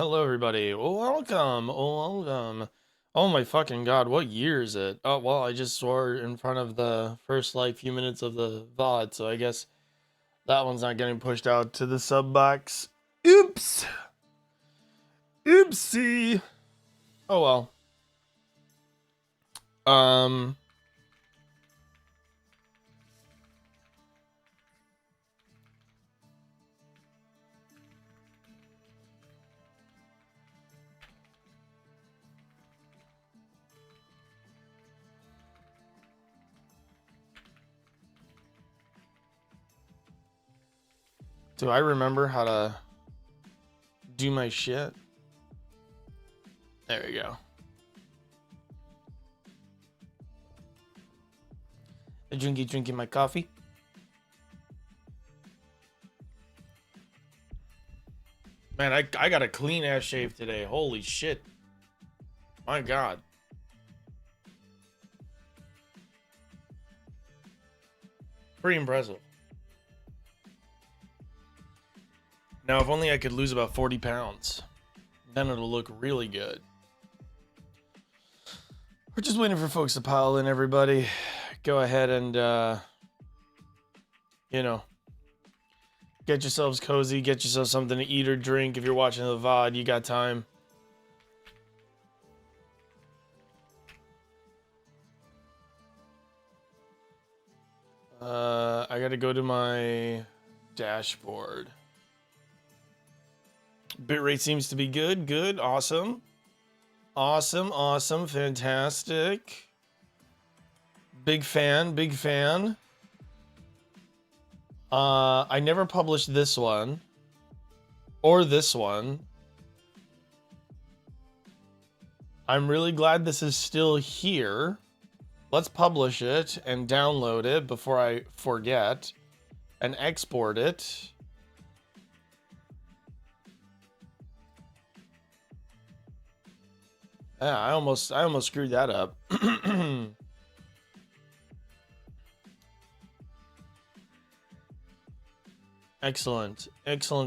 Hello, everybody. Welcome. Welcome. Oh my fucking god, what year is it? Oh, well, I just swore in front of the first, like, few minutes of the VOD, so I guess that one's not getting pushed out to the sub box. Oops. Oopsie. Oh well. Um. Do I remember how to do my shit? There we go. Drinking my coffee. Man, I got a clean ass shave today. Holy shit. My god. Pretty impressive. Now, if only I could lose about 40 pounds. Then it'll look really good. We're just waiting for folks to pile in, everybody. Go ahead and, you know, get yourselves cozy, get yourself something to eat or drink. If you're watching the VOD, you got time. I gotta go to my dashboard. Bitrate seems to be good. Good. Awesome. Awesome. Fantastic. Big fan. Big fan. I never published this one. Or this one. I'm really glad this is still here. Let's publish it and download it before I forget. And export it. Yeah, I almost screwed that up. Excellent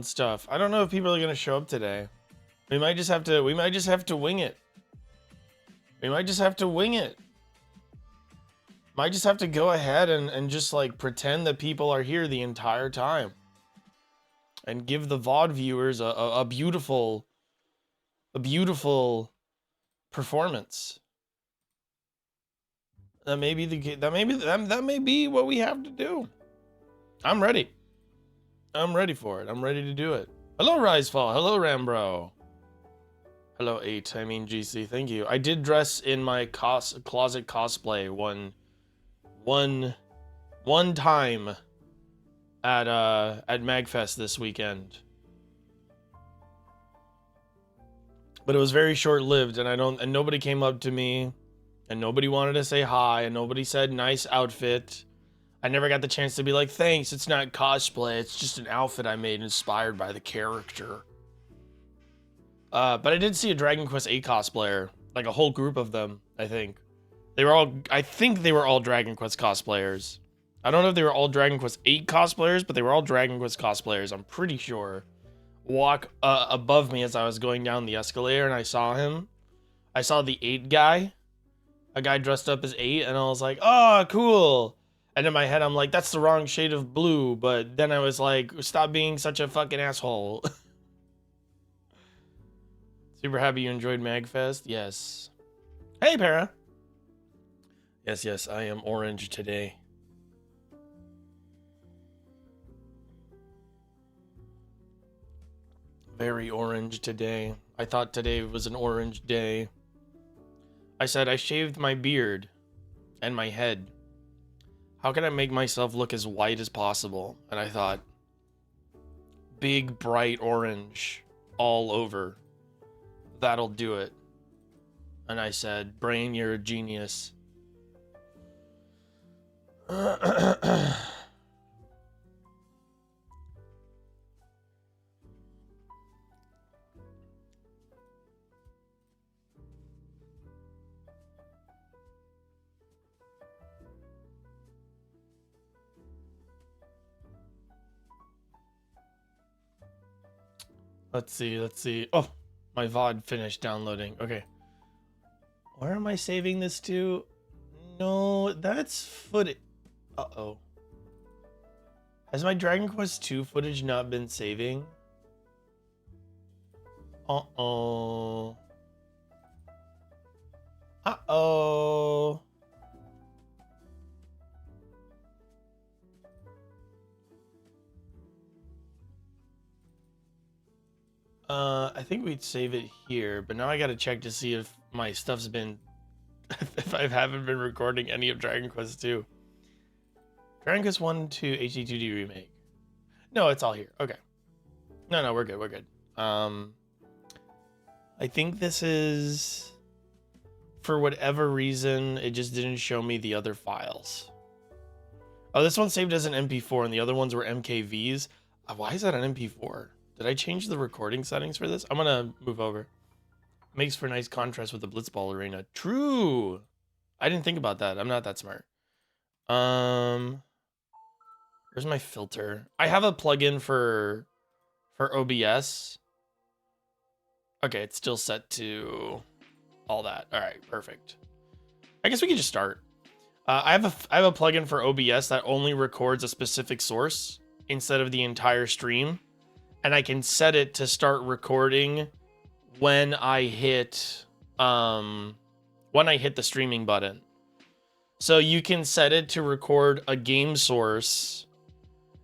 stuff. I don't know if people are gonna show up today. We might just have to wing it. Might just have to go ahead and just like pretend that people are here the entire time. And give the VOD viewers a beautiful performance. That may be what we have to do. I'm ready. I'm ready for it. I'm ready to do it. Hello, Risefall. Hello, Rambro. Hello, 8. I mean, GC. Thank you. I did dress in my closet cosplay one time at Magfest this weekend. But it was very short-lived, and nobody came up to me, and nobody wanted to say hi, and nobody said nice outfit. I never got the chance to be like, thanks, it's not cosplay, it's just an outfit I made inspired by the character. But I did see a Dragon Quest VIII cosplayer, like a whole group of them, I think. I think they were all Dragon Quest cosplayers. I don't know if they were all Dragon Quest VIII cosplayers, but they were all Dragon Quest cosplayers, I'm pretty sure. Walk above me as I was going down the escalator, and I saw him. I saw the 8 guy. A guy dressed up as 8, and I was like, oh, cool. And in my head, I'm like, that's the wrong shade of blue. But then I was like, stop being such a fucking asshole. Super happy you enjoyed MagFest. Yes. Hey, Para. Yes, I am orange today. Very orange today. I thought today was an orange day. I said I shaved my beard and my head. How can I make myself look as white as possible? And I thought, big bright orange all over. That'll do it. And I said, brain, you're a genius. Let's see. Oh, My VOD finished downloading. Okay. Where am I saving this to? No, that's footage. Uh-oh. Has my Dragon Quest II footage not been saving? Uh-oh. Uh-oh. I think we'd save it here, but now I gotta check to see if my stuff's been... if I haven't been recording any of Dragon Quest II. Dragon Quest 1 to HD2D remake. No, it's all here. Okay. No, we're good. We're good. I think this is... For whatever reason, it just didn't show me the other files. Oh, this one saved as an MP4 and the other ones were MKVs. Why is that an MP4? Did I change the recording settings for this? I'm gonna move over. Makes for nice contrast with the Blitzball arena. True. I didn't think about that. I'm not that smart. Where's my filter? I have a plugin for OBS. Okay, it's still set to all that. All right, perfect. I guess we can just start. I have a plugin for OBS that only records a specific source instead of the entire stream, and I can set it to start recording when I hit the streaming button. So you can set it to record a game source,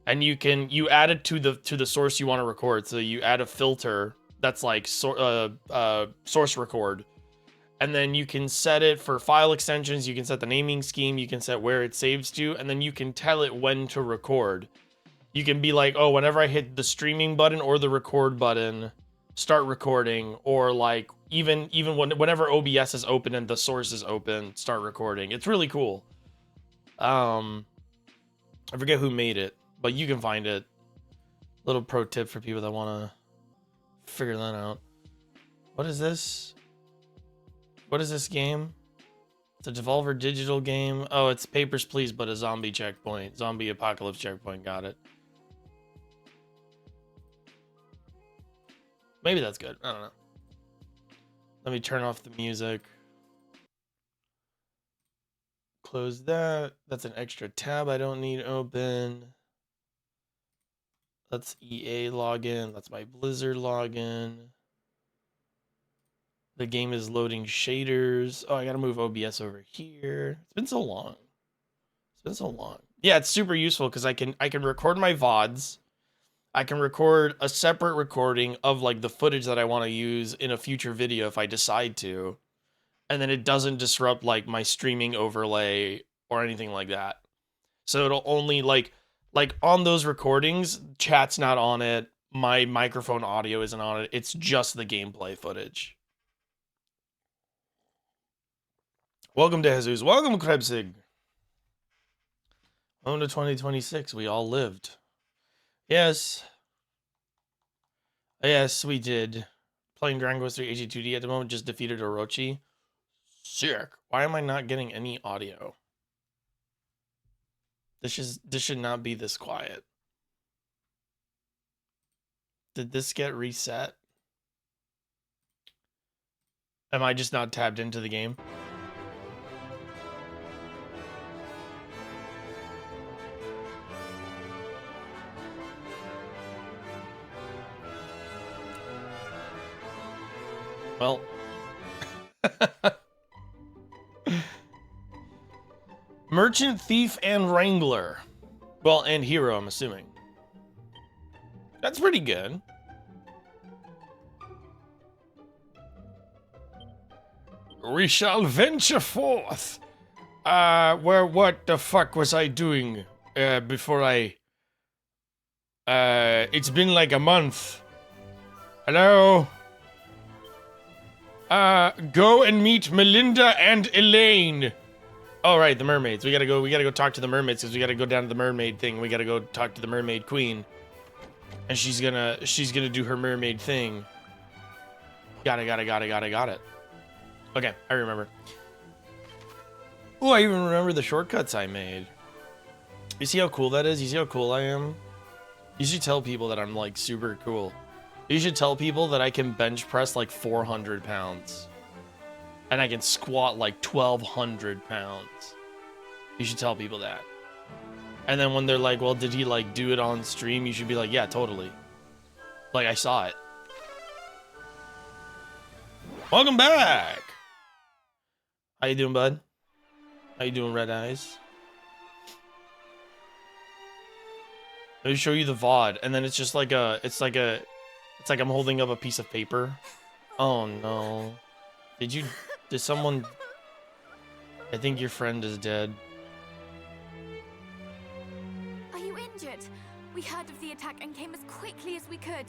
and you add it to the source you want to record. So you add a filter that's like source record. And then you can set it for file extensions. You can set the naming scheme. You can set where it saves to, and then you can tell it when to record. You can be like, oh, whenever I hit the streaming button or the record button, start recording, or like even whenever OBS is open and the source is open, start recording. It's really cool. I forget who made it, but you can find it. Little pro tip for people that want to figure that out. What is this? What is this game? It's a Devolver Digital game. Oh, it's Papers, Please, but a zombie checkpoint. Zombie apocalypse checkpoint. Got it. Maybe that's good. I don't know. Let me turn off the music. Close that. That's an extra tab I don't need open. That's EA login. That's my Blizzard login. The game is loading shaders. Oh, I gotta move OBS over here. It's been so long. Yeah, it's super useful because I can record my VODs. I can record a separate recording of like the footage that I want to use in a future video if I decide to. And then it doesn't disrupt like my streaming overlay or anything like that. So it'll only like on those recordings, chat's not on it. My microphone audio isn't on it. It's just the gameplay footage. Welcome to Jesus. Welcome, Krebsig. Welcome to 2026. We all lived. Yes. Yes, we did. Playing Dragon Quest III HD2D at the moment. Just defeated Orochi. Sick. Why am I not getting any audio? This should not be this quiet. Did this get reset? Am I just not tabbed into the game? Well. Merchant, Thief, and Wrangler. Well, and Hero, I'm assuming. That's pretty good. We shall venture forth. What the fuck was I doing before I... it's been like a month. Hello? Go and meet Melinda and Elaine. Oh, right, the mermaids. We gotta go talk to the mermaids because we gotta go down to the mermaid thing. We gotta go talk to the mermaid queen. And she's gonna do her mermaid thing. Got it. Okay, I remember. Oh, I even remember the shortcuts I made. You see how cool that is? You see how cool I am? You should tell people that I'm like super cool. You should tell people that I can bench press like 400 pounds. And I can squat like 1,200 pounds. You should tell people that. And then when they're like, well, did he like do it on stream? You should be like, yeah, totally. Like, I saw it. Welcome back. How you doing, bud? How you doing, Red Eyes? Let me show you the VOD, and then it's just like it's like I'm holding up a piece of paper. Oh no. Did someone... I think your friend is dead. Are you injured? We heard of the attack and came as quickly as we could.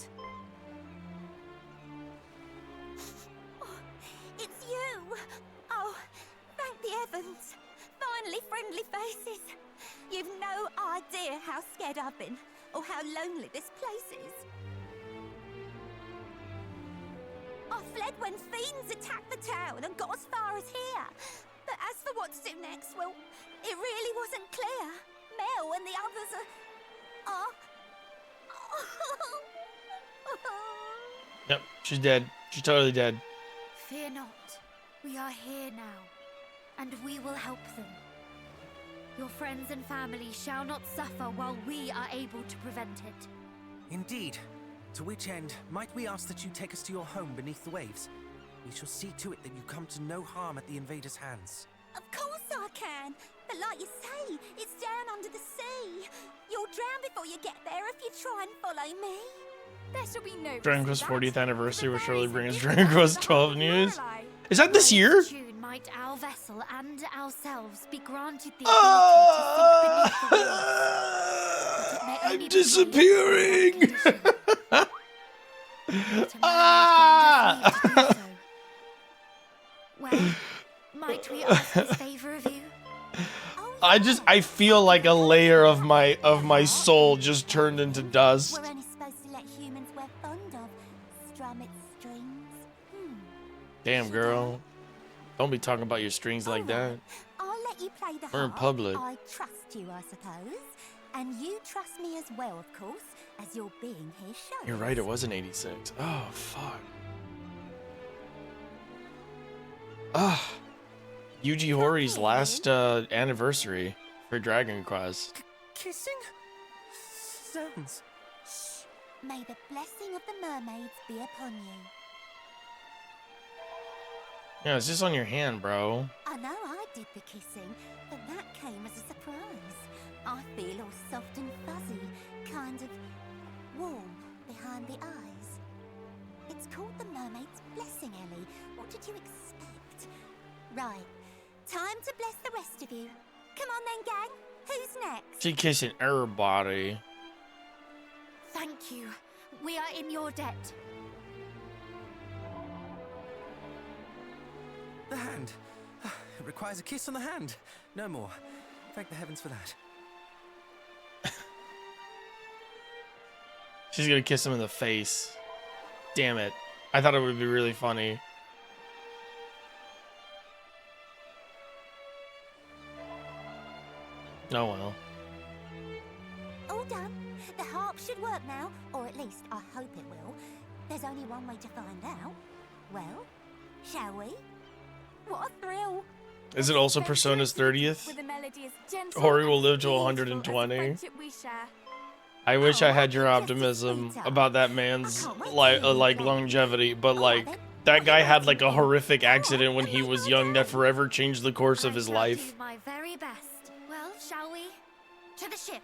It's you! Oh, thank the heavens! Finally friendly faces! You've no idea how scared I've been, or how lonely this place is. I fled when fiends attacked the town and got as far as here. But as for what to do next, well, it really wasn't clear. Mel and the others are... Yep, she's dead. She's totally dead. Fear not. We are here now, and we will help them. Your friends and family shall not suffer while we are able to prevent it. Indeed. To which end, might we ask that you take us to your home beneath the waves? We shall see to it that you come to no harm at the invaders' hands. Of course I can, but like you say, it's down under the sea. You'll drown before you get there if you try and follow me. There shall be no Dragon Quest risk 40th that. anniversary will The surely berries bring us will Dragon give Quest the 12 whole news. Lorelei. Is that this year? Soon might our vessel and ourselves be granted the ability to sink beneath the waves. But it may only I'm be disappearing. on condition. But a man has granted us leave to do so. Well, might we ask this favor of you? Oh, I feel like a layer of my soul just turned into dust. We're only supposed to let humans we're fond of strum its strings. Damn, girl. Don't be talking about your strings like that. I'll let you play the We're in harp. public. I trust you, I suppose. And you trust me as well, of course, as your being here shows. You're right, it was an 86. Oh, fuck. Ah. Yuji Hoari's last anniversary for Dragon Quest. Kissing? Sounds... May the blessing of the mermaids be upon you. Yeah, it's just on your hand, bro. I know I did the kissing, but that came as a surprise. I feel all soft and fuzzy, kind of warm behind the eyes. It's called the mermaid's blessing, Ellie. What did you expect? Right, time to bless the rest of you. Come on then, gang. Who's next? She kissing everybody. Thank you. We are in your debt. The hand. It requires a kiss on the hand. No more. Thank the heavens for that. She's gonna kiss him in the face. Damn it. I thought it would be really funny. Oh well. All done. The harp should work now, or at least I hope it will. There's only one way to find out. Well, shall we? What a thrill! Is it also Persona's 30th? With a melody as gentle Hori will and live to beautiful as the 120. friendship we share. I wish I had your Oh, just optimism sweeter. about that man's I can't wait to like hear longevity, but All like right then. that guy had like a horrific accident when he was young that forever changed the course of I his shall life. do my very best. Well, shall we? To the ship.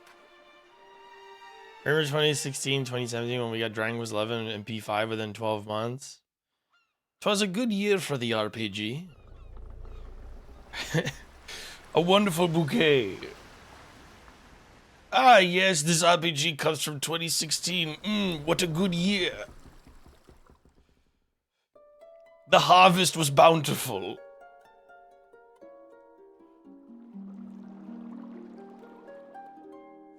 Remember 2016, 2017 when we got Dragon Quest 11 and P5 within 12 months? 'Twas a good year for the RPG. A wonderful bouquet. Ah, yes, this RPG comes from 2016. What a good year. The harvest was bountiful.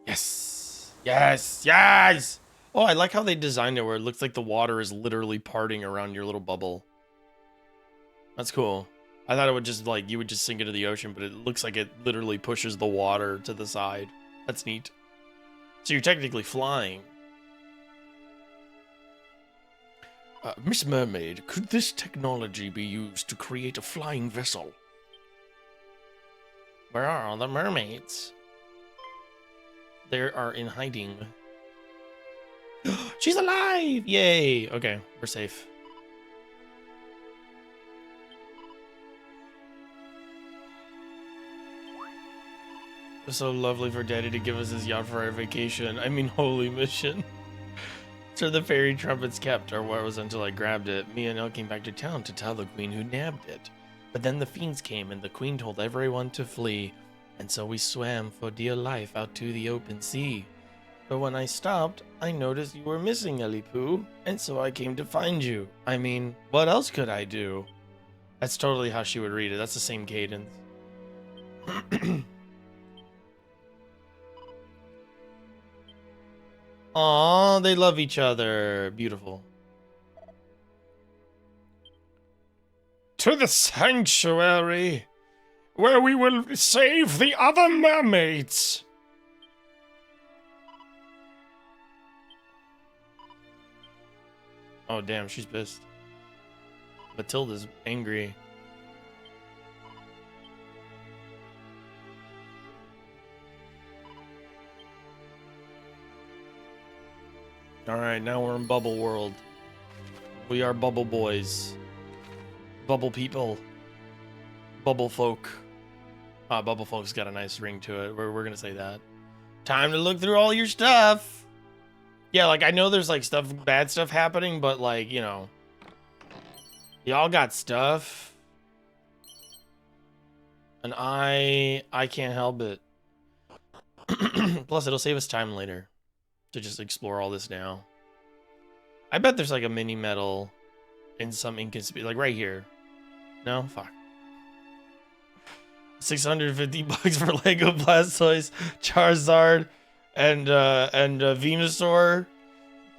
Yes. Yes. Yes. Oh, I like how they designed it where it looks like the water is literally parting around your little bubble. That's cool. I thought it would just like, you would just sink into the ocean, but it looks like it literally pushes the water to the side. That's neat. So you're technically flying. Miss Mermaid, could this technology be used to create a flying vessel? Where are all the mermaids? They are in hiding. She's alive! Yay! Okay, we're safe. It was so lovely for Daddy to give us his yacht for our vacation. I mean, holy mission. So the fairy trumpets kept, or what was until I grabbed it. Me and Elle came back to town to tell the queen who nabbed it. But then the fiends came and the queen told everyone to flee. And so we swam for dear life out to the open sea. But when I stopped, I noticed you were missing, Ellie Pooh, and so I came to find you. I mean, what else could I do? That's totally how she would read it. That's the same cadence. Aw, they love each other. Beautiful. To the sanctuary, where we will save the other mermaids. Oh, damn, she's pissed. Matilda's angry. Alright, now we're in Bubble World. We are Bubble Boys. Bubble people. Bubble folk. Ah, Bubble folk's got a nice ring to it. We're gonna say that. Time to look through all your stuff. Yeah, like, I know there's, like, bad stuff happening, but, like, you know. Y'all got stuff. And I can't help it. Plus, it'll save us time later to just explore all this now. I bet there's, like, a mini medal in some inconspicuous, like, right here. No? Fuck. 650 bucks for Lego Blastoise, Charizard, and Venusaur.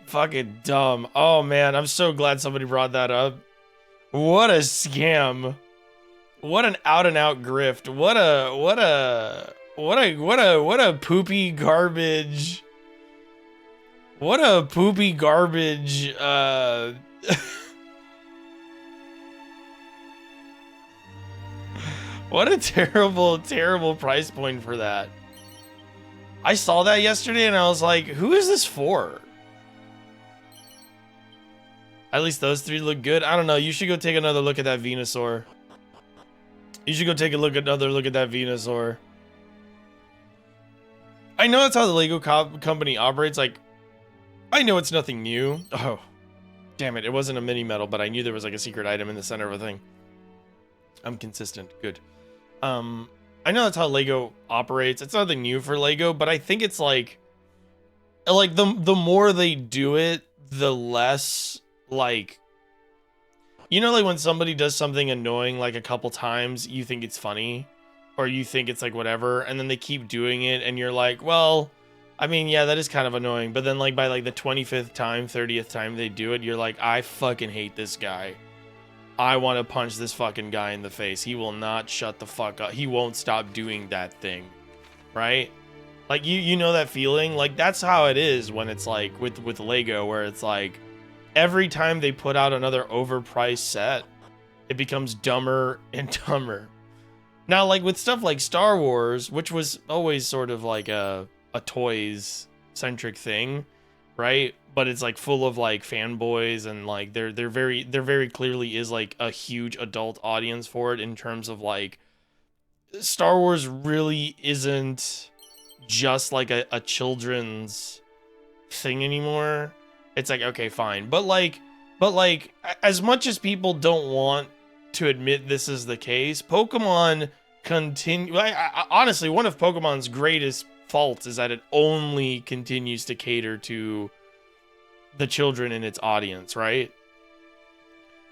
Fucking dumb. Oh man, I'm so glad somebody brought that up. What a scam. What an out and out grift. What a poopy garbage. What a poopy garbage what a terrible price point for that. I saw that yesterday and I was like, who is this for? At least those three look good. I don't know. You should go take another look at that Venusaur. You should go take another look at that Venusaur. I know that's how the Lego company operates. Like, I know it's nothing new. Oh, damn it. It wasn't a mini medal, but I knew there was like a secret item in the center of a thing. I'm consistent. Good. I know that's how Lego operates. It's nothing new for Lego, but I think it's like the more they do it, the less, like, you know, like when somebody does something annoying like a couple times, you think it's funny, or you think it's like whatever, and then they keep doing it and you're like, well, I mean, yeah, that is kind of annoying, but then like by like the 25th time, 30th time they do it, you're like, I fucking hate this guy. I want to punch this fucking guy in the face. He will not shut the fuck up. He won't stop doing that thing, right? Like, you know that feeling? Like, that's how it is when it's like with Lego, where it's like every time they put out another overpriced set, it becomes dumber and dumber. Now, like with stuff like Star Wars, which was always sort of like a toys centric thing, right? But it's like full of like fanboys, and like there very clearly is like a huge adult audience for it, in terms of like Star Wars really isn't just like a children's thing anymore. It's like, okay, fine, but like as much as people don't want to admit this is the case, Pokemon honestly, one of Pokemon's greatest faults is that it only continues to cater to the children in its audience, right?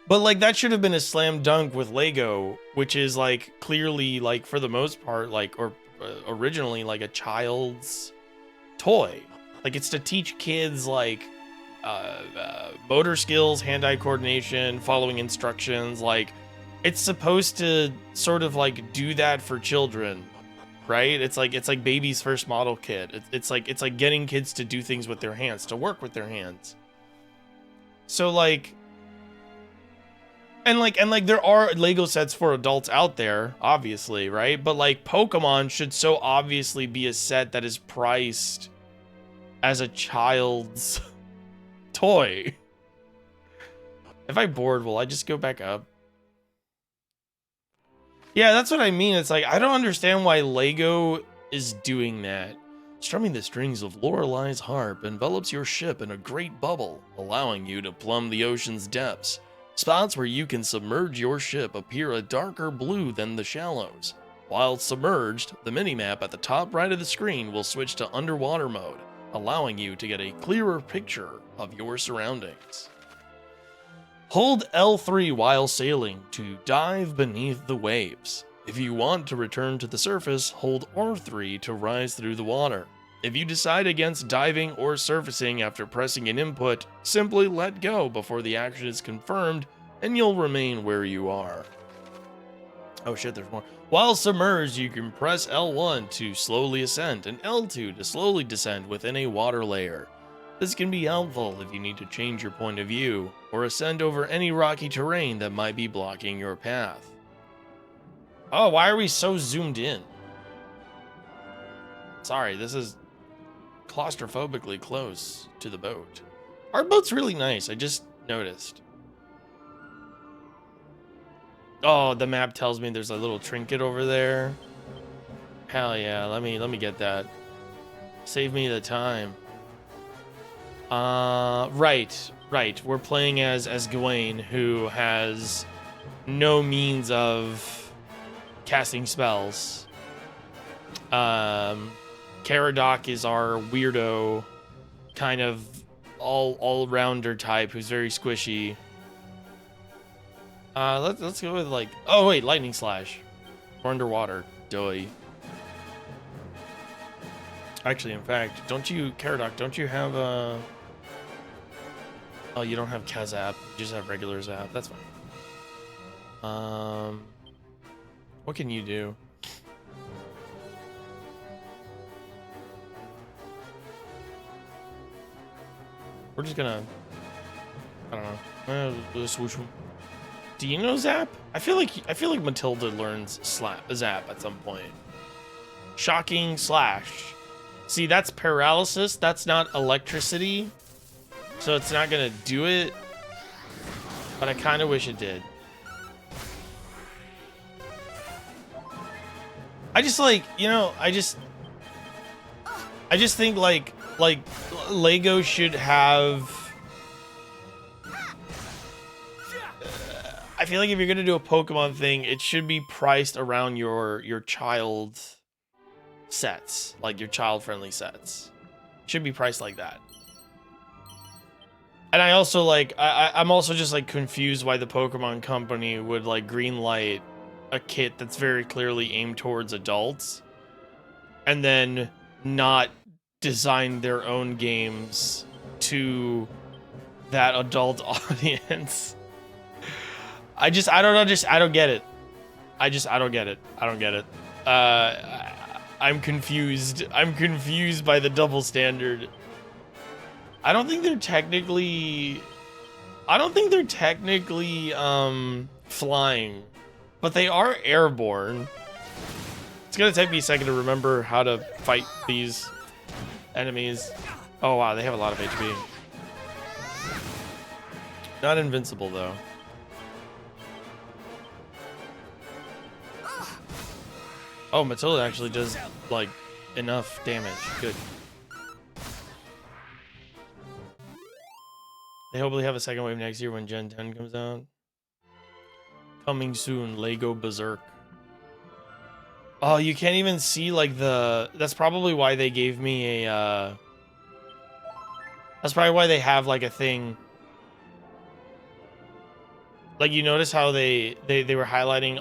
But like that should have been a slam dunk with Lego, which is like clearly, like, for the most part, like, or originally like a child's toy. Like, it's to teach kids like motor skills, hand-eye coordination, following instructions. Like, it's supposed to sort of like do that for children, right? It's like baby's first model kit. It's like getting kids to do things with their hands, to work with their hands. So like And like there are Lego sets for adults out there, obviously, right? But like Pokemon should so obviously be a set that is priced as a child's toy. If I board, will I just go back up? Yeah, that's what I mean. It's like, I don't understand why Lego is doing that. Strumming the strings of Lorelei's harp envelops your ship in a great bubble, allowing you to plumb the ocean's depths. Spots where you can submerge your ship appear a darker blue than the shallows. While submerged, the minimap at the top right of the screen will switch to underwater mode, allowing you to get a clearer picture of your surroundings. Hold L3 while sailing to dive beneath the waves. If you want to return to the surface, hold R3 to rise through the water. If you decide against diving or surfacing after pressing an input, simply let go before the action is confirmed, and you'll remain where you are. Oh shit, there's more. While submerged, you can press L1 to slowly ascend and L2 to slowly descend within a water layer. This can be helpful if you need to change your point of view, or ascend over any rocky terrain that might be blocking your path. Oh, why are we so zoomed in? Sorry, this is claustrophobically close to the boat. Our boat's really nice, I just noticed. Oh, the map tells me there's a little trinket over there. Hell yeah, let me get that. Save me the time. Right. We're playing as Gawain, who has no means of casting spells. Caradoc is our weirdo, kind of all-rounder type who's very squishy. Let's go with like, oh wait, Lightning Slash. We're underwater. Doy. Actually, in fact, Caradoc, don't you have oh, you don't have Kazap, you just have regular Zap. That's fine. What can you do? We're just gonna, I don't know. Swoosh. Do you know Zap? I feel like Matilda learns Zap at some point. Shocking Slash. See, that's paralysis. That's not electricity. So it's not gonna do it. But I kind of wish it did. I just like, you know, I just think like Lego should have. I feel like if you're gonna do a Pokemon thing, it should be priced around your child sets, like your child-friendly sets. It should be priced like that. And I also like, I'm also just like confused why the Pokemon Company would like greenlight a kit that's very clearly aimed towards adults, and then not design their own games to that adult audience. I don't get it. I don't get it. I'm confused. I'm confused by the double standard. I don't think they're technically flying, but they are airborne. It's gonna take me a second to remember how to fight these enemies. Oh wow, they have a lot of HP. Not invincible though. Oh, Matilda actually does, like, enough damage. Good. They hopefully have a second wave next year when Gen 10 comes out. Coming soon, Lego Berserk. Oh, you can't even see, like, the... That's probably why they gave me a, That's probably why they have, like, a thing. Like, you notice how they were highlighting,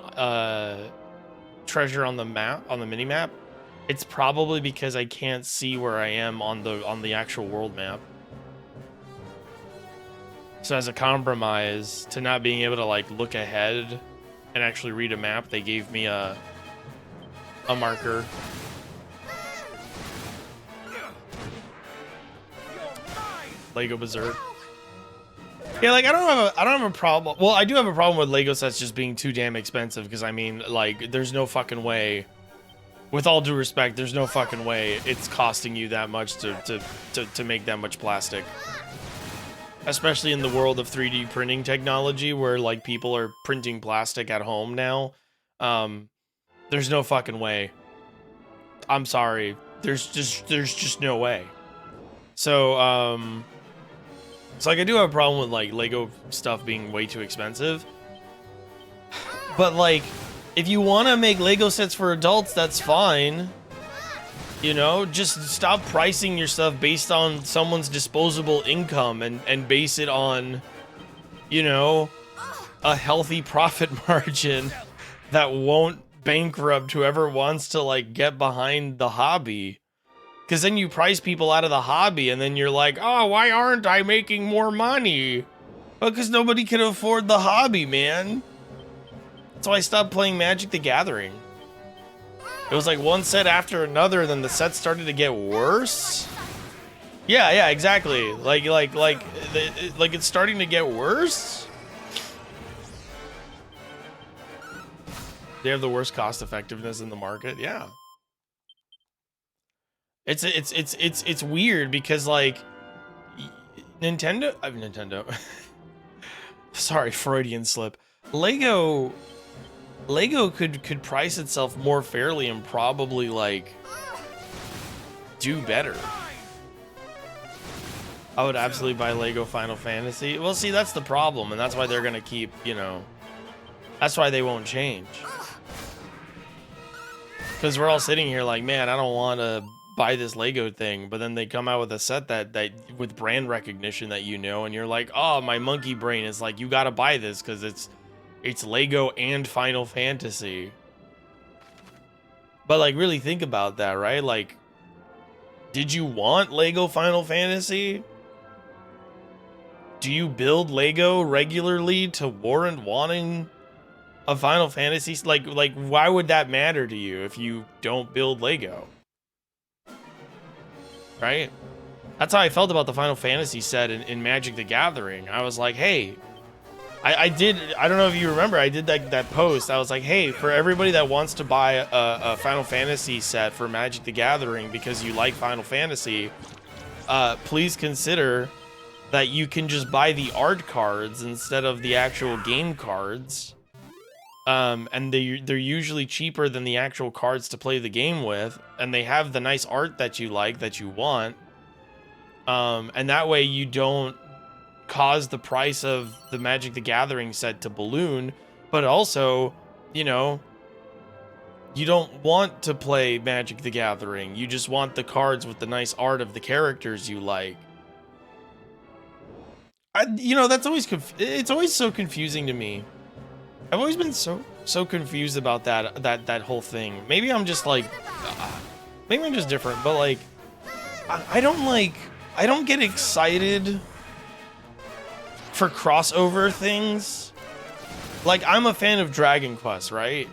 treasure on the map, on the mini map. It's probably because I can't see where I am on the actual world map. So as a compromise to not being able to like look ahead and actually read a map, they gave me a marker. Lego Berserk. Yeah, like I don't have a problem. Well, I do have a problem with Lego sets just being too damn expensive because I mean, like, there's no fucking way. With all due respect, there's no fucking way it's costing you that much to make that much plastic. Especially in the world of 3D printing technology, where like people are printing plastic at home now. There's no fucking way. I'm sorry. There's just no way. So, so like I do have a problem with like Lego stuff being way too expensive. But like, if you want to make Lego sets for adults, that's fine. You know, just stop pricing your stuff based on someone's disposable income and base it on, you know, a healthy profit margin that won't bankrupt whoever wants to like get behind the hobby. Because then you price people out of the hobby and then you're like, oh, why aren't I making more money? Well, because nobody can afford the hobby, man. That's why I stopped playing Magic the Gathering. It was like one set after another, and then the sets started to get worse. Yeah, exactly. Like it's starting to get worse. They have the worst cost effectiveness in the market. Yeah. It's weird because like Nintendo. Sorry, Freudian slip. Lego could price itself more fairly and probably like do better. I would absolutely buy Lego Final Fantasy. Well, see, that's the problem, and that's why they're gonna keep, you know, that's why they won't change. Because we're all sitting here like, man, I don't want to buy this Lego thing, but then they come out with a set that with brand recognition that you know, and you're like, oh, my monkey brain is like, you gotta buy this because it's Lego and Final Fantasy. But like, really think about that, right? Like, did you want Lego Final Fantasy? Do you build Lego regularly to warrant wanting a Final Fantasy? Like why would that matter to you if you don't build Lego? Right? That's how I felt about the Final Fantasy set in Magic the Gathering. I was like, hey, I don't know if you remember, I did that post. I was like, hey, for everybody that wants to buy a Final Fantasy set for Magic the Gathering because you like Final Fantasy, please consider that you can just buy the art cards instead of the actual game cards. And they're usually cheaper than the actual cards to play the game with, and they have the nice art that you like, that you want. And that way you don't cause the price of the Magic the Gathering set to balloon, but also, you know, you don't want to play Magic the Gathering. You just want the cards with the nice art of the characters you like. You know, that's always it's always so confusing to me. I've always been so confused about that whole thing. Maybe I'm just like, maybe I'm just different, but like, I don't get excited for crossover things. Like, I'm a fan of Dragon Quest, right?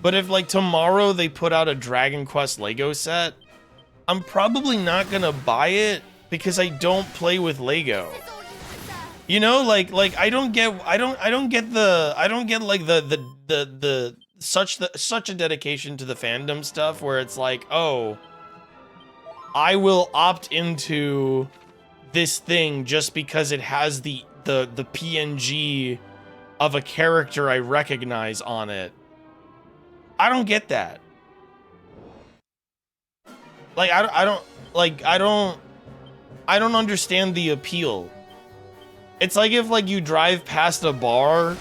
But if like tomorrow they put out a Dragon Quest Lego set, I'm probably not gonna buy it because I don't play with Lego. You know, like I don't get like the such a dedication to the fandom stuff where it's like, oh, I will opt into this thing just because it has the PNG of a character I recognize on it. I don't get that. Like I don't understand the appeal. It's like if like you drive past a bar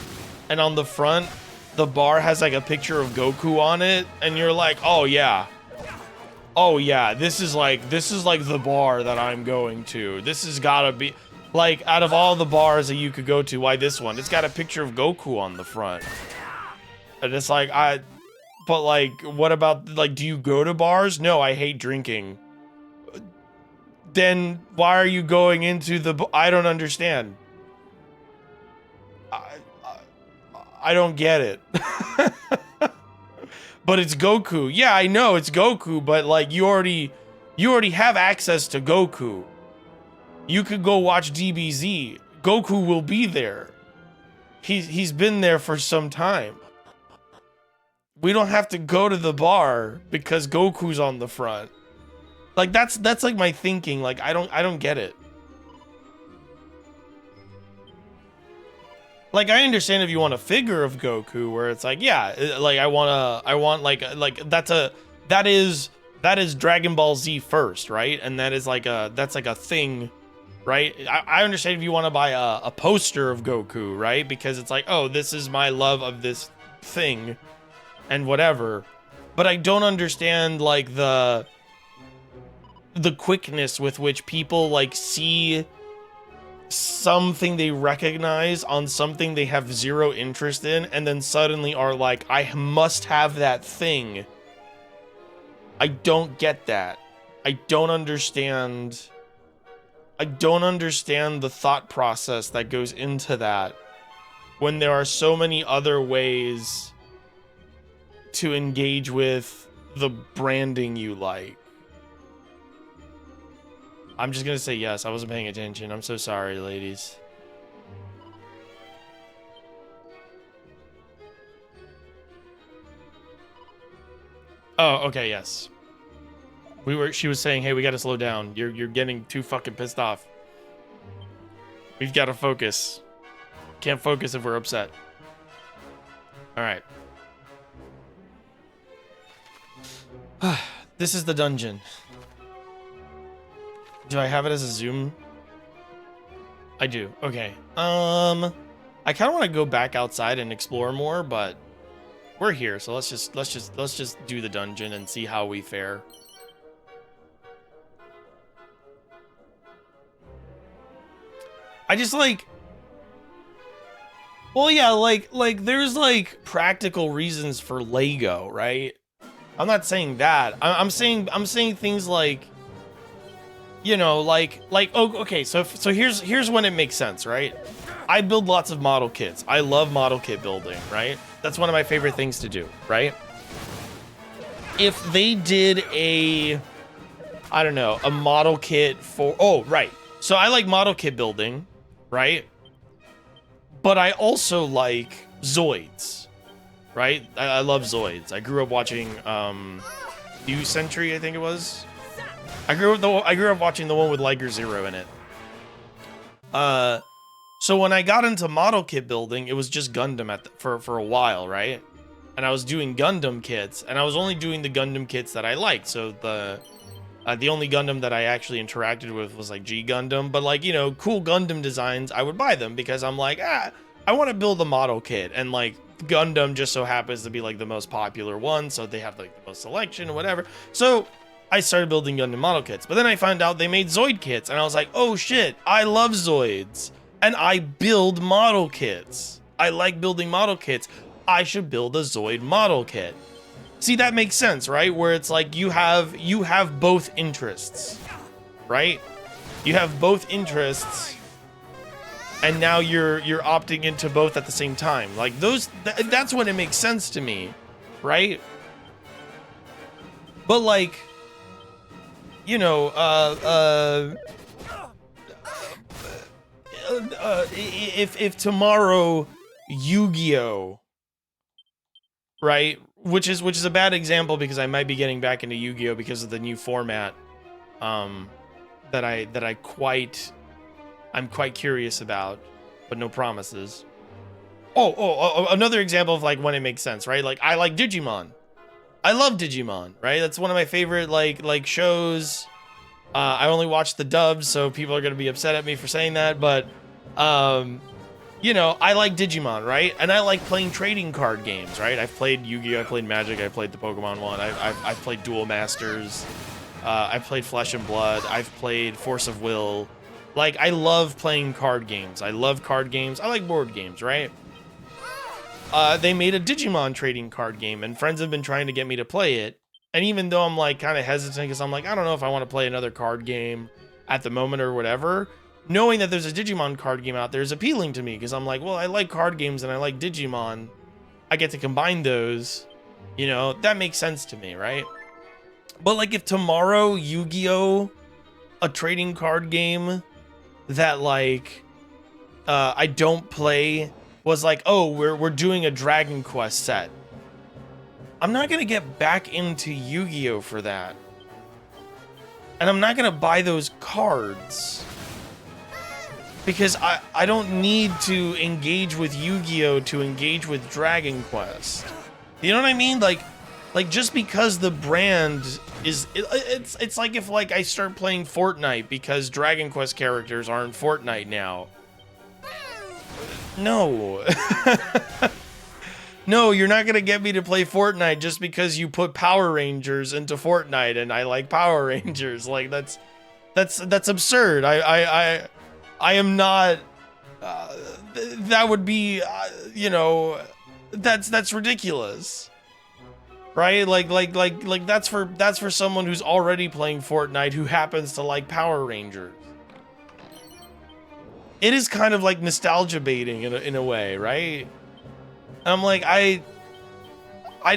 and on the front the bar has like a picture of Goku on it and you're like, "Oh yeah. Oh yeah, this is like the bar that I'm going to. This has got to be like out of all the bars that you could go to, why this one? It's got a picture of Goku on the front." And it's like, but like, what about, like, do you go to bars? No, I hate drinking. Then why are you going into the, I don't understand. I don't get it. But it's Goku. Yeah, I know it's Goku, but like you already have access to Goku. You could go watch DBZ. Goku will be there. He's been there for some time. We don't have to go to the bar because Goku's on the front. Like that's like my thinking. Like I don't get it. Like I understand if you want a figure of Goku where it's like, yeah, like I want like that is Dragon Ball Z first, right? And that is like that's like a thing, right? I understand if you want to buy a poster of Goku, right? Because it's like, oh, this is my love of this thing and whatever. But I don't understand like the quickness with which people like see something they recognize on something they have zero interest in and then suddenly are like, I must have that thing. I don't get that. I don't understand the thought process that goes into that when there are so many other ways to engage with the branding you like. I'm just gonna say yes. I wasn't paying attention. I'm so sorry, ladies. Oh, okay, yes. She was saying, hey, we gotta slow down. You're getting too fucking pissed off. We've gotta focus. Can't focus if we're upset. Alright. This is the dungeon. Do I have it as a zoom? I do. Okay. I kind of want to go back outside and explore more, but we're here, so let's just do the dungeon and see how we fare. I just like, well, yeah, like there's like practical reasons for Lego, right? I'm not saying that. I'm saying things like, you know, like oh, okay, so here's when it makes sense, right? I build lots of model kits. I love model kit building, right? That's one of my favorite things to do, right? If they did a, I don't know, a model kit for, oh, right. So I like model kit building, right? But I also like Zoids, right? I love Zoids. I grew up watching New Century, I think it was. I grew up watching the one with Liger Zero in it. So when I got into model kit building, it was just Gundam for a while, right? And I was doing Gundam kits, and I was only doing the Gundam kits that I liked. So the only Gundam that I actually interacted with was like G Gundam, but like, you know, cool Gundam designs, I would buy them because I'm like, I want to build a model kit, and like Gundam just so happens to be like the most popular one, so they have like the most selection or whatever. So I started building Gundam model kits, but then I found out they made Zoid kits, and I was like, oh shit, I love Zoids, and I build model kits. I like building model kits. I should build a Zoid model kit. See, that makes sense, right? Where it's like you have both interests, right? You have both interests, and now you're opting into both at the same time. Like that's when it makes sense to me, right? But like, you know, if tomorrow Yu-Gi-Oh, right, which is a bad example because I might be getting back into Yu-Gi-Oh because of the new format, I'm quite curious about, but no promises. Oh, another example of like when it makes sense, right? Like I like Digimon. I love Digimon, right? That's one of my favorite like shows. I only watch the dubs, so people are gonna be upset at me for saying that, but you know, I like Digimon, right? And I like playing trading card games, right? I've played Yu-Gi-Oh, I played Magic, I played the Pokemon one, I've played Duel Masters, I've played Flesh and Blood, I've played Force of Will. Like, I love playing card games. I love card games. I like board games, right? They made a Digimon trading card game, and friends have been trying to get me to play it. And even though I'm like kind of hesitant because I'm like, I don't know if I want to play another card game at the moment or whatever, knowing that there's a Digimon card game out there is appealing to me because I'm like, well, I like card games and I like Digimon. I get to combine those, you know, that makes sense to me, right? But like if tomorrow Yu-Gi-Oh, a trading card game that like I don't play was like, oh, we're doing a Dragon Quest set. I'm not gonna get back into Yu-Gi-Oh for that. And I'm not gonna buy those cards. Because I don't need to engage with Yu-Gi-Oh to engage with Dragon Quest. You know what I mean? Like just because the brand is it's like if like I start playing Fortnite because Dragon Quest characters aren't Fortnite now. No. No, you're not gonna get me to play Fortnite just because you put Power Rangers into Fortnite and I like Power Rangers. Like that's absurd. I am not. That would be, you know, that's ridiculous, right? Like that's for someone who's already playing Fortnite who happens to like Power Rangers. It is kind of like nostalgia baiting in a way, right? And I'm like, I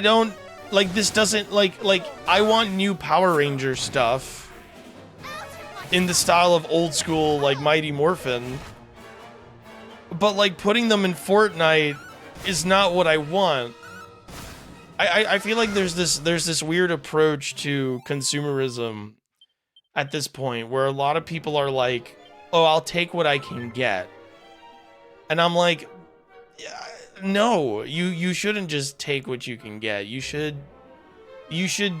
don't like this. Doesn't like I want new Power Ranger stuff in the style of old school like Mighty Morphin, but like putting them in Fortnite is not what I want. I feel like there's this weird approach to consumerism at this point where a lot of people are like, oh, I'll take what I can get. And I'm like, no, you shouldn't just take what you can get. You should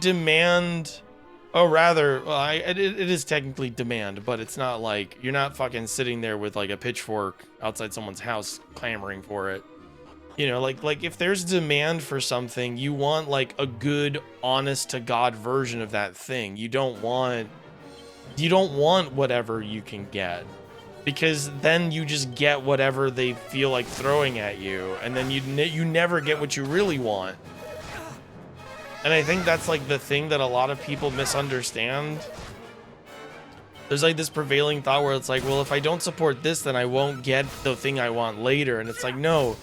demand, or rather, well, it is technically demand, but it's not like, you're not fucking sitting there with like a pitchfork outside someone's house clamoring for it. You know, like if there's demand for something, you want like a good, honest to God version of that thing. You don't want whatever you can get, because then you just get whatever they feel like throwing at you, and then you never get what you really want. And I think that's like the thing that a lot of people misunderstand. There's like this prevailing thought where it's like, well, if I don't support this, then I won't get the thing I want later. And it's like, no,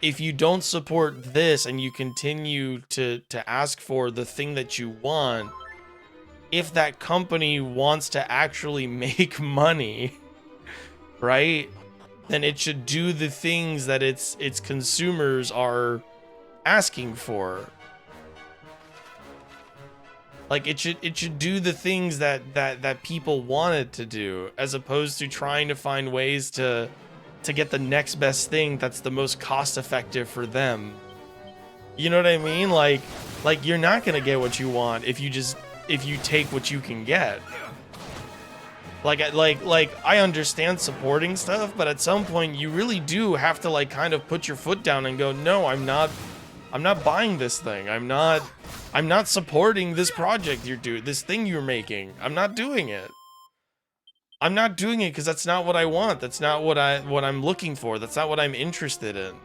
if you don't support this and you continue to ask for the thing that you want, if that company wants to actually make money, right, then it should do the things that its consumers are asking for. Like it should do the things that people want it to do, as opposed to trying to find ways to get the next best thing that's the most cost effective for them. You know what I mean? Like you're not gonna get what you want if you take what you can get. Like I understand supporting stuff, but at some point you really do have to like kind of put your foot down and go, no, I'm not buying this thing. I'm not supporting this project you're doing, this thing you're making. I'm not doing it. I'm not doing it because that's not what I want. That's not what I'm looking for. That's not what I'm interested in.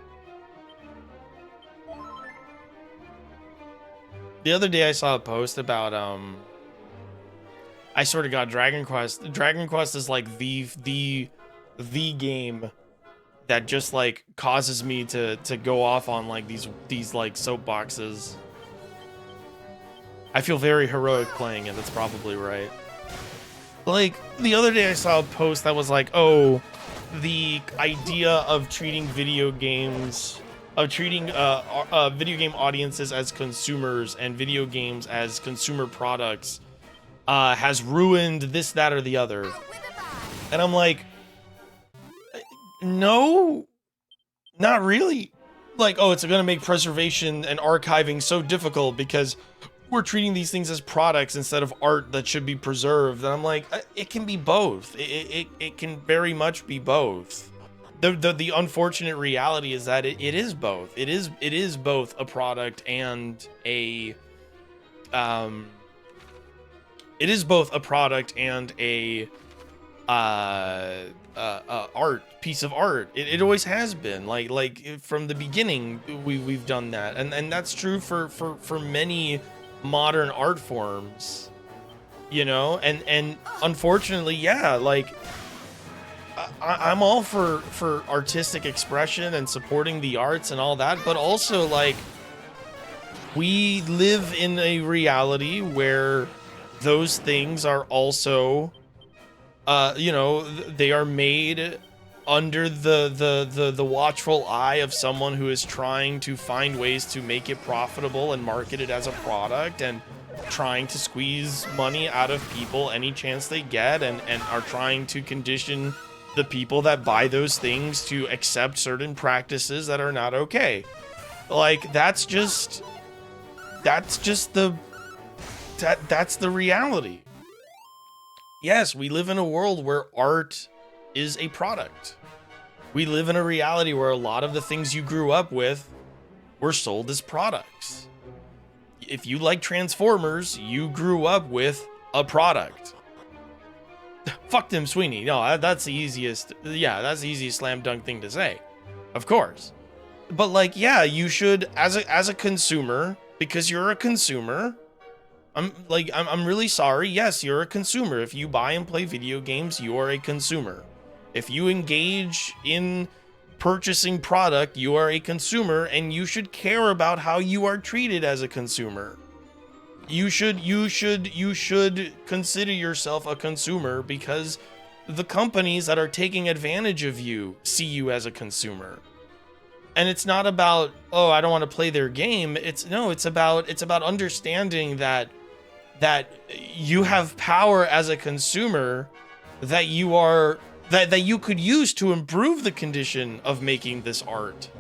The other day I saw a post about I sort of got Dragon Quest. Dragon Quest is like the game that just like causes me to go off on like these like soapboxes. I feel very heroic playing it. That's probably right. Like the other day I saw a post that was like, oh, the idea of treating video games, video game audiences as consumers and video games as consumer products has ruined this, that, or the other. And I'm like, no, not really. Like, oh, it's gonna make preservation and archiving so difficult because we're treating these things as products instead of art that should be preserved. And I'm like, it can be both. It can very much be both. The unfortunate reality is that it is both. It is both a product and a it is both a product and a piece of art. It always has been. Like from the beginning we've done that, and that's true for many modern art forms, you know. And unfortunately, yeah, like I'm all for artistic expression and supporting the arts and all that, but also like we live in a reality where those things are also you know, they are made under the watchful eye of someone who is trying to find ways to make it profitable and market it as a product, and trying to squeeze money out of people any chance they get, and are trying to condition the people that buy those things to accept certain practices that are not okay. Like, that's the reality. Yes, we live in a world where art is a product. We live in a reality where a lot of the things you grew up with were sold as products. If you like Transformers, you grew up with a product. Fuck Tim Sweeney. No, that's the easiest. Yeah, that's the easiest slam dunk thing to say. Of course. But like, yeah, you should, as a consumer, because you're a consumer, I'm really sorry. Yes, you're a consumer. If you buy and play video games, you are a consumer. If you engage in purchasing product, you are a consumer, and you should care about how you are treated as a consumer. You should consider yourself a consumer, because the companies that are taking advantage of you see you as a consumer. And it's not about, oh, I don't want to play their game. It's about understanding that you have power as a consumer that you could use to improve the condition of making this art.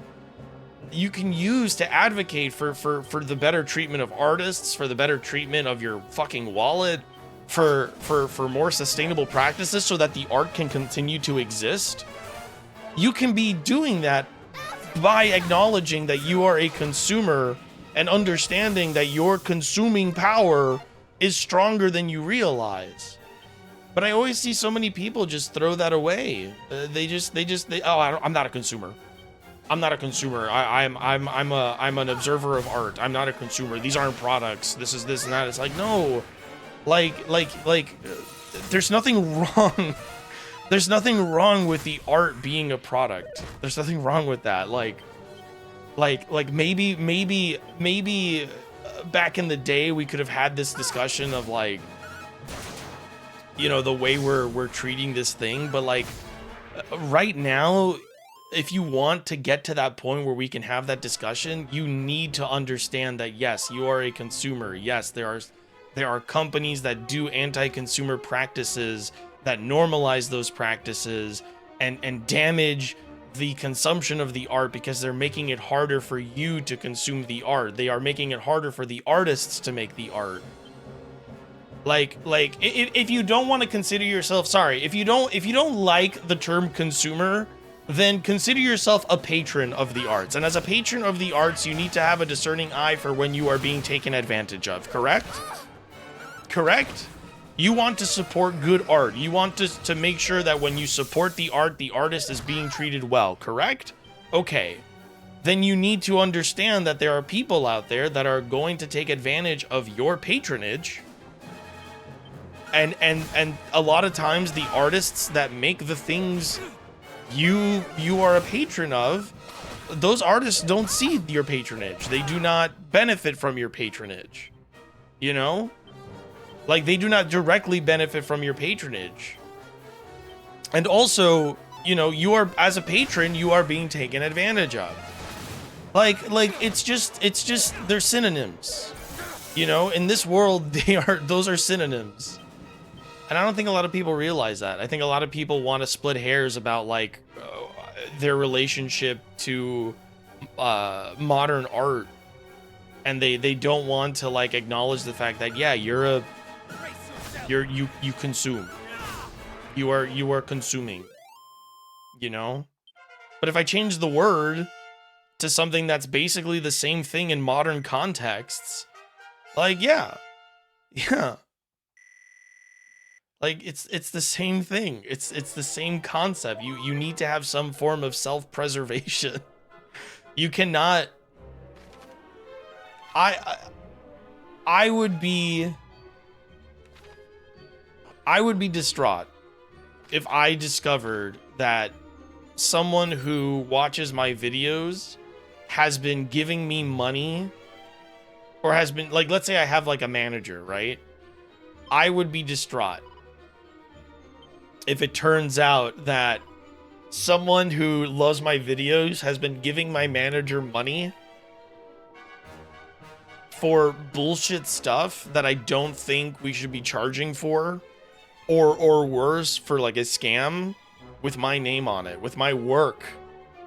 You can use to advocate for the better treatment of artists, for the better treatment of your fucking wallet, for more sustainable practices so that the art can continue to exist. You can be doing that by acknowledging that you are a consumer and understanding that your consuming power is stronger than you realize. But I always see so many people just throw that away. I'm not a consumer. I'm not a consumer. I'm an observer of art. I'm not a consumer. These aren't products. This is this and that. It's like, no, like there's nothing wrong. There's nothing wrong with the art being a product. There's nothing wrong with that. Like maybe back in the day we could have had this discussion of like, you know, the way we're treating this thing, but like right now, if you want to get to that point where we can have that discussion, you need to understand that yes, you are a consumer. Yes, there are companies that do anti-consumer practices that normalize those practices and damage the consumption of the art because they're making it harder for you to consume the art. They are making it harder for the artists to make the art. Like if you don't want to consider yourself, if you don't like the term consumer, then consider yourself a patron of the arts. And as a patron of the arts, you need to have a discerning eye for when you are being taken advantage of, correct? Correct? You want to support good art. You want to make sure that when you support the art, the artist is being treated well, correct? Okay. Then you need to understand that there are people out there that are going to take advantage of your patronage. And a lot of times the artists that make the things you are a patron of, those artists don't see your patronage. They do not benefit from your patronage. You know? Like, they do not directly benefit from your patronage. And also, you know, you are, as a patron, you are being taken advantage of. Like it's just they're synonyms. You know, in this world, those are synonyms. And I don't think a lot of people realize that. I think a lot of people want to split hairs about like their relationship to modern art, and they don't want to like acknowledge the fact that yeah, you consume. You are consuming. You know? But if I change the word to something that's basically the same thing in modern contexts, like yeah. Like it's the same thing. It's the same concept. You need to have some form of self-preservation. You cannot. I would be distraught if I discovered that someone who watches my videos has been giving me money, or has been like, let's say I have like a manager, right? I would be distraught if it turns out that someone who loves my videos has been giving my manager money for bullshit stuff that I don't think we should be charging for, or worse, for like a scam with my name on it, with my work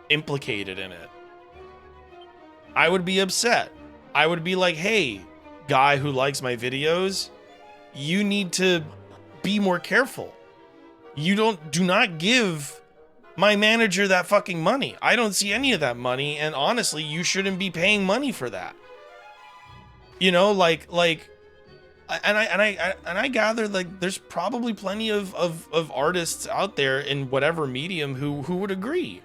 implicated in it, I would be upset. I would be like, hey, guy who likes my videos, you need to be more careful. Do not give my manager that fucking money. I don't see any of that money, and honestly, you shouldn't be paying money for that. You know, like, and I gather like there's probably plenty of artists out there in whatever medium who would agree.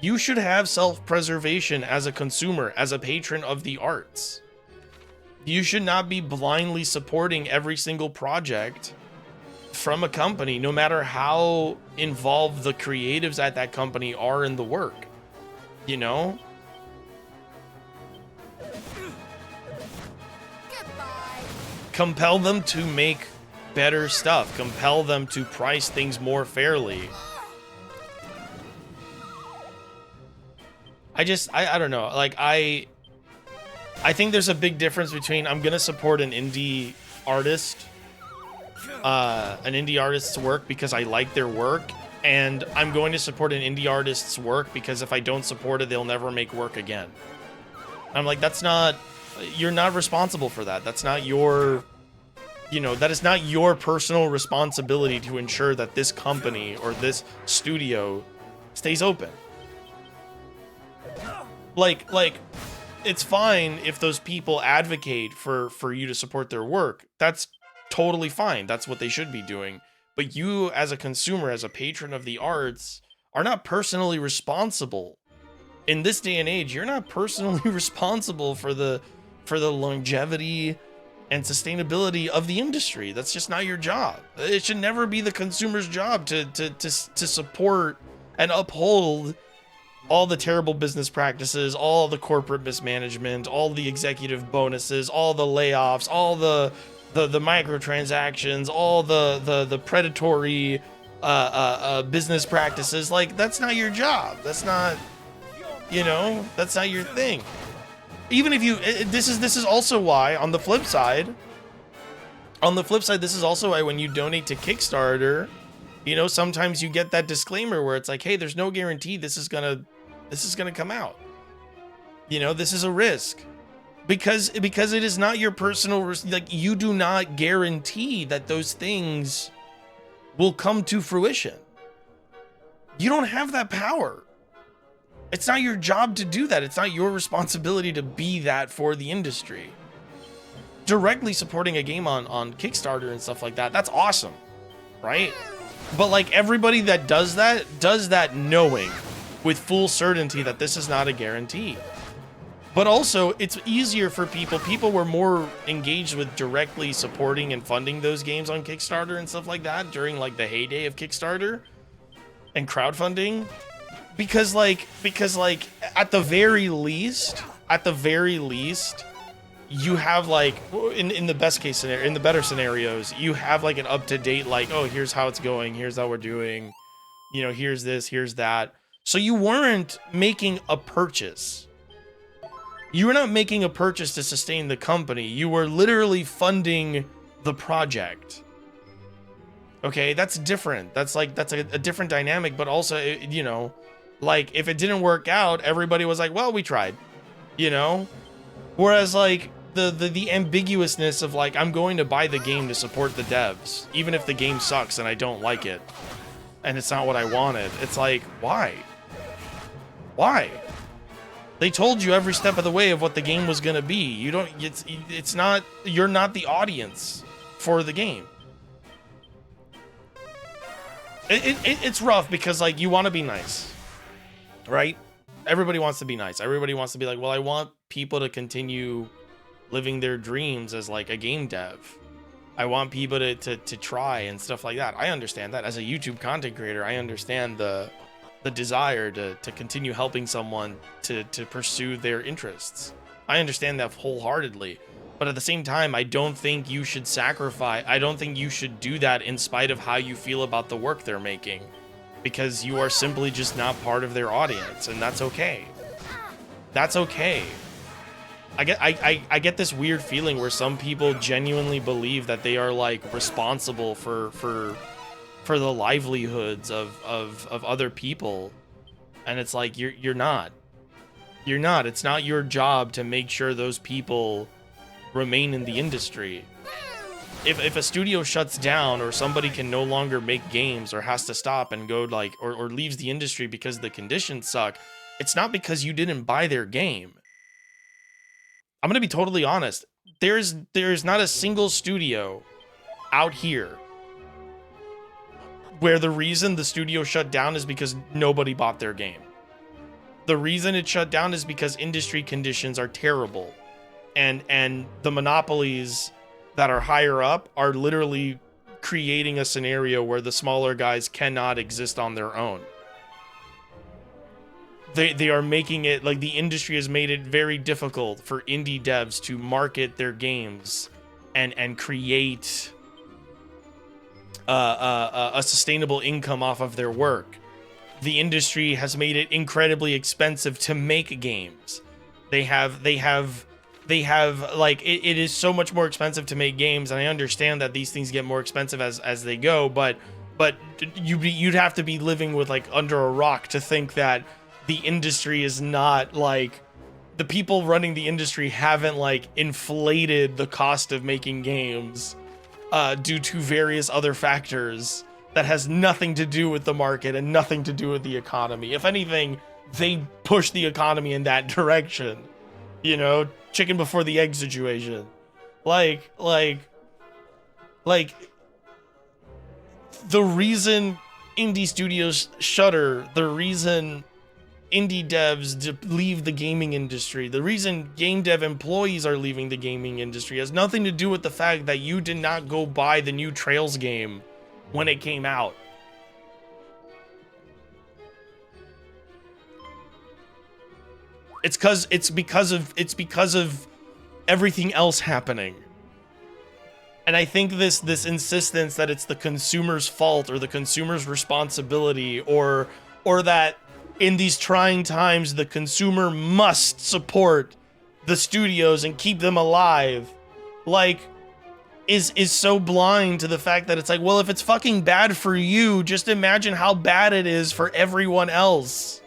You should have self-preservation as a consumer, as a patron of the arts. You should not be blindly supporting every single project from a company, no matter how involved the creatives at that company are in the work. You know? Compel them to make better stuff. Compel them to price things more fairly. I don't know. Like, I think there's a big difference between I'm gonna support an indie artist's work because I like their work, and I'm going to support an indie artist's work because if I don't support it, they'll never make work again. I'm like, you're not responsible for that. That's not your, that is not your personal responsibility to ensure that this company or this studio stays open. Like, it's fine if those people advocate for you to support their work. That's totally fine. That's what they should be doing. But you, as a consumer, as a patron of the arts, are not personally responsible. In this day and age, you're not personally responsible for the longevity and sustainability of the industry. That's just not your job. It should never be the consumer's job to support and uphold all the terrible business practices, all the corporate mismanagement, all the executive bonuses, all the layoffs, all the microtransactions, all the predatory business practices. Like, that's not your job. That's not, that's not your thing. Even if you, this is also why on the flip side, this is also why when you donate to Kickstarter, sometimes you get that disclaimer where it's like, hey, there's no guarantee this is gonna come out. This is a risk. Because it is not your personal, like, you do not guarantee that those things will come to fruition. You don't have that power. It's not your job to do that. It's not your responsibility to be that for the industry. Directly supporting a game on Kickstarter and stuff like that, that's awesome, right? But like, everybody that does that knowing with full certainty that this is not a guarantee. But also, it's easier for people. People were more engaged with directly supporting and funding those games on Kickstarter and stuff like that during like the heyday of Kickstarter and crowdfunding. Because at the very least, you have like, in the best case scenario, in the better scenarios, you have like an up-to-date, like, oh, here's how it's going, here's how we're doing, here's this, here's that. So you weren't making a purchase. You were not making a purchase to sustain the company. You were literally funding the project. Okay, that's different. That's a different dynamic, but also, like, if it didn't work out, everybody was like, well, we tried, Whereas like the ambiguousness of like, I'm going to buy the game to support the devs, even if the game sucks and I don't like it and it's not what I wanted. It's like, why? They told you every step of the way of what the game was gonna be. You're not the audience for the game. It's rough because like, you want to be nice, right? Everybody wants to be nice. Everybody wants to be like, well, I want people to continue living their dreams as like a game dev. I want people to try and stuff like that. I understand that. As a YouTube content creator, I understand the desire to continue helping someone to pursue their interests. I understand that wholeheartedly. But at the same time, I don't think you should sacrifice. I don't think you should do that in spite of how you feel about the work they're making. because you are simply just not part of their audience, and that's okay. That's okay. I get this weird feeling where some people genuinely believe that they are like responsible for the livelihoods of other people, and it's like you're not. You're not. It's not your job to make sure those people remain in the industry. If a studio shuts down, or somebody can no longer make games, or has to stop and go like or leaves the industry because the conditions suck, it's not because you didn't buy their game. I'm gonna be totally honest. There's not a single studio out here where the reason the studio shut down is because nobody bought their game. The reason it shut down is because industry conditions are terrible, and the monopolies that are higher up are literally creating a scenario where the smaller guys cannot exist on their own. They are making it like the industry has made it very difficult for indie devs to market their games and create a sustainable income off of their work. The industry has made it incredibly expensive to make games. They have like it is so much more expensive to make games, and I understand that these things get more expensive as they go, but you'd have to be living with like under a rock to think that the industry is not like, the people running the industry haven't like inflated the cost of making games due to various other factors that has nothing to do with the market and nothing to do with the economy. If anything, they push the economy in that direction. You know, chicken before the egg situation. Like the reason indie studios shutter, the reason indie devs leave the gaming industry, the reason game dev employees are leaving the gaming industry has nothing to do with the fact that you did not go buy the new Trails game when it came out. It's because of everything else happening. And I think this insistence that it's the consumer's fault or the consumer's responsibility, or that in these trying times the consumer must support the studios and keep them alive, like, is so blind to the fact that it's like, well, if it's fucking bad for you, just imagine how bad it is for everyone else.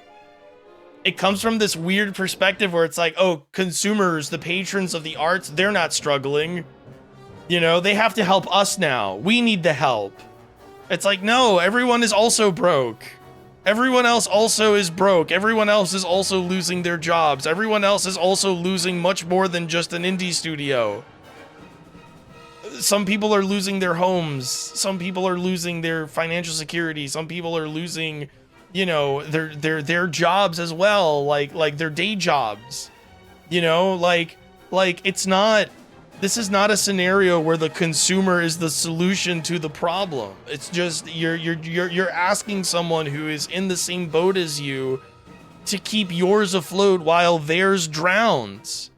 It comes from this weird perspective where it's like, oh, consumers, the patrons of the arts, they're not struggling. You know, they have to help us now. We need the help. It's like, no, everyone is also broke. Everyone else also is broke. Everyone else is also losing their jobs. Everyone else is also losing much more than just an indie studio. Some people are losing their homes. Some people are losing their financial security. Some people are losing, you know, their jobs as well, like their day jobs. You know, like it's not, this is not a scenario where the consumer is the solution to the problem. It's just you're asking someone who is in the same boat as you to keep yours afloat while theirs drowns.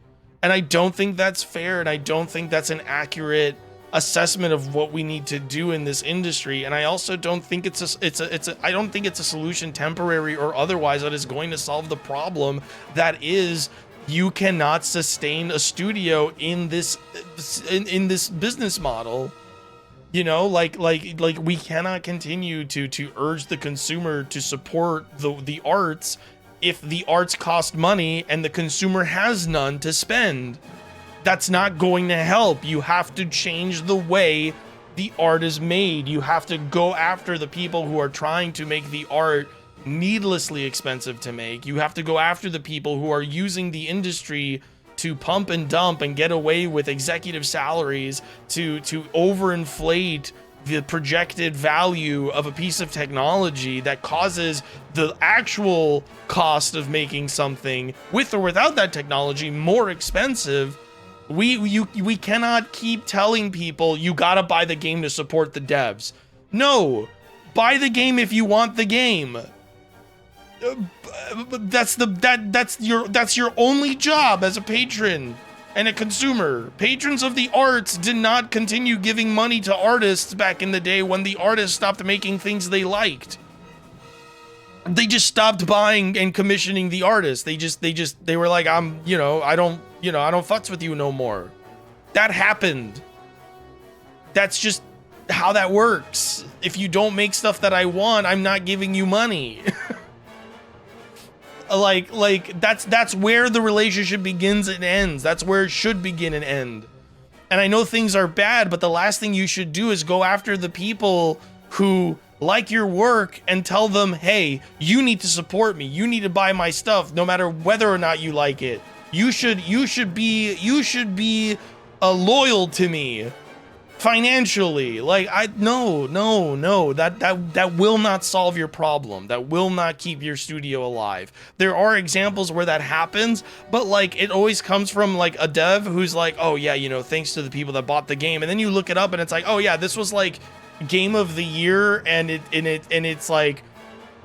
And I don't think that's fair, and I don't think that's an accurate assessment of what we need to do in this industry. And I also don't think I don't think it's a solution, temporary or otherwise, that is going to solve the problem that is, you cannot sustain a studio in this business model. You know, like we cannot continue to urge the consumer to support the arts if the arts cost money and the consumer has none to spend. That's not going to help. You have to change the way the art is made. You have to go after the people who are trying to make the art needlessly expensive to make. You have to go after the people who are using the industry to pump and dump and get away with executive salaries to overinflate the projected value of a piece of technology that causes the actual cost of making something, with or without that technology, more expensive. We cannot keep telling people you gotta buy the game to support the devs. No, buy the game if you want the game. That's your only job as a patron and a consumer. Patrons of the arts did not continue giving money to artists back in the day when the artists stopped making things they liked. They just stopped buying and commissioning the artists. They were like, I don't futz with you no more. That happened. That's just how that works. If you don't make stuff that I want, I'm not giving you money. like that's where the relationship begins and ends. That's where it should begin and end. And I know things are bad, but the last thing you should do is go after the people who like your work and tell them, hey, you need to support me. You need to buy my stuff no matter whether or not you like it. You should be loyal to me financially. Like, no, that will not solve your problem. That will not keep your studio alive. There are examples where that happens, but like it always comes from like a dev who's like, oh yeah, thanks to the people that bought the game. And then you look it up and it's like, oh yeah, this was like game of the year, and it's like,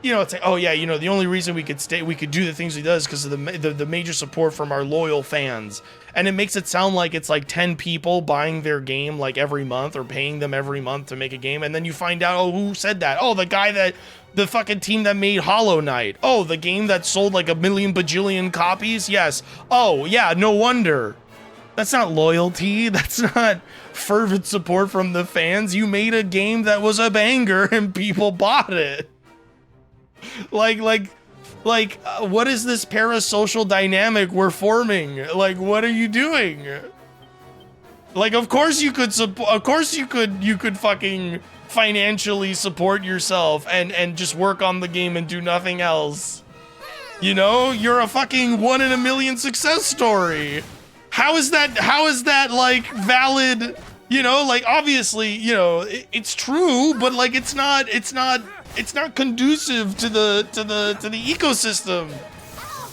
it's like, oh yeah, the only reason we could do the things we does because of the major support from our loyal fans. And it makes it sound like it's like 10 people buying their game like every month or paying them every month to make a game. And then you find out, oh, who said that? Oh, the fucking team that made Hollow Knight. Oh, the game that sold like 1 million bajillion copies. Yes. Oh yeah, no wonder. That's not loyalty. That's not fervent support from the fans. You made a game that was a banger and people bought it. Like, what is this parasocial dynamic we're forming? Like, what are you doing? Like, of course you could you could fucking financially support yourself and just work on the game and do nothing else. You're a fucking 1 in a million success story. How is that like valid? Like obviously, it's true, but like it's not conducive to the ecosystem.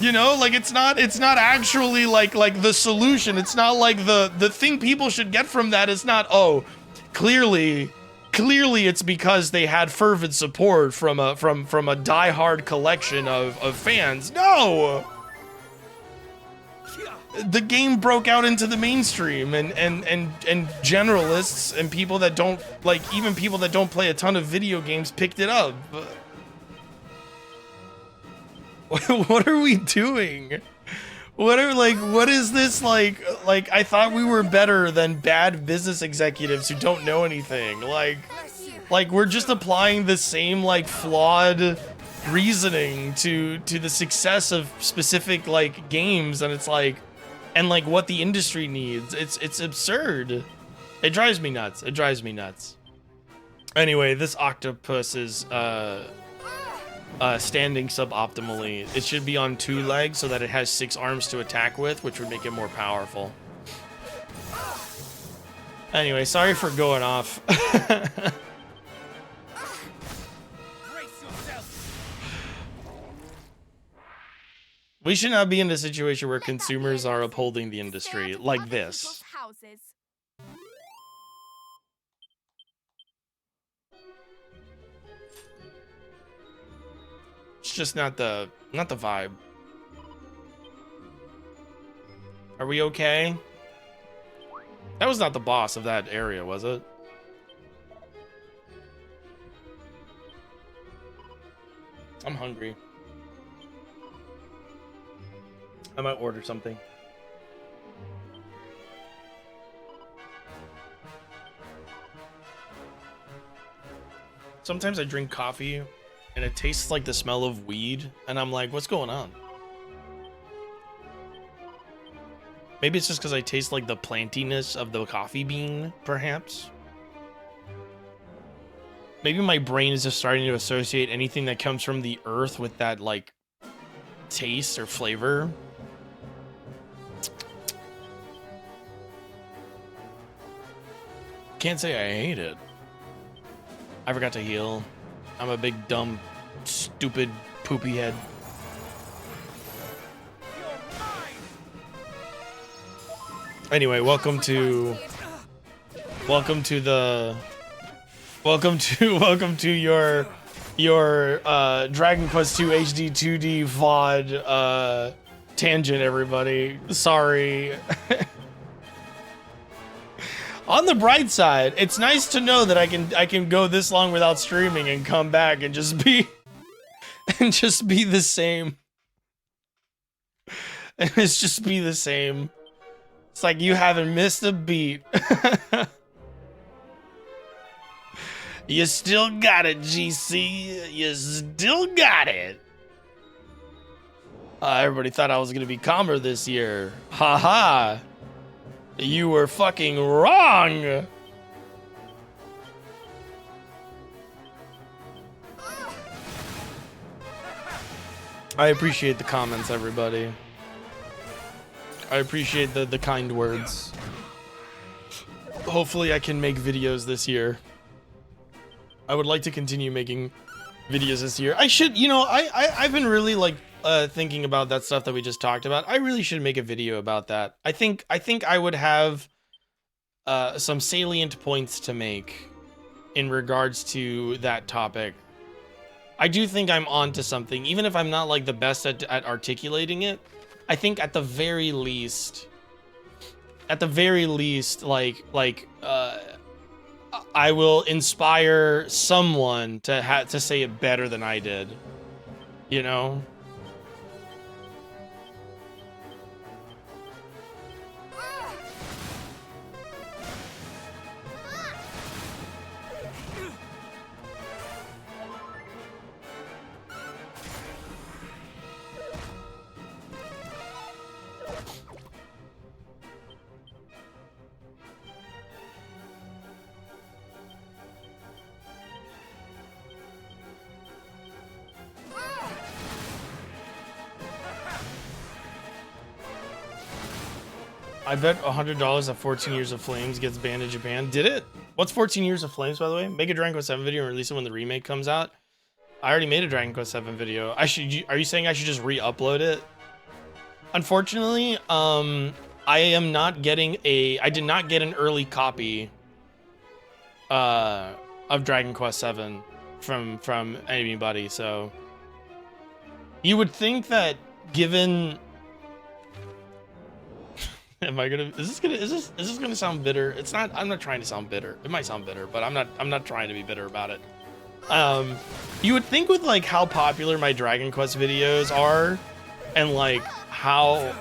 Like it's not actually like the solution. It's not like the thing people should get from that is not, oh, clearly it's because they had fervent support from a diehard collection of fans. No. The game broke out into the mainstream, and generalists and people that don't even people that don't play a ton of video games picked it up. What are we doing? What is this like I thought we were better than bad business executives who don't know anything. Like we're just applying the same like flawed reasoning to the success of specific like games, and it's like, and like what the industry needs. It's absurd. It drives me nuts. Anyway, this octopus is standing suboptimally. It should be on 2 legs so that it has 6 arms to attack with, which would make it more powerful. Anyway, sorry for going off. We should not be in a situation where consumers are upholding the industry like this. It's just not the vibe. Are we okay? That was not the boss of that area, was it? I'm hungry. I might order something. Sometimes I drink coffee and it tastes like the smell of weed, and I'm like, what's going on? Maybe it's just because I taste like the plantiness of the coffee bean, perhaps. Maybe my brain is just starting to associate anything that comes from the earth with that like taste or flavor. Can't say I hate it. I forgot to heal. I'm a big, dumb, stupid, poopy head. Anyway, welcome to your Dragon Quest II HD 2D VOD tangent, everybody. Sorry. On the bright side, it's nice to know that I can go this long without streaming and come back and just be and just be the same. And it's just be the same. It's like you haven't missed a beat. You still got it, GC. You still got it. Everybody thought I was gonna be calmer this year. Haha. You were fucking wrong. I appreciate the comments, everybody. I appreciate the kind words. Hopefully I can make videos this year. I would like to continue making videos this year. I should, you know, I've been really like thinking about that stuff that we just talked about. I really should make a video about that. I think I would have some salient points to make in regards to that topic. I do think I'm onto something, even if I'm not like the best at articulating it. I think at the very least, like I will inspire someone to say it better than I did, you know? I bet $100 that 14 Years of Flames gets banned in Japan. Did it? What's 14 Years of Flames, by the way? Make a Dragon Quest 7 video and release it when the remake comes out. I already made a Dragon Quest 7 video. Are you saying I should just re-upload it? Unfortunately, I am not getting I did not get an early copy of Dragon Quest 7 from anybody, so you would think that given am I gonna is this gonna sound bitter? It's not. I'm not trying to sound bitter. It might sound bitter, but I'm not trying to be bitter about it. You would think with like how popular my Dragon Quest videos are and like how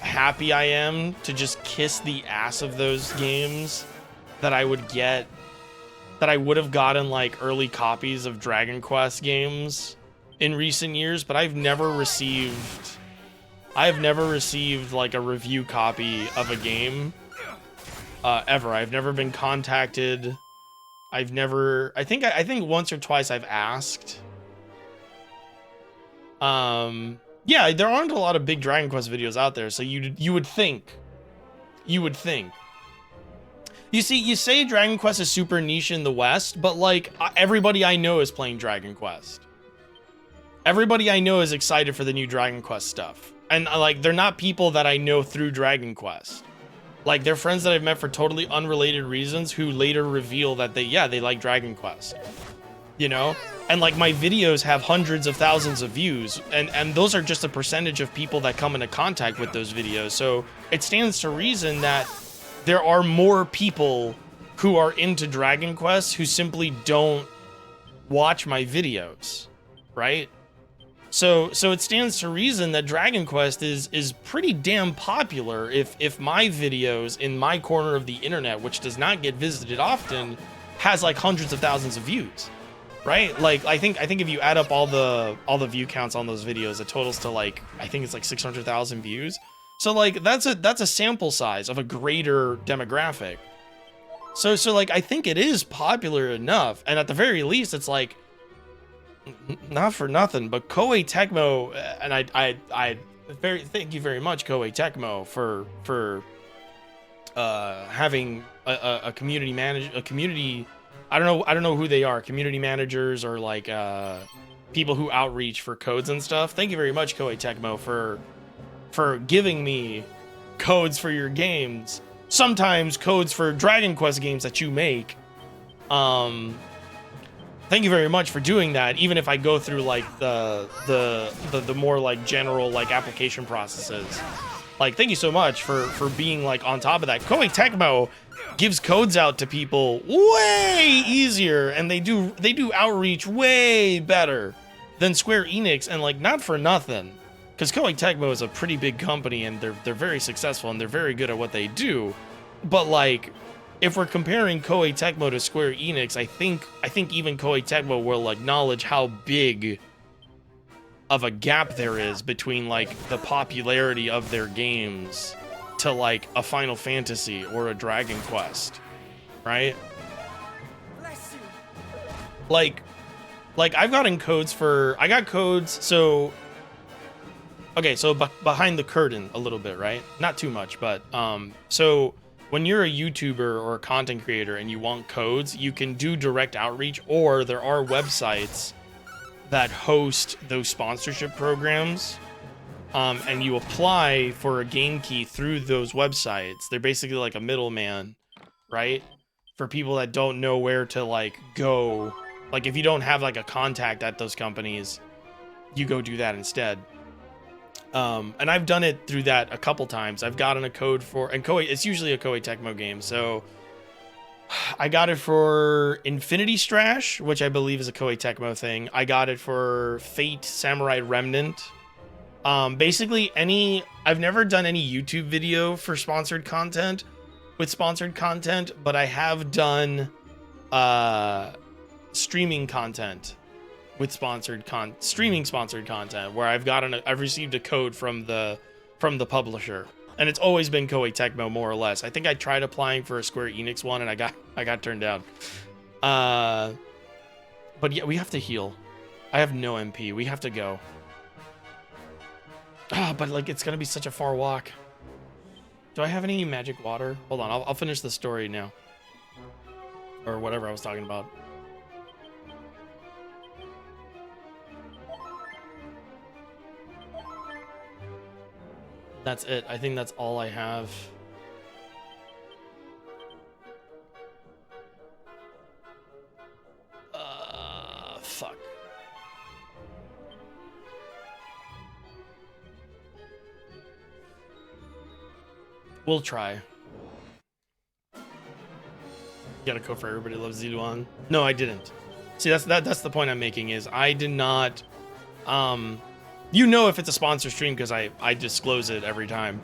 happy I am to just kiss the ass of those games that I would have gotten like early copies of Dragon Quest games in recent years, but I've never received like a review copy of a game ever. I've never been contacted. I think once or twice I've asked. Yeah, there aren't a lot of big Dragon Quest videos out there, so you would think. You see, you say Dragon Quest is super niche in the West, but like everybody I know is playing Dragon Quest. Everybody I know is excited for the new Dragon Quest stuff. And like, they're not people that I know through Dragon Quest. Like, they're friends that I've met for totally unrelated reasons who later reveal that they like Dragon Quest. You know? And like, my videos have hundreds of thousands of views, and those are just a percentage of people that come into contact with those videos. So it stands to reason that there are more people who are into Dragon Quest who simply don't watch my videos, right? So it stands to reason that Dragon Quest is pretty damn popular if my videos in my corner of the internet, which does not get visited often, has like hundreds of thousands of views, right? Like I think if you add up all the view counts on those videos, it totals to like, I think it's like 600,000 views. So like that's a sample size of a greater demographic. So like I think it is popular enough, and at the very least it's like, not for nothing, but Koei Tecmo, and I thank you very much, Koei Tecmo, for having a community I don't know who they are, community managers or like people who outreach for codes and stuff. Thank you very much, Koei Tecmo, for giving me codes for your games. Sometimes codes for Dragon Quest games that you make. Thank you very much for doing that, even if I go through like the more like general like application processes. Like, thank you so much for being like on top of that. Koei Tecmo gives codes out to people way easier, and they do outreach way better than Square Enix, and like not for nothing, because Koei Tecmo is a pretty big company and they're very successful and they're very good at what they do. But like, if we're comparing Koei Tecmo to Square Enix, I think even Koei Tecmo will acknowledge how big of a gap there is between like the popularity of their games to like a Final Fantasy or a Dragon Quest, right? Like I've gotten codes for, I got codes, so okay, so behind the curtain a little bit, right? Not too much, but so when you're a YouTuber or a content creator and you want codes, you can do direct outreach, or there are websites that host those sponsorship programs, and you apply for a game key through those websites. They're basically like a middleman, right? For people that don't know where to like go. Like if you don't have like a contact at those companies, you go do that instead. And I've done it through that a couple times. I've gotten a code for, and Koei, it's usually a Koei Tecmo game, so I got it for Infinity Strash, which I believe is a Koei Tecmo thing. I got it for Fate Samurai Remnant. Basically I've never done any YouTube video for sponsored content with sponsored content, but I have done streaming content with streaming sponsored content where I've received a code from the publisher, and it's always been Koei Tecmo more or less. I think I tried applying for a Square Enix one and I got turned down. But yeah, we have to heal. I have no MP. We have to go. But like it's gonna be such a far walk. Do I have any magic water? Hold on, I'll finish the story now, or whatever I was talking about. That's it. I think that's all I have. Fuck. We'll try. Got a code for Everybody Loves Ziluan. No, I didn't. See, that's the point I'm making, is I did not you know if it's a sponsor stream because I disclose it every time.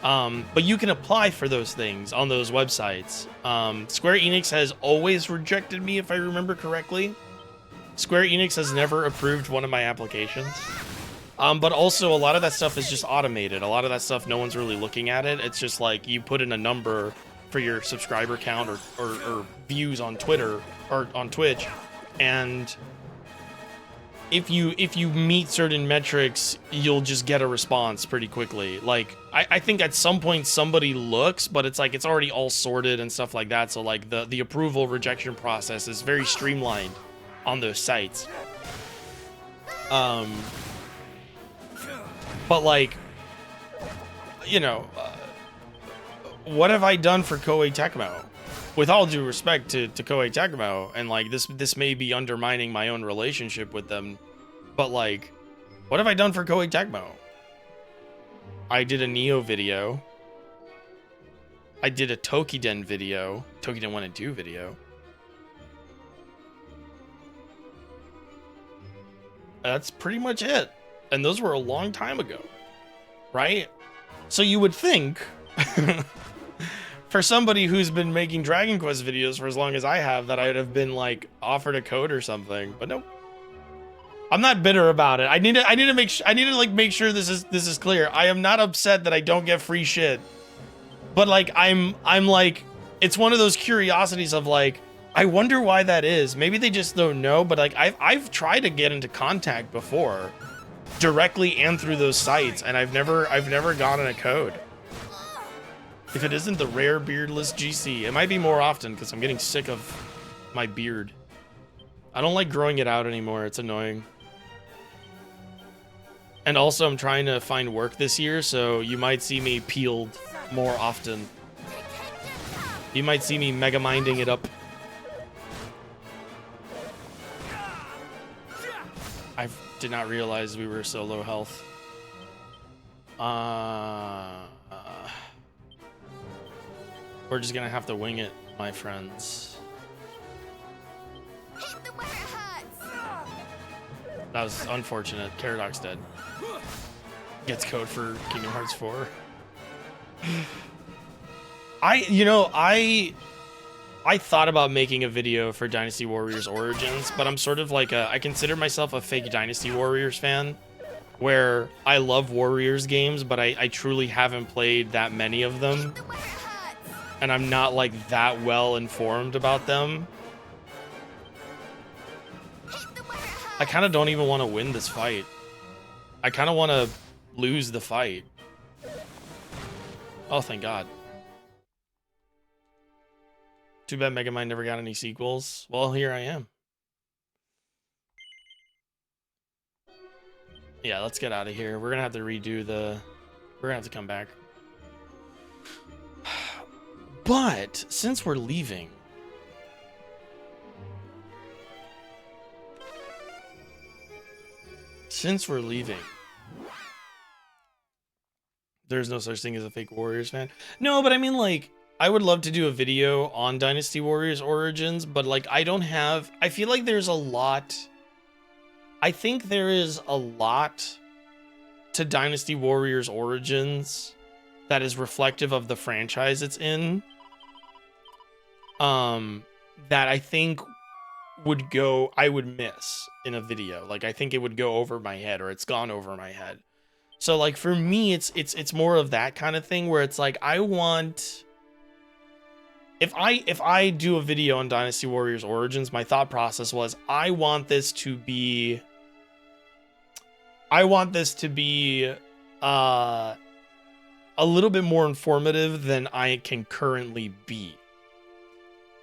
But you can apply for those things on those websites. Square Enix has always rejected me, if I remember correctly. Square Enix has never approved one of my applications. But also a lot of that stuff is just automated. A lot of that stuff, no one's really looking at it. It's just like you put in a number for your subscriber count or views on Twitter or on Twitch, and if you meet certain metrics, you'll just get a response pretty quickly. Like I think at some point somebody looks, but it's like it's already all sorted and stuff like that. So like the approval rejection process is very streamlined on those sites. But like, you know, what have I done for Koei Tecmo? With all due respect to Koei Tecmo, and like this may be undermining my own relationship with them, but like, what have I done for Koei Tecmo? I did a Neo video. I did a Tokiden video. Tokiden 1 and 2 video. That's pretty much it. And those were a long time ago, right? So you would think, for somebody who's been making Dragon Quest videos for as long as I have, that I'd have been like offered a code or something, but nope. I'm not bitter about it. I need to make sure this is clear. I am not upset that I don't get free shit, but like I'm like, it's one of those curiosities of like, I wonder why that is. Maybe they just don't know, but like I've tried to get into contact before, directly and through those sites, and I've never gotten a code. If it isn't the rare beardless GC, it might be more often because I'm getting sick of my beard. I don't like growing it out anymore. It's annoying. And also I'm trying to find work this year, so you might see me peeled more often. You might see me mega minding it up. I did not realize we were so low health. We're just gonna have to wing it, my friends. Hit them where it hurts. That was unfortunate. Caradox dead. Gets code for Kingdom Hearts 4. I thought about making a video for Dynasty Warriors Origins, but I'm sort of like I consider myself a fake Dynasty Warriors fan, where I love Warriors games, but I truly haven't played that many of them, and I'm not like that well informed about them. I kind of don't even want to win this fight. I kind of want to lose the fight. Oh, thank God. Too bad Megamind never got any sequels. Well, here I am. Yeah, let's get out of here. We're gonna have to redo the... We're gonna have to come back. But, since we're leaving... There's no such thing as a fake Warriors fan. No, but I mean, like, I would love to do a video on Dynasty Warriors Origins, but, like, I don't have... I feel like there's a lot... I think there is a lot to Dynasty Warriors Origins that is reflective of the franchise it's in. That I think I would miss in a video. Like, I think it would go over my head, or it's gone over my head. So, like, for me, it's more of that kind of thing where it's like, I want... If I do a video on Dynasty Warriors Origins, my thought process was, I want this to be a little bit more informative than I can currently be.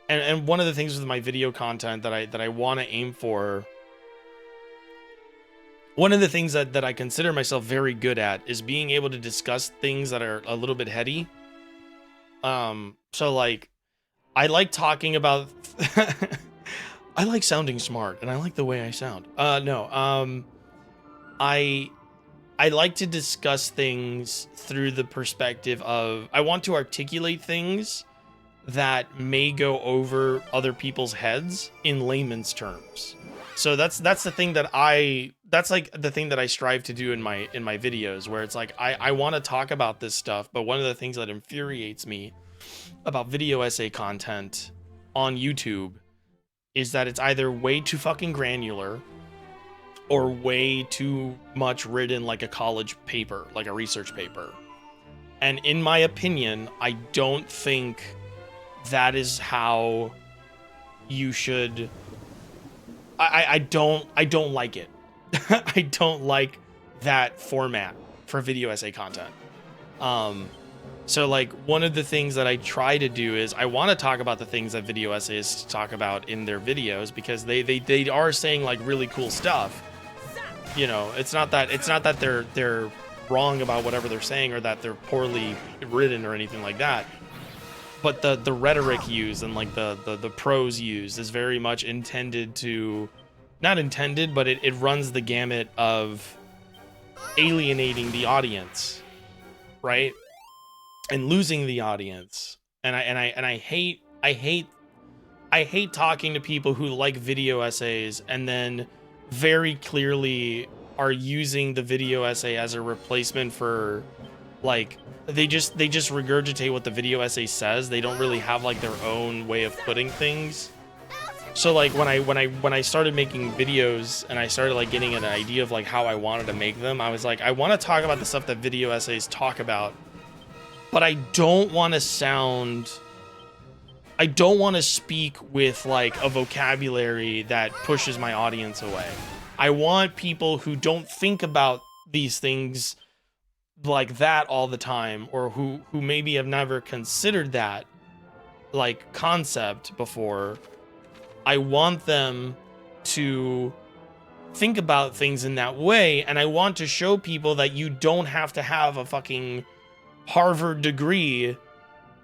And one of the things with my video content that I want to aim for, one of the things that I consider myself very good at is being able to discuss things that are a little bit heady. So, like, I like talking about... I like sounding smart, and I like the way I sound. I like to discuss things through the perspective of... I want to articulate things that may go over other people's heads in layman's terms. So that's the thing that that's like the thing that I strive to do in my videos, where it's like I want to talk about this stuff, but one of the things that infuriates me about video essay content on YouTube is that it's either way too fucking granular or way too much written like a college paper, like a research paper. And in my opinion, I don't think that is how you should... I don't like it. I don't like that format for video essay content. So, like, one of the things that I try to do is I want to talk about the things that video essayists talk about in their videos, because they are saying, like, really cool stuff. You know, it's not that they're wrong about whatever they're saying, or that they're poorly written or anything like that. But the rhetoric used and, like, the prose used is very much intended to... Not intended, but it runs the gamut of alienating the audience, right? And losing the audience. And I hate talking to people who like video essays and then very clearly are using the video essay as a replacement for, like, they just regurgitate what the video essay says. They don't really have, like, their own way of putting things. So, like, when I started making videos and I started, like, getting an idea of, like, how I wanted to make them, I was like, I want to talk about the stuff that video essays talk about, but I don't want to speak with, like, a vocabulary that pushes my audience away. I want people who don't think about these things like that all the time, or who maybe have never considered that, like, concept before. I want them to think about things in that way, and I want to show people that you don't have to have a fucking Harvard degree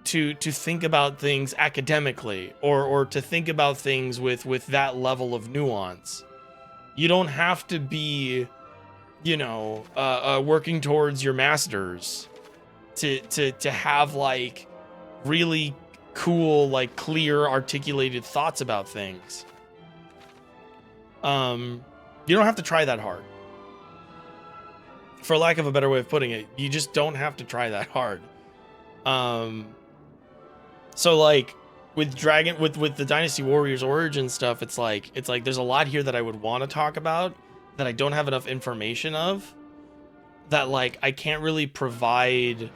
to think about things academically, or to think about things with that level of nuance. You don't have to be, you know, working towards your master's to have, like, really cool, like, clear, articulated thoughts about things. You don't have to try that hard. For lack of a better way of putting it, you just don't have to try that hard. So like with the Dynasty Warriors origin stuff, it's like there's a lot here that I would want to talk about that I don't have enough information of, that like I can't really provide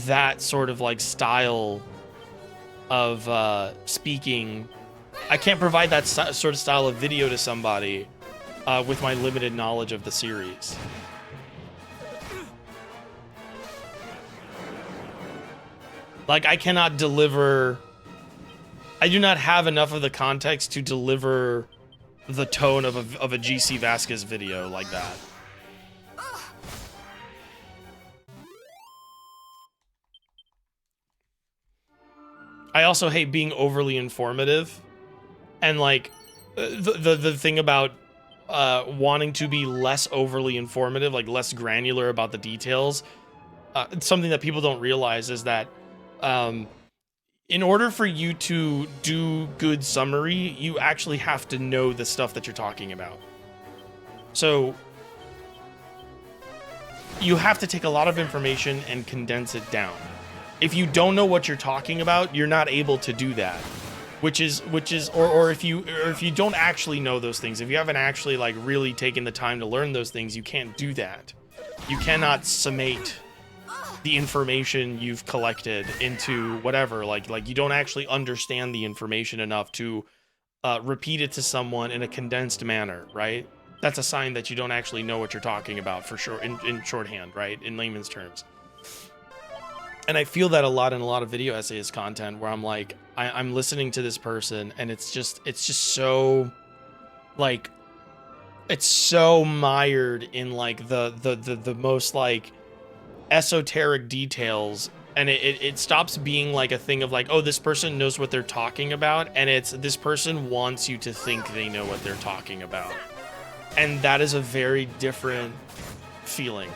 that sort of like style of speaking. I can't provide that sort of style of video to somebody with my limited knowledge of the series. Like, I cannot deliver... I do not have enough of the context to deliver the tone of a GC Vasquez video like that. I also hate being overly informative. And, like, the thing about wanting to be less overly informative, like less granular about the details, something that people don't realize is that in order for you to do good summary, you actually have to know the stuff that you're talking about. So you have to take a lot of information and condense it down. If you don't know what you're talking about, you're not able to do that. Which is or if you don't actually know those things, if you haven't actually like really taken the time to learn those things, you can't do that. You cannot summate the information you've collected into whatever, like you don't actually understand the information enough to repeat it to someone in a condensed manner, right? That's a sign that you don't actually know what you're talking about, for sure, in shorthand, right? In layman's terms. And I feel that a lot in a lot of video essayist content, where I'm like, I'm listening to this person and it's just so like, it's so mired in like the most like esoteric details, and it stops being like a thing of like, oh, this person knows what they're talking about, and it's this person wants you to think they know what they're talking about. And that is a very different feeling.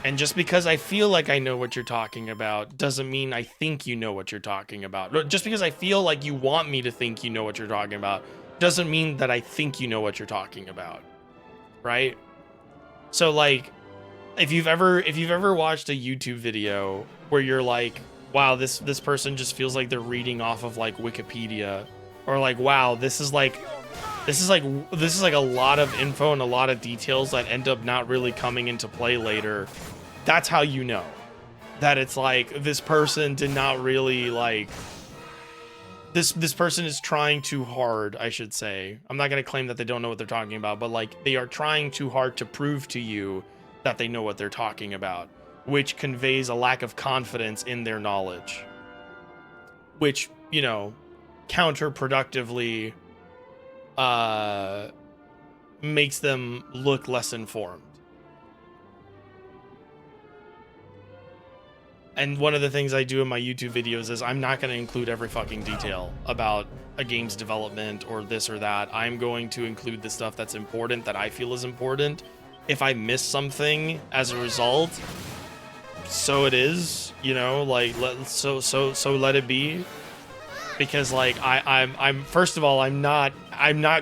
And just because I feel like I know what you're talking about doesn't mean I think you know what you're talking about. Just because I feel like you want me to think you know what you're talking about doesn't mean that I think you know what you're talking about, right? So like, if you've ever watched a YouTube video where you're like, wow, this person just feels like they're reading off of like Wikipedia, or like, wow, this is like a lot of info and a lot of details that end up not really coming into play later, that's how you know that it's like this person did not really like this person is trying too hard, I should say. I'm not going to claim that they don't know what they're talking about, but like they are trying too hard to prove to you that they know what they're talking about, which conveys a lack of confidence in their knowledge, which, you know, counterproductively makes them look less informed. And one of the things I do in my YouTube videos is I'm not going to include every fucking detail about a game's development or this or that. I'm going to include the stuff that's important, that I feel is important. If I miss something as a result, so it is, you know, like so let it be. Because like I'm first of all, I'm not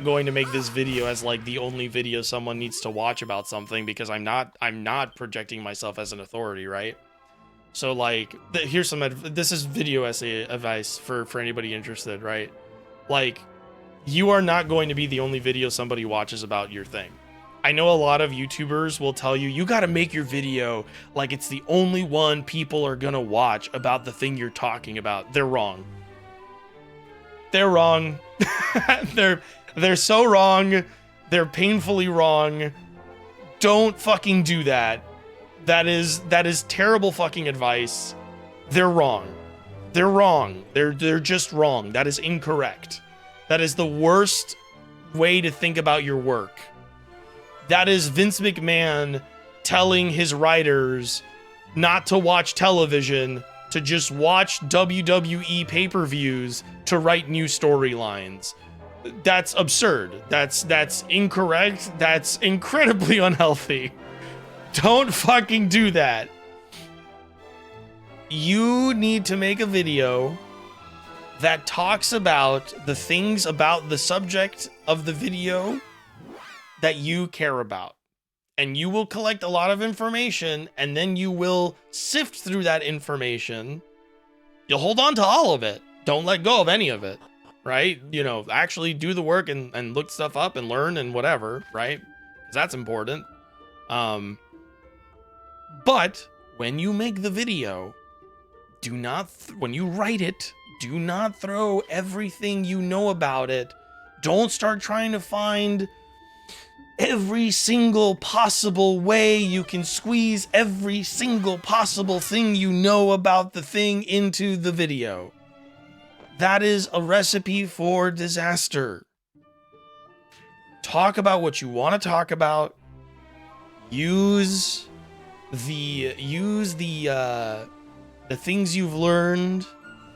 going to make this video as like the only video someone needs to watch about something, because I'm not projecting myself as an authority, right? So like here's some this is video essay advice for anybody interested, right? Like, you are not going to be the only video somebody watches about your thing. I know a lot of YouTubers will tell you, you got to make your video like it's the only one people are gonna watch about the thing you're talking about. They're wrong. They're wrong. They're so wrong. They're painfully wrong. Don't fucking do that. That is terrible fucking advice. They're wrong. They're wrong. They're just wrong. That is incorrect. That is the worst way to think about your work. That is Vince McMahon telling his writers not to watch television, to just watch WWE pay-per-views to write new storylines. That's absurd. That's incorrect. That's incredibly unhealthy. Don't fucking do that. You need to make a video that talks about the things about the subject of the video that you care about. And you will collect a lot of information, and then you will sift through that information. You'll hold on to all of it. Don't let go of any of it, right? You know, actually do the work and look stuff up and learn and whatever, right? Because that's important. But when you make the video, do not, when you write it, do not throw everything you know about it. Don't start trying to find every single possible way you can squeeze every single possible thing you know about the thing into the video. That is a recipe for disaster. Talk about what you want to talk about. Use the things you've learned,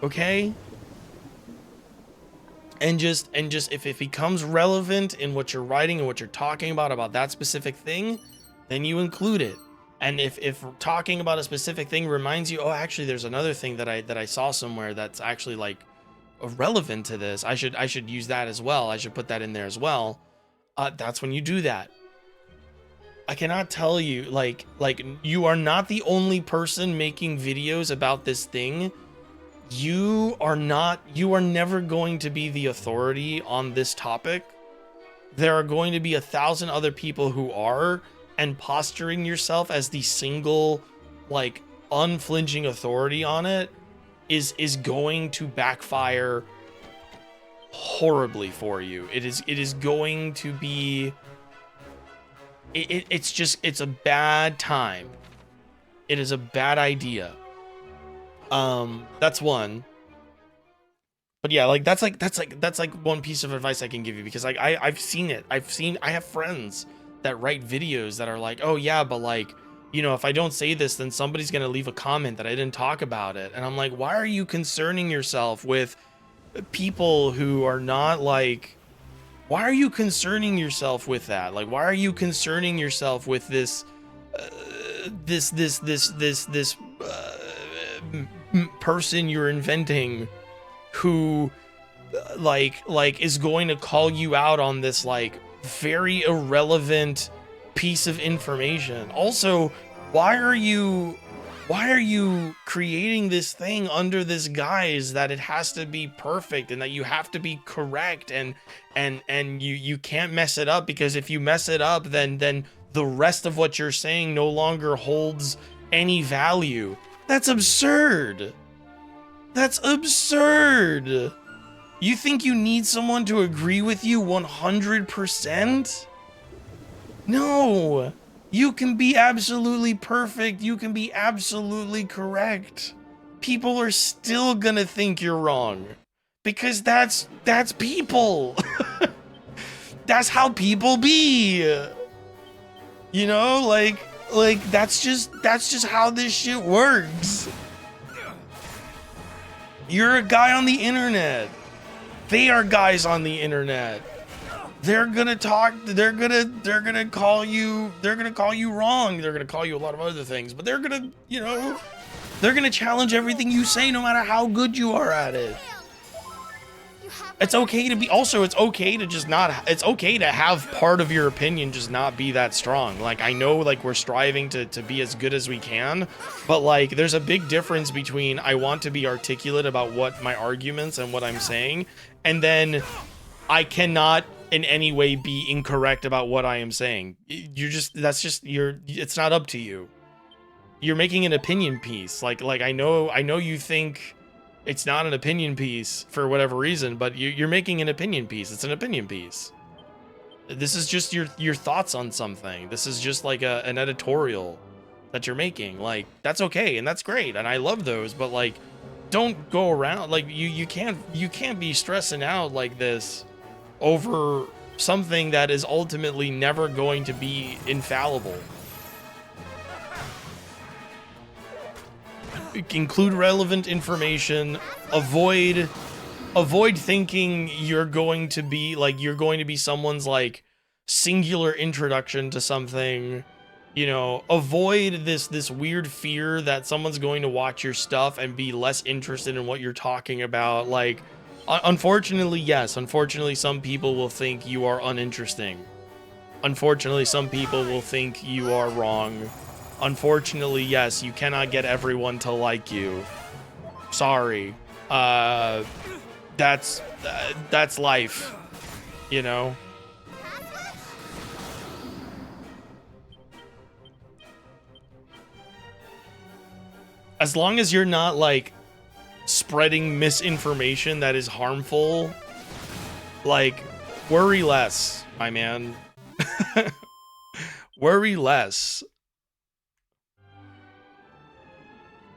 okay? And just if it becomes relevant in what you're writing and what you're talking about that specific thing, then you include it. And if talking about a specific thing reminds you, oh, actually there's another thing that I saw somewhere that's actually like relevant to this, I should use that as well. I should put that in there as well. That's when you do that. I cannot tell you, like you are not the only person making videos about this thing. You are never going to be the authority on this topic. There are going to be 1,000 other people who are, and posturing yourself as the single, like, unflinching authority on it is going to backfire horribly for you. It is going to be, it's a bad time. It is a bad idea. That's one. But yeah, like that's like one piece of advice I can give you, because like I've seen it. I have friends that write videos that are like, oh yeah, but like, you know, if I don't say this, then somebody's gonna leave a comment that I didn't talk about it. And I'm like, why are you concerning yourself with people who are not like, why are you concerning yourself with that? Like, why are you concerning yourself with this person you're inventing who like is going to call you out on this like very irrelevant piece of information? Also, why are you creating this thing under this guise that it has to be perfect and that you have to be correct and you can't mess it up, because if you mess it up, then the rest of what you're saying no longer holds any value? That's absurd. That's absurd. You think you need someone to agree with you 100%? No. You can be absolutely perfect. You can be absolutely correct. People are still gonna think you're wrong, because that's people. That's how people be. You know, like that's just how this shit works. You're a guy on the internet. They are guys on the internet. They're gonna talk, they're gonna call you wrong. They're gonna call you a lot of other things, but they're gonna, you know, they're gonna challenge everything you say no matter how good you are at it. It's okay to be, also it's okay to just not, it's okay to have part of your opinion just not be that strong. Like, I know like we're striving to be as good as we can, but like there's a big difference between I want to be articulate about what my arguments and what I'm saying, and then I cannot in any way be incorrect about what I am saying. It's not up to you. You're making an opinion piece. Like I know you think it's not an opinion piece for whatever reason, but you're making an opinion piece. It's an opinion piece. This is just your thoughts on something. This is just like an editorial that you're making. Like, that's okay and that's great, and I love those, but like, don't go around like you can't be stressing out like this over something that is ultimately never going to be infallible. Include relevant information. Avoid thinking you're going to be someone's like singular introduction to something. You know, avoid this weird fear that someone's going to watch your stuff and be less interested in what you're talking about. Like, unfortunately, yes, unfortunately some people will think you are uninteresting. Unfortunately, some people will think you are wrong. Unfortunately, yes, you cannot get everyone to like you. Sorry. That's life, you know? As long as you're not, like, spreading misinformation that is harmful, like, worry less, my man. Worry less.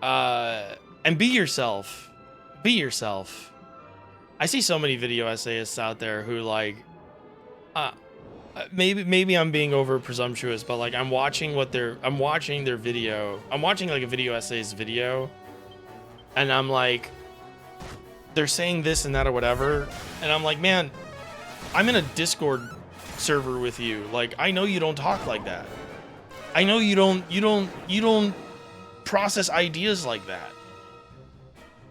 And be yourself. Be yourself. I see so many video essayists out there who, like, maybe I'm being over presumptuous, but like I'm watching their video. I'm watching like a video essayist video, and I'm like, they're saying this and that or whatever, and I'm like, man, I'm in a Discord server with you. Like, I know you don't talk like that. I know you don't process ideas like that.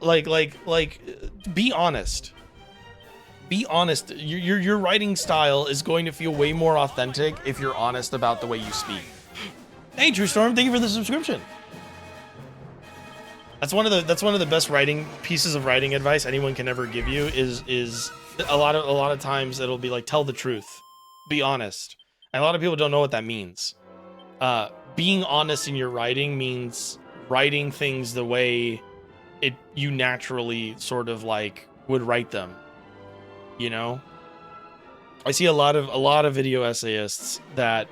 Like, be honest. Be honest. Your writing style is going to feel way more authentic if you're honest about the way you speak. Hey, True Storm, thank you for the subscription. That's one of the best pieces of writing advice anyone can ever give you. Is a lot of times it'll be like, tell the truth, be honest. And a lot of people don't know what that means. Being honest in your writing means writing things the way you naturally sort of like would write them. You know, I see a lot of video essayists that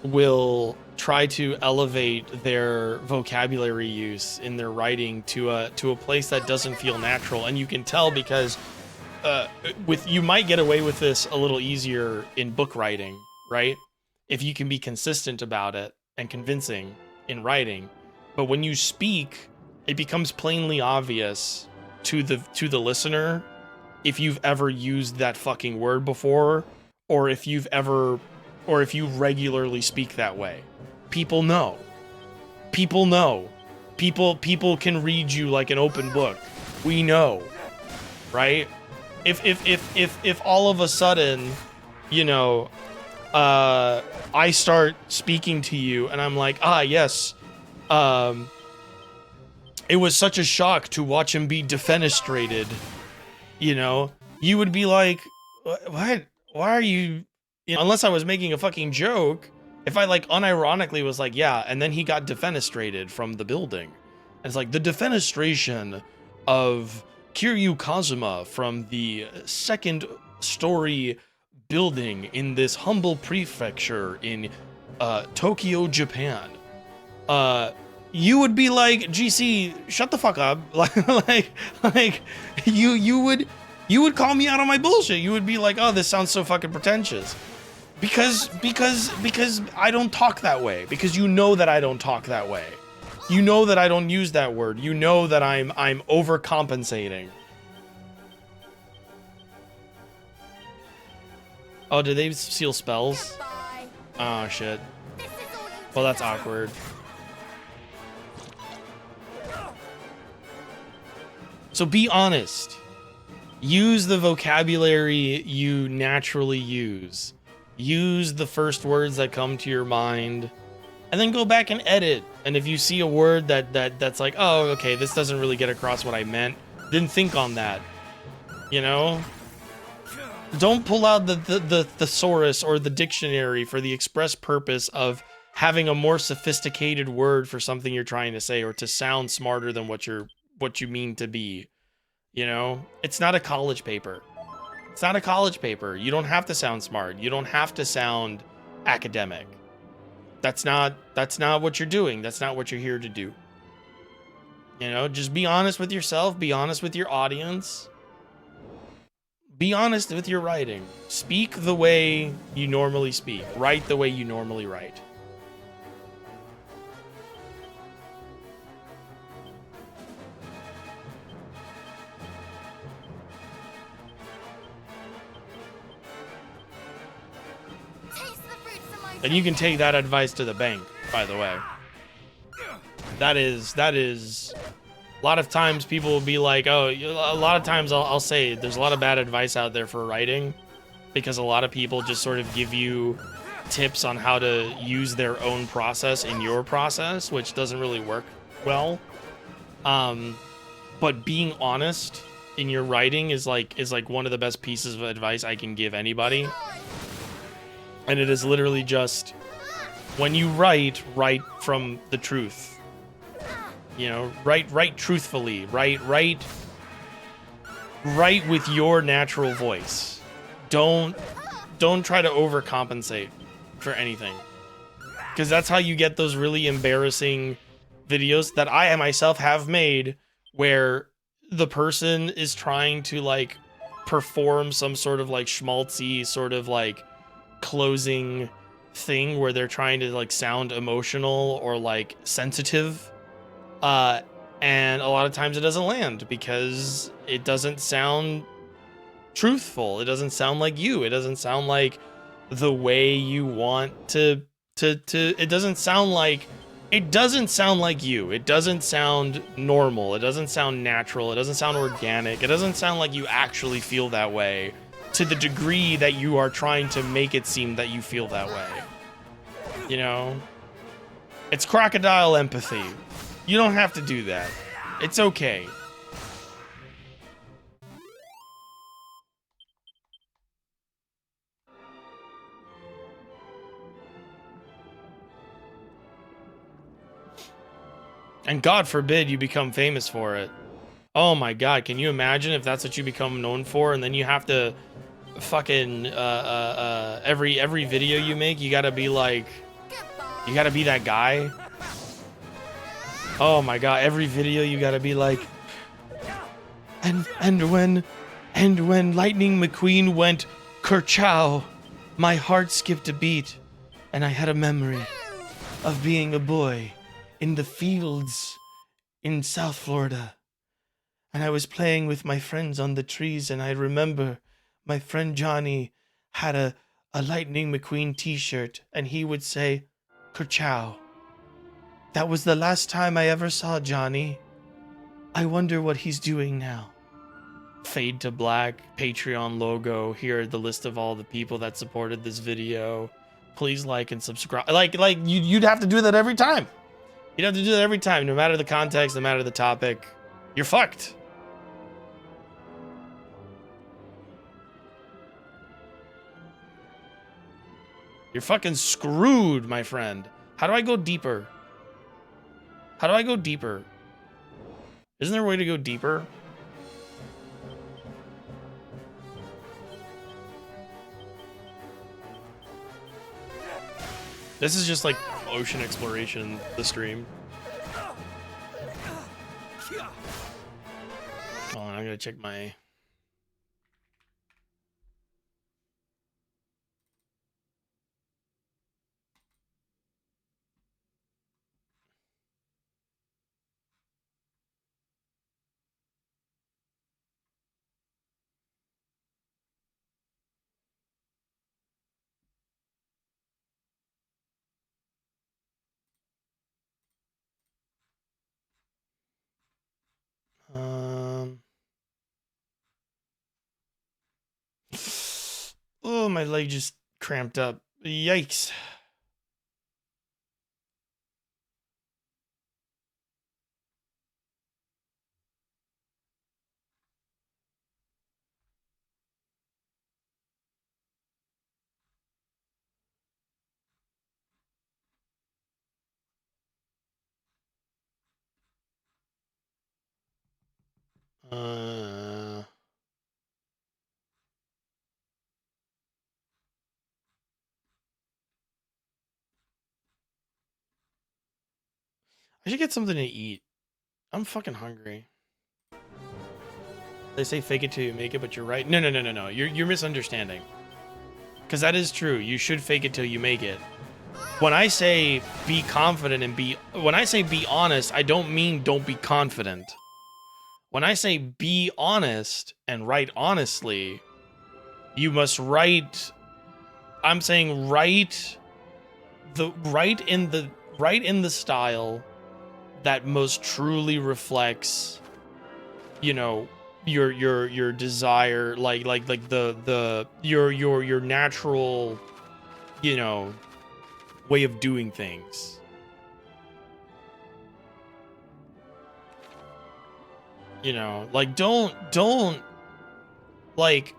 will try to elevate their vocabulary use in their writing to a place that doesn't feel natural, and you can tell because you might get away with this a little easier in book writing, right? If you can be consistent about it and convincing in writing, but when you speak, it becomes plainly obvious to the listener if you've ever used that fucking word before, or if you regularly speak that way. People know. People know. People can read you like an open book. We know, right? If all of a sudden, you know, I start speaking to you and I'm like, yes, it was such a shock to watch him be defenestrated. You know, you would be like, what? Why are you, unless I was making a fucking joke, if I like unironically was like, yeah, and then he got defenestrated from the building. And it's like the defenestration of Kiryu Kazuma from the second story building in this humble prefecture in Tokyo, Japan. You would be like, GC, shut the fuck up. like you would call me out on my bullshit. You would be like, oh, this sounds so fucking pretentious. Because I don't talk that way. Because you know that I don't talk that way. You know that I don't use that word. You know that I'm overcompensating. Oh, did they seal spells? Oh shit. Well, that's awkward. So be honest. Use the vocabulary you naturally use. Use the first words that come to your mind, and then go back and edit. And if you see a word that's like, oh, okay, this doesn't really get across what I meant, then think on that. You know? Don't pull out the thesaurus or the dictionary for the express purpose of having a more sophisticated word for something you're trying to say, or to sound smarter than what you mean to be. You know, it's not a college paper. It's not a college paper. You don't have to sound smart. You don't have to sound academic. That's not what you're doing. That's not what you're here to do. You know, just be honest with yourself. Be honest with your audience. Be honest with your writing. Speak the way you normally speak. Write the way you normally write. And you can take that advice to the bank, by the way. That is a lot of times people will be like, oh, a lot of times I'll say there's a lot of bad advice out there for writing, because a lot of people just sort of give you tips on how to use their own process in your process, which doesn't really work well. But being honest in your writing is like one of the best pieces of advice I can give anybody. And it is literally just, when you write from the truth. You know, write truthfully, write with your natural voice. Don't try to overcompensate for anything, because that's how you get those really embarrassing videos that I myself have made, where the person is trying to like perform some sort of like schmaltzy sort of like closing thing where they're trying to like sound emotional or like sensitive, and a lot of times it doesn't land because it doesn't sound truthful. It doesn't sound like you. It doesn't sound like the way you want to it doesn't sound like you. It doesn't sound normal. It doesn't sound natural. It doesn't sound organic. It doesn't sound like you actually feel that way to the degree that you are trying to make it seem that you feel that way. You know? It's crocodile empathy. You don't have to do that. It's okay. And God forbid you become famous for it. Oh my God, can you imagine if that's what you become known for, and then you have to fucking every video you make, you gotta be like, you gotta be that guy. Oh my God, every video you gotta be like, and when Lightning McQueen went kerchow, my heart skipped a beat, and I had a memory of being a boy in the fields in South Florida. And I was playing with my friends on the trees, and I remember my friend Johnny had a Lightning McQueen t-shirt, and he would say, kerchow. That was the last time I ever saw Johnny. I wonder what he's doing now. Fade to black, Patreon logo. Here are the list of all the people that supported this video. Please like and subscribe. Like you'd have to do that every time. You'd have to do that every time, no matter the context, no matter the topic. You're fucked. You're fucking screwed, my friend. How do I go deeper? How do I go deeper? Isn't there a way to go deeper? This is just like ocean exploration, the stream. Hold on, I'm gonna check my... Oh, my leg just cramped up. Yikes. I should get something to eat. I'm fucking hungry. They say fake it till you make it, but you're right. No. You're misunderstanding. Because that is true. You should fake it till you make it. When I say be confident and when I say be honest, I don't mean don't be confident. When I say be honest and write honestly, you must write. I'm saying write in the style that most truly reflects, you know, your desire, like your natural you know, way of doing things. You know, like don't like,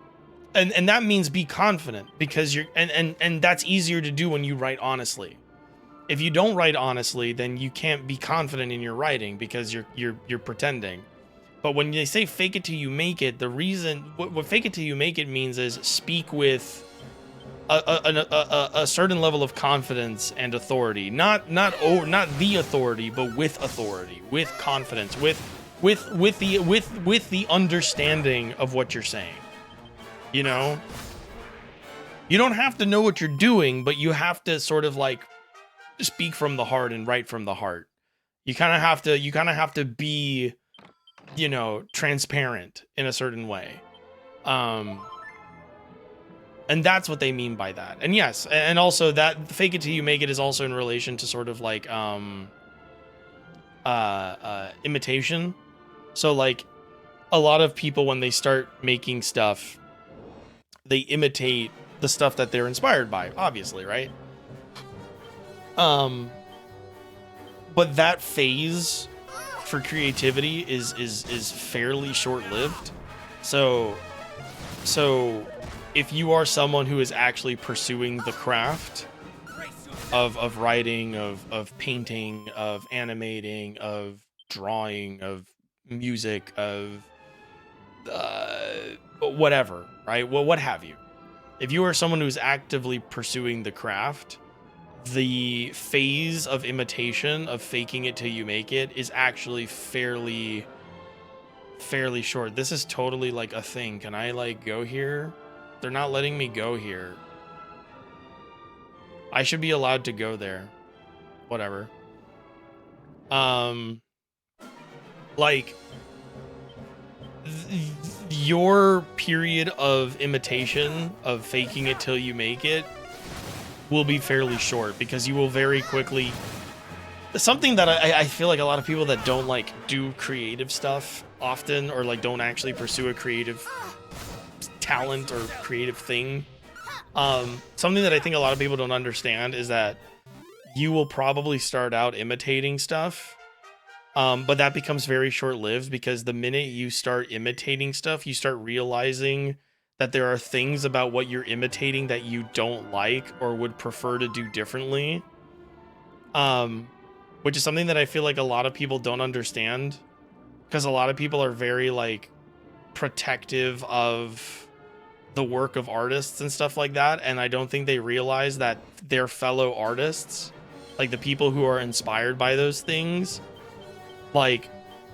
and that means be confident, because you're and that's easier to do when you write honestly. If you don't write honestly, then you can't be confident in your writing because you're pretending. But when they say fake it till you make it, the reason what fake it till you make it means is speak with a certain level of confidence and authority, not the authority, but with authority, with confidence, with the understanding of what you're saying. You know, you don't have to know what you're doing, but you have to sort of like speak from the heart and write from the heart. You kind of have to be, you know, transparent in a certain way. And that's what they mean by that. And yes, and also that fake it till you make it is also in relation to sort of like imitation. So like a lot of people, when they start making stuff, they imitate the stuff that they're inspired by, obviously, right? But that phase for creativity is fairly short-lived. So if you are someone who is actually pursuing the craft of writing, of painting, of animating, of drawing, of music, of whatever, right? Well, what have you. If you are someone who's actively pursuing the craft, the phase of imitation, of faking it till you make it, is actually fairly short. This is totally like a thing. Can I like go here? They're not letting me go here. I should be allowed to go there. Whatever. Like your period of imitation, of faking it till you make it, will be fairly short, because you will very quickly, something that I feel like a lot of people that don't like do creative stuff often, or like don't actually pursue a creative talent or creative thing, something that I think a lot of people don't understand is that you will probably start out imitating stuff, but that becomes very short-lived, because the minute you start imitating stuff, you start realizing that there are things about what you're imitating that you don't like or would prefer to do differently, which is something that I feel like a lot of people don't understand, because a lot of people are very like protective of the work of artists and stuff like that, and I don't think they realize that their fellow artists, like the people who are inspired by those things, like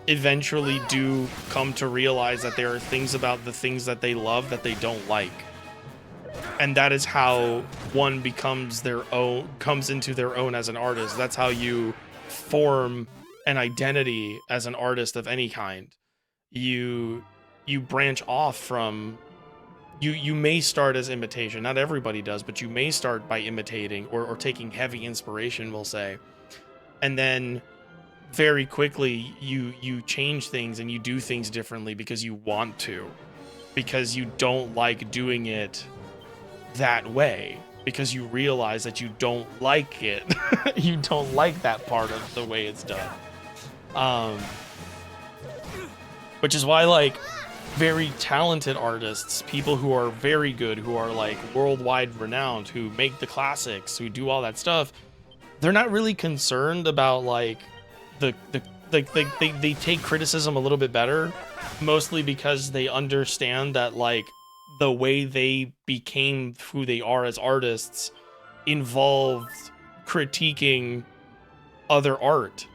eventually do come to realize that there are things about the things that they love that they don't like, and that is how one becomes their own, comes into their own as an artist. That's how you form an identity as an artist of any kind. You branch off from, you may start as imitation, not everybody does, but you may start by imitating or taking heavy inspiration, we'll say, and then very quickly you change things and you do things differently because you want to, because you don't like doing it that way, because you realize that you don't like it. You don't like that part of the way it's done, which is why like very talented artists, people who are very good, who are like worldwide renowned, who make the classics, who do all that stuff, they're not really concerned about like they take criticism a little bit better, mostly because they understand that like the way they became who they are as artists involved critiquing other art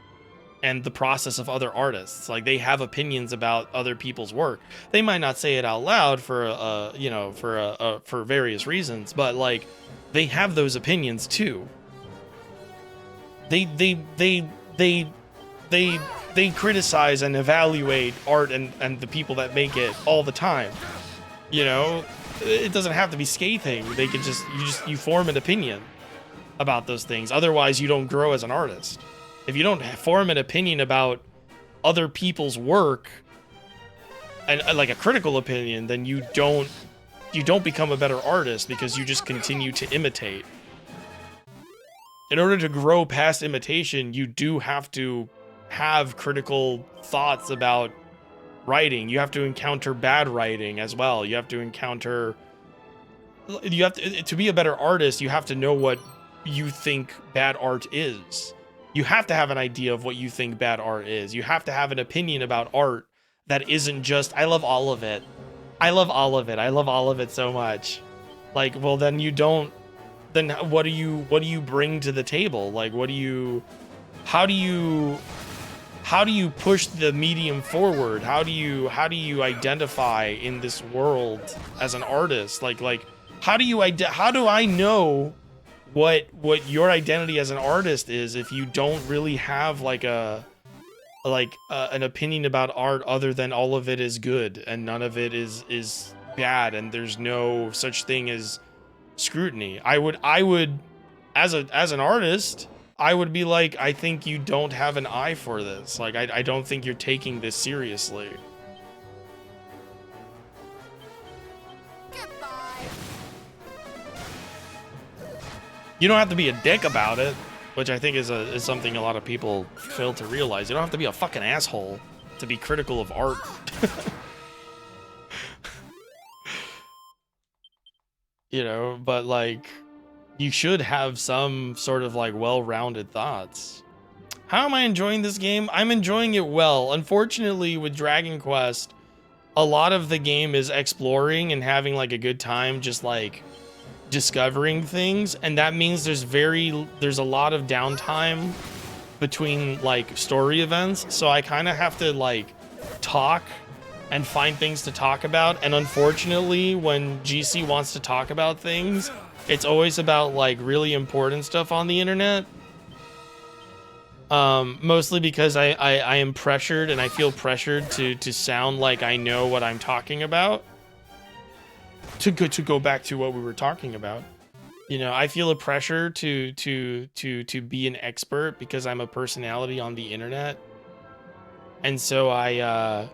and the process of other artists. Like they have opinions about other people's work. They might not say it out loud for for various reasons, but like they have those opinions too. They criticize and evaluate art and the people that make it all the time. You know, it doesn't have to be scathing. They can you form an opinion about those things. Otherwise, you don't grow as an artist. If you don't form an opinion about other people's work, and like a critical opinion, then you don't become a better artist, because you just continue to imitate. in order to grow past imitation, you do have to have critical thoughts about writing. You have to encounter bad writing as well. You have to encounter, to be a better artist, you have to know what you think bad art is. You have to have an idea of what you think bad art is. You have to have an opinion about art that isn't just, I love all of it. I love all of it. I love all of it so much. Like, well, then you don't, then what do you bring to the table? Like, how do you push the medium forward? How do you identify in this world as an artist? Like, how do I know what your identity as an artist is if you don't really have like an opinion about art other than all of it is good and none of it is bad and there's no such thing as scrutiny? I would as an artist, I would be like, I think you don't have an eye for this. Like, I don't think you're taking this seriously. Goodbye. You don't have to be a dick about it, which I think is something a lot of people fail to realize. You don't have to be a fucking asshole to be critical of art. You know, but like, you should have some sort of like well-rounded thoughts. How am I enjoying this game? I'm enjoying it well. Unfortunately, with Dragon Quest, a lot of the game is exploring and having like a good time, just like discovering things, and that means there's a lot of downtime between like story events, so I kind of have to like talk and find things to talk about. And unfortunately, when GC wants to talk about things, it's always about like really important stuff on the internet. Mostly because I am pressured, and I feel pressured to sound like I know what I'm talking about. To go back to what we were talking about, you know, I feel a pressure to be an expert because I'm a personality on the internet, and so I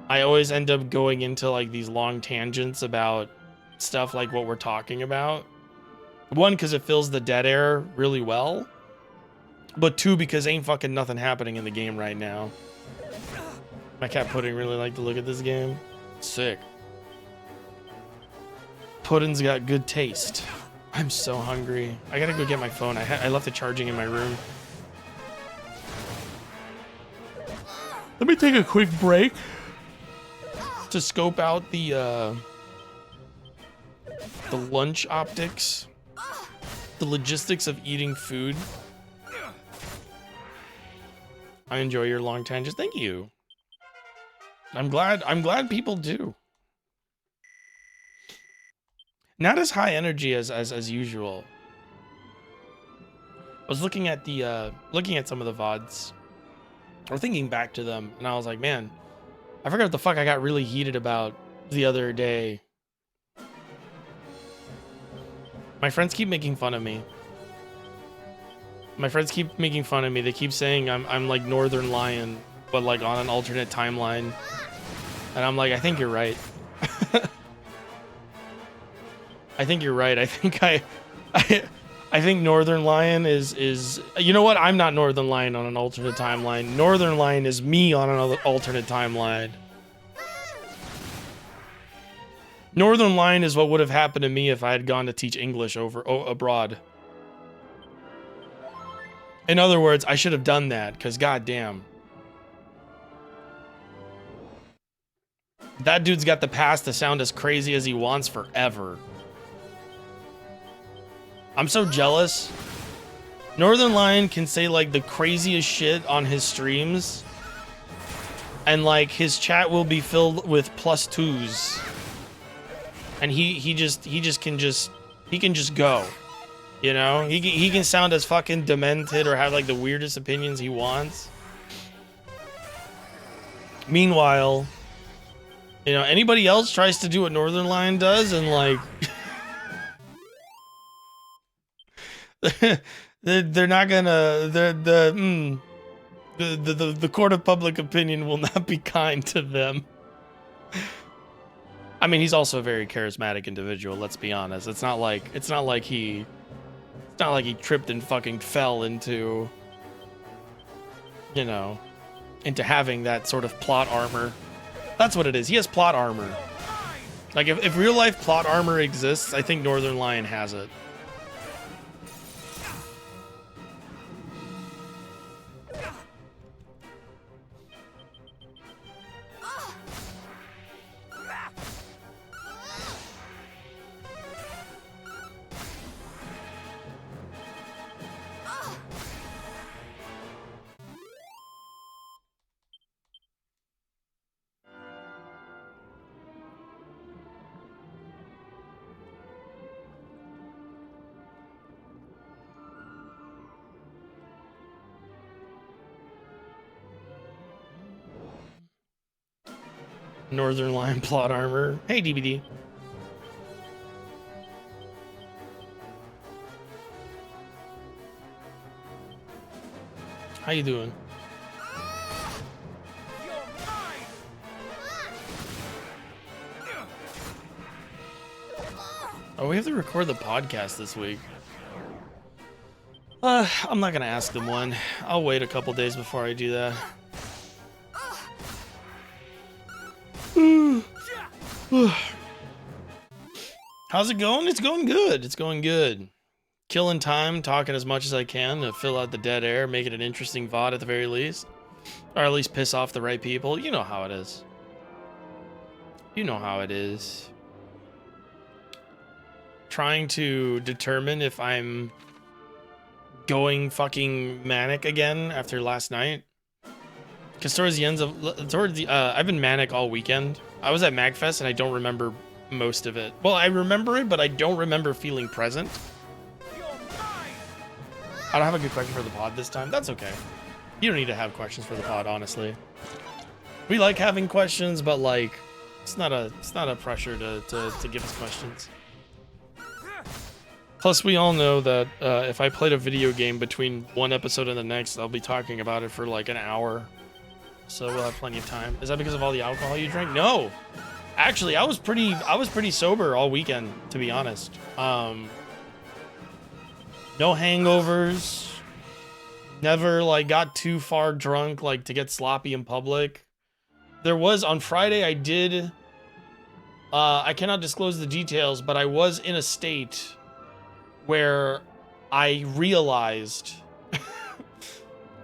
always end up going into like these long tangents about stuff like what we're talking about. One, because it fills the dead air really well, but two, because ain't fucking nothing happening in the game right now. My cat Pudding really like to look at this game. Sick. Pudding's got good taste. I'm so hungry. I gotta go get my phone. I left it charging in my room. Let me take a quick break to scope out the lunch optics, the logistics of eating food. I enjoy your long tangents. Thank you. I'm glad people do. Not as high energy as usual. I was looking at some of the VODs, or thinking back to them, and I was like, man, I forgot what the fuck I got really heated about the other day. My friends keep making fun of me. They keep saying I'm like Northern Lion, but like on an alternate timeline. And I'm like, I think you're right. I think you're right. I think Northern Lion is you know what? I'm not Northern Lion on an alternate timeline. Northern Lion is me on another alternate timeline. Northern Lion is what would have happened to me if I had gone to teach English abroad. In other words, I should have done that, because goddamn. That dude's got the pass to sound as crazy as he wants forever. I'm so jealous. Northern Lion can say like the craziest shit on his streams, and like his chat will be filled with +2s. And he can just go. You know, he can sound as fucking demented or have like the weirdest opinions he wants. Meanwhile, you know, anybody else tries to do what Northern Lion does, and like they're not gonna, the court of public opinion will not be kind to them. I mean, he's also a very charismatic individual, let's be honest. It's not like he It's not like he tripped and fucking fell into, you know, into having that sort of plot armor. That's what it is. He has plot armor. Like, if real life plot armor exists, I think Northern Lion has it. Northern Lion plot armor. Hey, DBD. How you doing? Oh, we have to record the podcast this week. I'm not gonna ask them when. I'll wait a couple days before I do that. How's it going? It's going good. It's going good. Killing time, talking as much as I can to fill out the dead air, make it an interesting VOD at the very least. Or at least piss off the right people. You know how it is. You know how it is. Trying to determine if I'm going fucking manic again after last night. Because towards the ends of... I've been manic all weekend. I was at MagFest and I don't remember most of it. Well, I remember it, but I don't remember feeling present. I don't have a good question for the pod this time. That's okay. You don't need to have questions for the pod, honestly. We like having questions, but like, it's not a pressure to give us questions. Plus, we all know that if I played a video game between one episode and the next, I'll be talking about it for like an hour. So we'll have plenty of time. Is that because of all the alcohol you drank? No. Actually, I was pretty sober all weekend, to be honest. No hangovers. Never like got too far drunk like to get sloppy in public. There was on Friday I did I cannot disclose the details, but I was in a state where I realized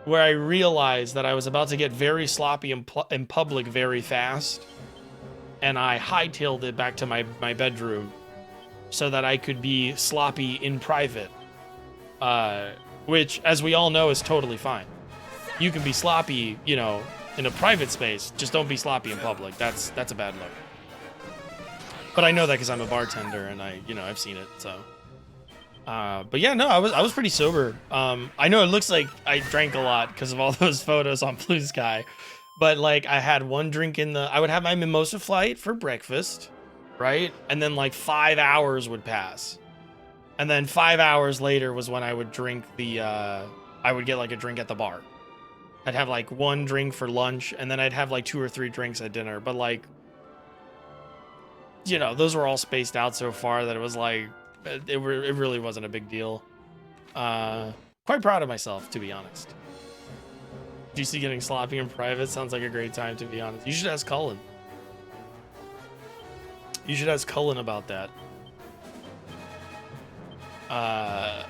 that I was about to get very sloppy in public very fast, and I hightailed it back to my bedroom so that I could be sloppy in private, which, as we all know, is totally fine. You can be sloppy, you know, in a private space, just don't be sloppy in public. That's a bad look. But I know that because I'm a bartender and I've seen it, so. But yeah, no, I was pretty sober. I know it looks like I drank a lot because of all those photos on Blue Sky, but like I had one drink I would have my mimosa flight for breakfast, right? And then like 5 hours would pass. And then 5 hours later was when I would drink I would get like a drink at the bar. I'd have like one drink for lunch and then I'd have like 2 or 3 drinks at dinner. But like, you know, those were all spaced out so far that it was like, it really wasn't a big deal. Quite proud of myself, to be honest. Do you see getting sloppy in private? Sounds like a great time, to be honest. You should ask Cullen. You should ask Cullen about that. I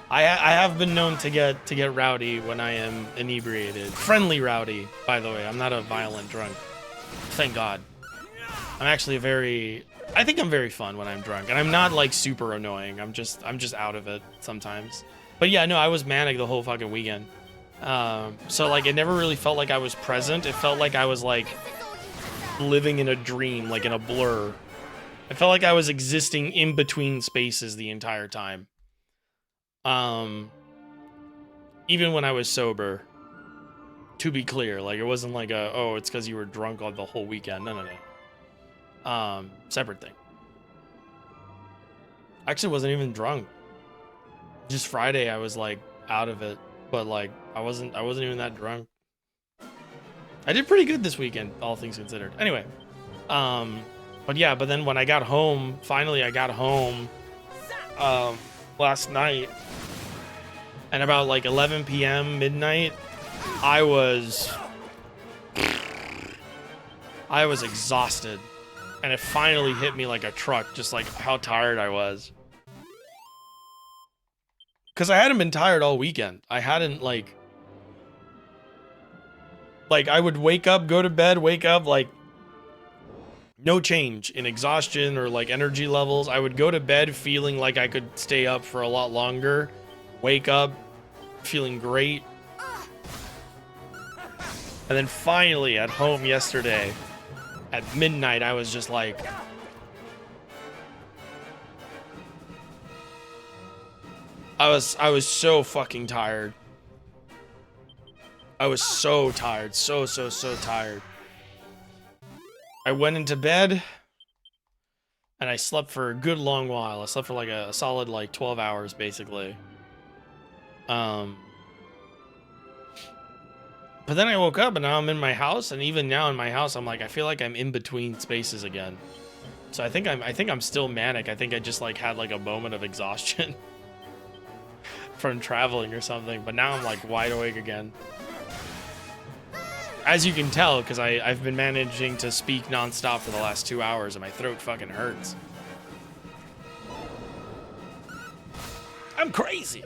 have been known to get rowdy when I am inebriated. Friendly rowdy, by the way. I'm not a violent drunk. Thank God. I'm actually I think I'm very fun when I'm drunk, and I'm not like super annoying. I'm just out of it sometimes. But yeah, no, I was manic the whole fucking weekend. So like it never really felt like I was present. It felt like I was like living in a dream, like in a blur. I felt like I was existing in between spaces the entire time. Even when I was sober, to be clear, like it wasn't like it's because you were drunk all the whole weekend. No. Separate thing. Actually wasn't even drunk. Just Friday I was like out of it, but like I wasn't even that drunk. I did pretty good this weekend, all things considered. Anyway, but then when I got home, finally I got home, last night, and about like 11 p.m. midnight, I was exhausted, and it finally hit me like a truck, just like how tired I was. Because I hadn't been tired all weekend. I hadn't like I would wake up, go to bed, wake up, like no change in exhaustion or like energy levels. I would go to bed feeling like I could stay up for a lot longer, wake up feeling great. And then finally at home yesterday at midnight, I was just like, I was so fucking tired. I was so tired, so tired. I went into bed and I slept for a good long while. I slept for like a solid like 12 hours basically. But then I woke up and now I'm in my house, and even now in my house I'm like, I feel like I'm in between spaces again. So I think I'm still manic. I think I just like had like a moment of exhaustion from traveling or something, but now I'm like wide awake again. As you can tell, because I've been managing to speak nonstop for the last 2 hours and my throat fucking hurts. I'm crazy.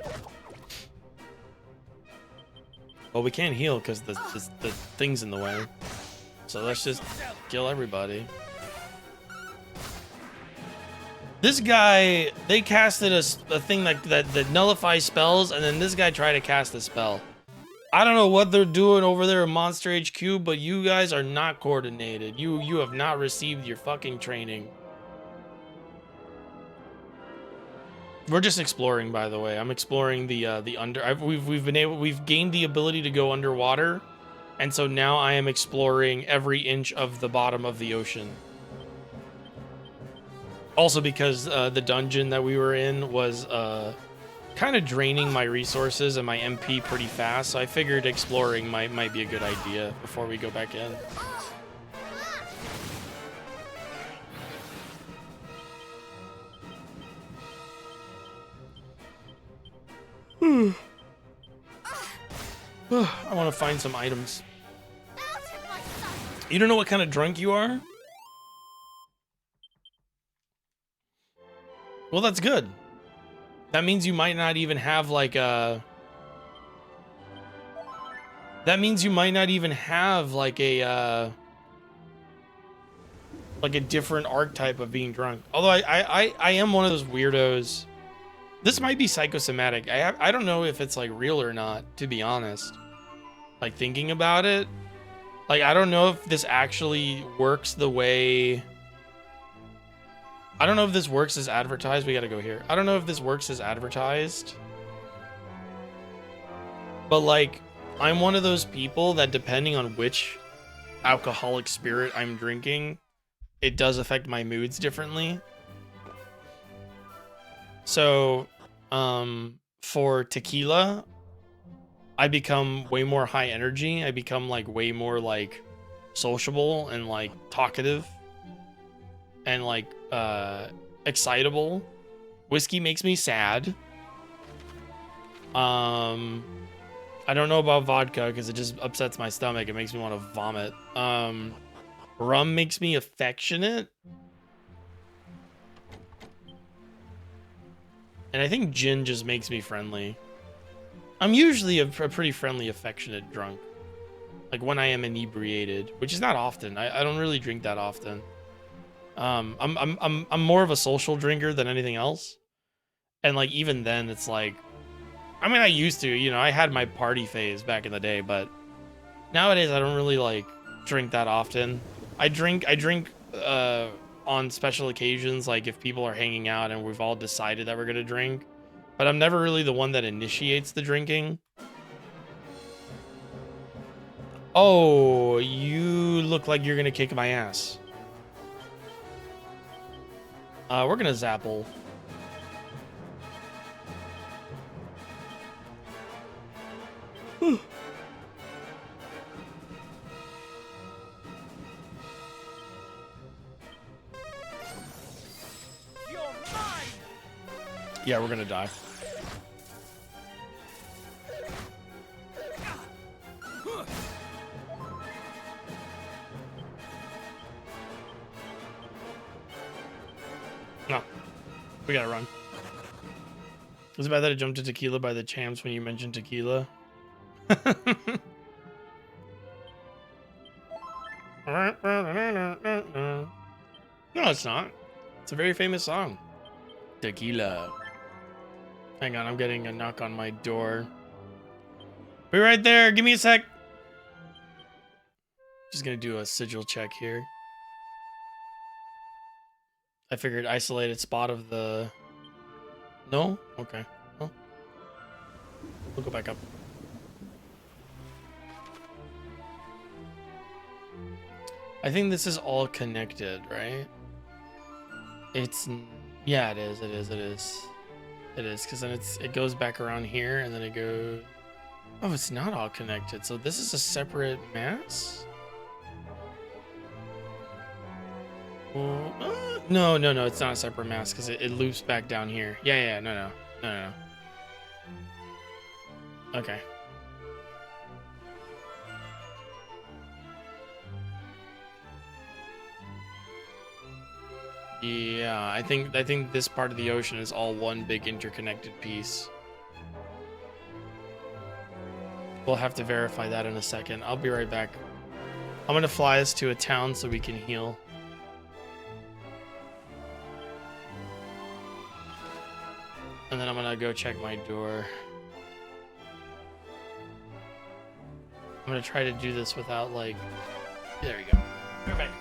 Well, we can't heal because the thing's in the way. So let's just kill everybody. This guy, they casted a thing that nullifies spells, and then this guy tried to cast a spell. I don't know what they're doing over there in Monster HQ, but you guys are not coordinated. You have not received your fucking training. We're just exploring, by the way. I'm exploring the under. We've gained the ability to go underwater, and so now I am exploring every inch of the bottom of the ocean. Also, because the dungeon that we were in was kind of draining my resources and my MP pretty fast, so I figured exploring might be a good idea before we go back in. I want to find some items. You don't know what kind of drunk you are? Well, that's good. That means you might not even have like a... That means you might not even have like a different archetype of being drunk. Although I am one of those weirdos. This might be psychosomatic. I don't know if it's like real or not, to be honest. Like thinking about it, like I don't know if this actually works the way... I don't know if this works as advertised. We gotta go here. I don't know if this works as advertised. But like, I'm one of those people that depending on which alcoholic spirit I'm drinking, it does affect my moods differently. So, for tequila, I become way more high energy. I become like way more like sociable and like talkative and like excitable. Whiskey makes me sad. I don't know about vodka because it just upsets my stomach. It makes me want to vomit. Rum makes me affectionate. And I think gin just makes me friendly. I'm usually a pretty friendly, affectionate drunk. Like when I am inebriated, which is not often. I don't really drink that often. I'm more of a social drinker than anything else. And like even then it's like, I mean, I used to, you know, I had my party phase back in the day, but nowadays I don't really like drink that often. I drink on special occasions, like if people are hanging out and we've all decided that we're gonna drink, but I'm never really the one that initiates the drinking. Oh, you look like you're gonna kick my ass. We're gonna Zapple. Yeah, we're gonna die. No. We gotta run. Was it bad that I jumped to tequila by the champs when you mentioned tequila? No, it's not. It's a very famous song. Tequila. Hang on, I'm getting a knock on my door. Be right there. Give me a sec. Just gonna do a sigil check here. I figured isolated spot of the... No? Okay. Well, we'll go back up. I think this is all connected, right? It's... Yeah, it is. It is. It is. It is, because then it goes back around here, and then it goes... Oh, it's not all connected. So this is a separate mass? No, it's not a separate mass, because it loops back down here. Yeah, no. Okay. Yeah, I think this part of the ocean is all one big interconnected piece. We'll have to verify that in a second. I'll be right back. I'm gonna fly us to a town so we can heal. And then I'm gonna go check my door. I'm gonna try to do this without, like... There we go. Perfect.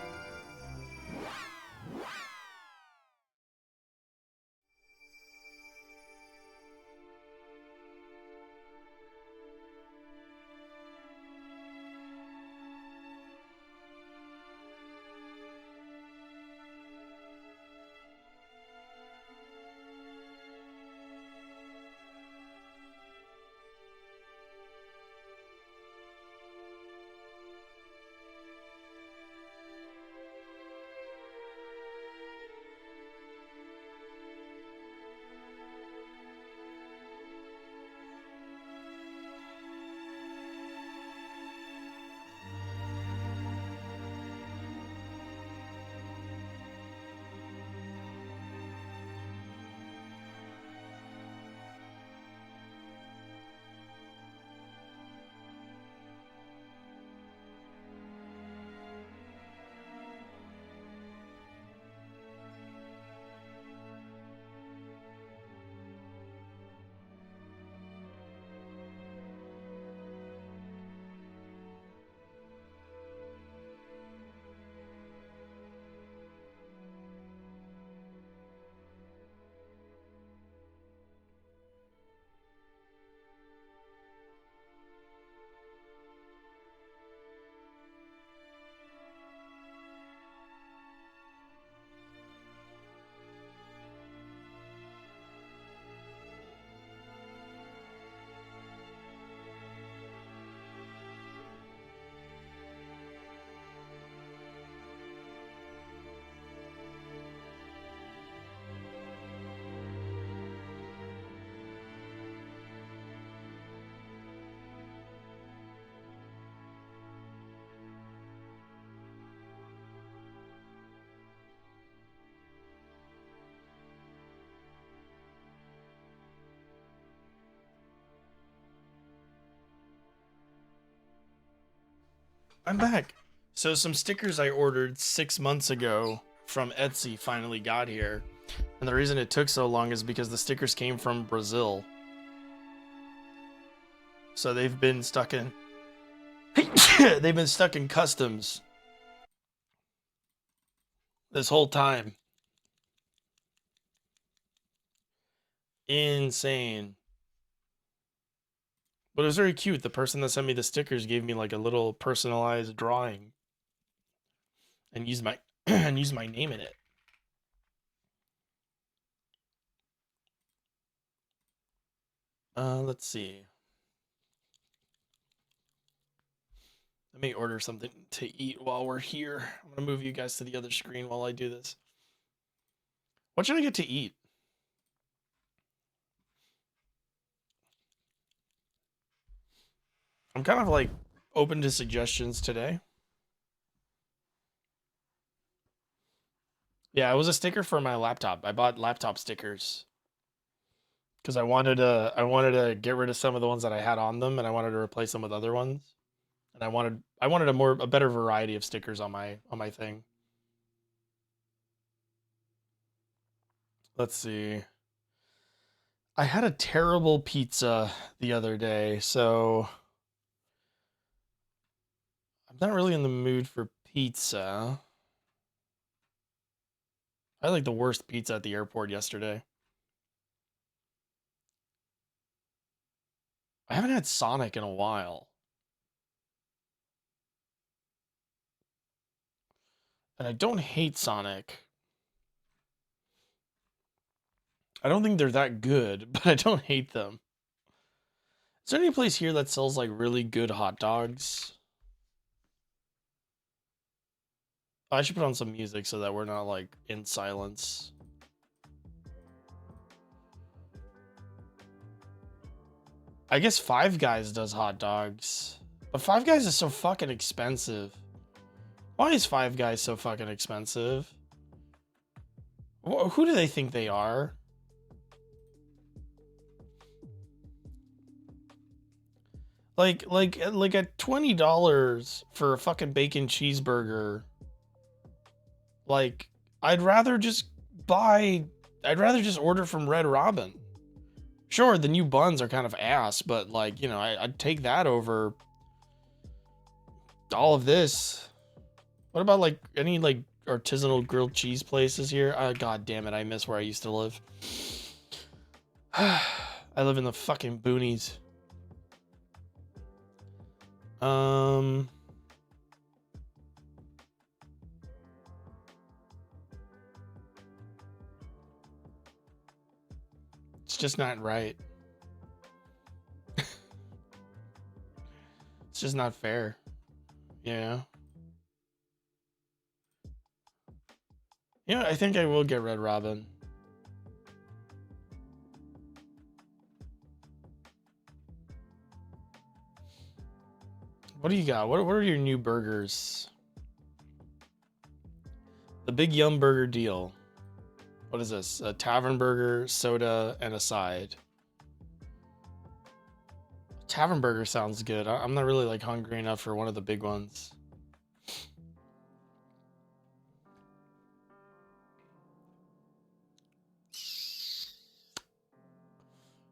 I'm back. So some stickers I ordered 6 months ago from Etsy finally got here. And the reason it took so long is because the stickers came from Brazil. So they've been stuck in they've been stuck in customs this whole time. Insane. But it was very cute. The person that sent me the stickers gave me like a little personalized drawing and used my and used my name in it. Let's see. Let me order something to eat while we're here. I'm gonna move you guys to the other screen while I do this. What should I get to eat? I'm kind of like open to suggestions today. Yeah, it was a sticker for my laptop. I bought laptop stickers because I wanted to get rid of some of the ones that I had on them, and I wanted to replace them with other ones. And I wanted a better variety of stickers on my thing. Let's see. I had a terrible pizza the other day, so I'm not really in the mood for pizza. I had like the worst pizza at the airport yesterday. I haven't had Sonic in a while. And I don't hate Sonic. I don't think they're that good, but I don't hate them. Is there any place here that sells like really good hot dogs? Oh, I should put on some music so that we're not like in silence. I guess Five Guys does hot dogs. But Five Guys is so fucking expensive. Why is Five Guys so fucking expensive? Who do they think they are? Like at $20 for a fucking bacon cheeseburger. Like, I'd rather just order from Red Robin. Sure, the new buns are kind of ass, but like, you know, I'd take that over all of this. What about like any like artisanal grilled cheese places here? God damn it, I miss where I used to live. I live in the fucking boonies. It's just not right. It's just not fair. Yeah. Yeah, I think I will get Red Robin. What do you got? What are your new burgers? The Big Yum Burger deal. What is this? A tavern burger, soda, and a side. Tavern burger sounds good. I'm not really like hungry enough for one of the big ones.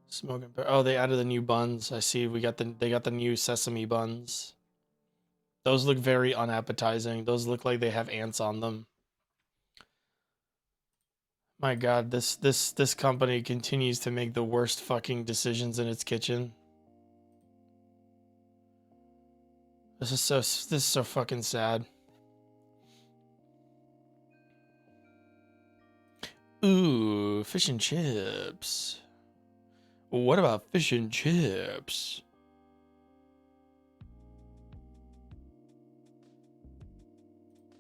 Smoking. Oh, they added the new buns. I see. They got the new sesame buns. Those look very unappetizing. Those look like they have ants on them. My God, this company continues to make the worst fucking decisions in its kitchen. This is so fucking sad. Ooh, fish and chips. What about fish and chips?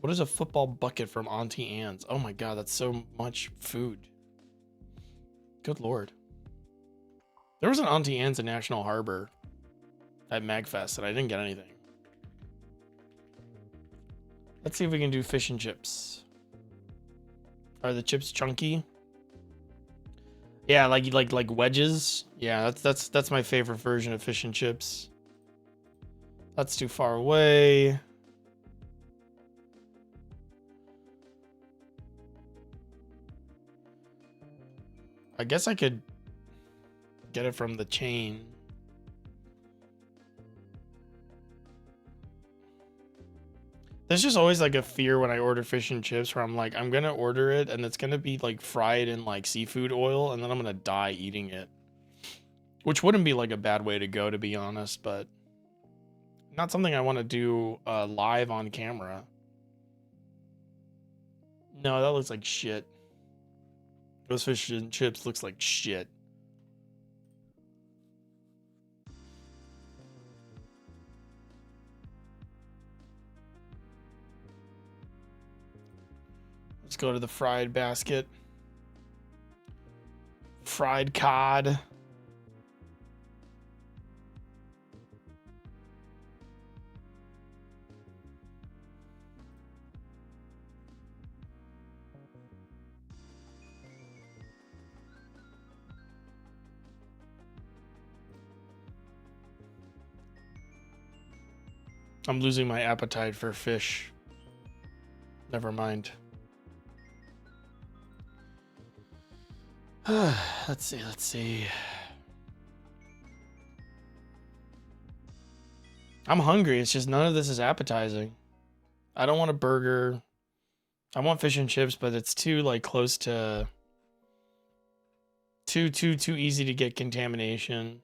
What is a football bucket from Auntie Anne's? Oh my God, that's so much food. Good Lord. There was an Auntie Anne's in National Harbor at MagFest and I didn't get anything. Let's see if we can do fish and chips. Are the chips chunky? Yeah, like wedges. Yeah, that's my favorite version of fish and chips. That's too far away. I guess I could get it from the chain. There's just always like a fear when I order fish and chips where I'm like, I'm gonna order it and it's gonna be like fried in like seafood oil and then I'm gonna die eating it. Which wouldn't be like a bad way to go, to be honest, but not something I want to do live on camera. No, that looks like shit. Those fish and chips looks like shit. Let's go to the fried basket. Fried cod. I'm losing my appetite for fish. Never mind. Let's see. I'm hungry. It's just none of this is appetizing. I don't want a burger. I want fish and chips, but it's too like close to too easy to get contamination.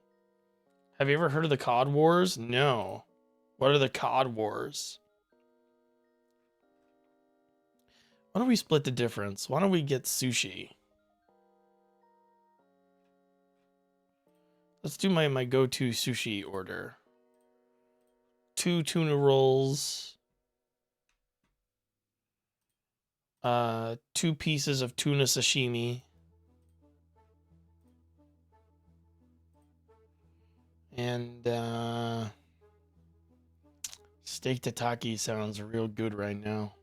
Have you ever heard of the Cod Wars? No. What are the Cod Wars? Why don't we split the difference? Why don't we get sushi? Let's do my go-to sushi order. 2 tuna rolls. 2 pieces of tuna sashimi. And steak tataki sounds real good right now.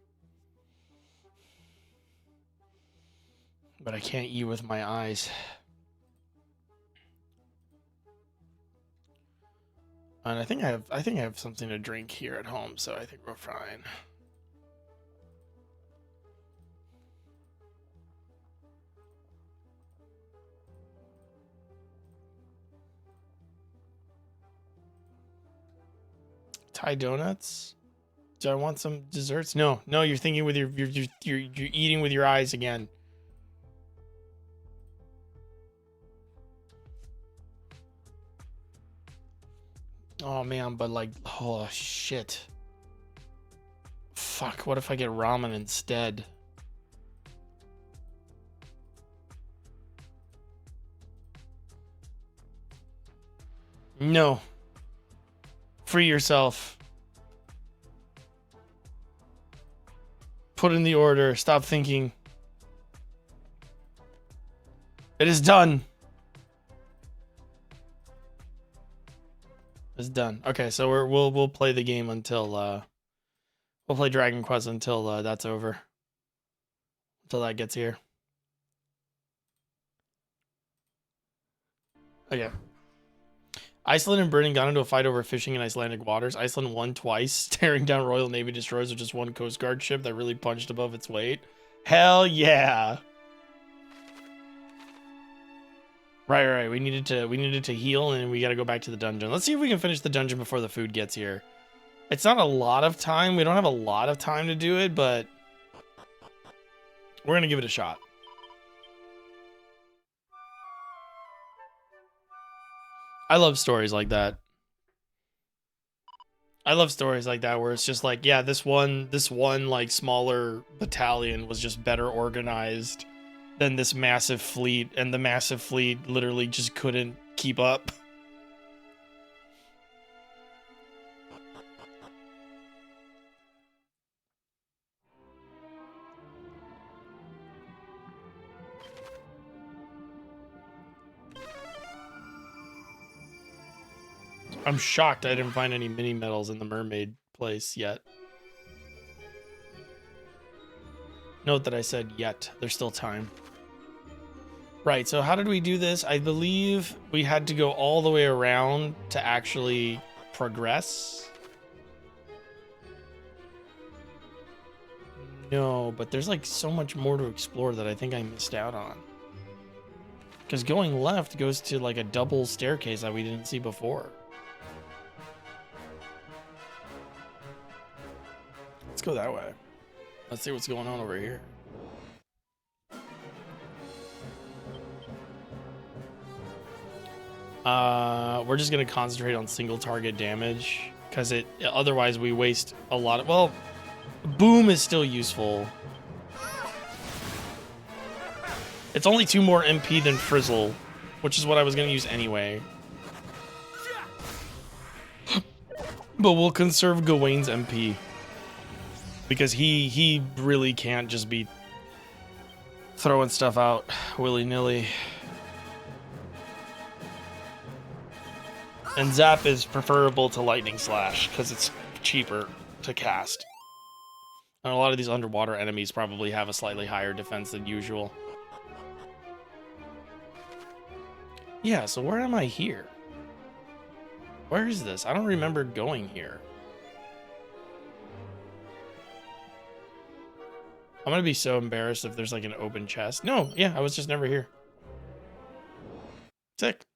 But I can't eat with my eyes. And I think I have something to drink here at home, so I think we're fine. Thai donuts? Do I want some desserts? No, you're thinking with you're eating with your eyes again. Oh man, but like, oh shit. Fuck, what if I get ramen instead? No. Free yourself. Put in the order. Stop thinking. It is done. It's done. Okay, so we'll play the game until we'll play Dragon Quest until that's over. Until that gets here. Okay. Iceland and Britain got into a fight over fishing in Icelandic waters. Iceland won twice, staring down Royal Navy destroyers with just one Coast Guard ship that really punched above its weight. Hell yeah. Right. We needed to heal, and we got to go back to the dungeon. Let's see if we can finish the dungeon before the food gets here. It's not a lot of time. We don't have a lot of time to do it, but we're going to give it a shot. I love stories like that. I love stories like that where it's just like, yeah, this one like smaller battalion was just better organized than this massive fleet, and the massive fleet literally just couldn't keep up. I'm shocked I didn't find any mini medals in the mermaid place yet. Note that I said yet. There's still time. Right, so how did we do this? I believe we had to go all the way around to actually progress. No, but there's like so much more to explore that I think I missed out on. Because going left goes to like a double staircase that we didn't see before. Let's go that way. Let's see what's going on over here. We're just gonna concentrate on single target damage because otherwise we waste a lot of, well, boom is still useful. It's only 2 more MP than Frizzle, which is what I was gonna use anyway. But we'll conserve Gawain's MP. Because he really can't just be throwing stuff out willy-nilly. And Zap is preferable to Lightning Slash because it's cheaper to cast. And a lot of these underwater enemies probably have a slightly higher defense than usual. Yeah, so where am I here? Where is this? I don't remember going here. I'm gonna be so embarrassed if there's like an open chest. No, yeah, I was just never here. Sick.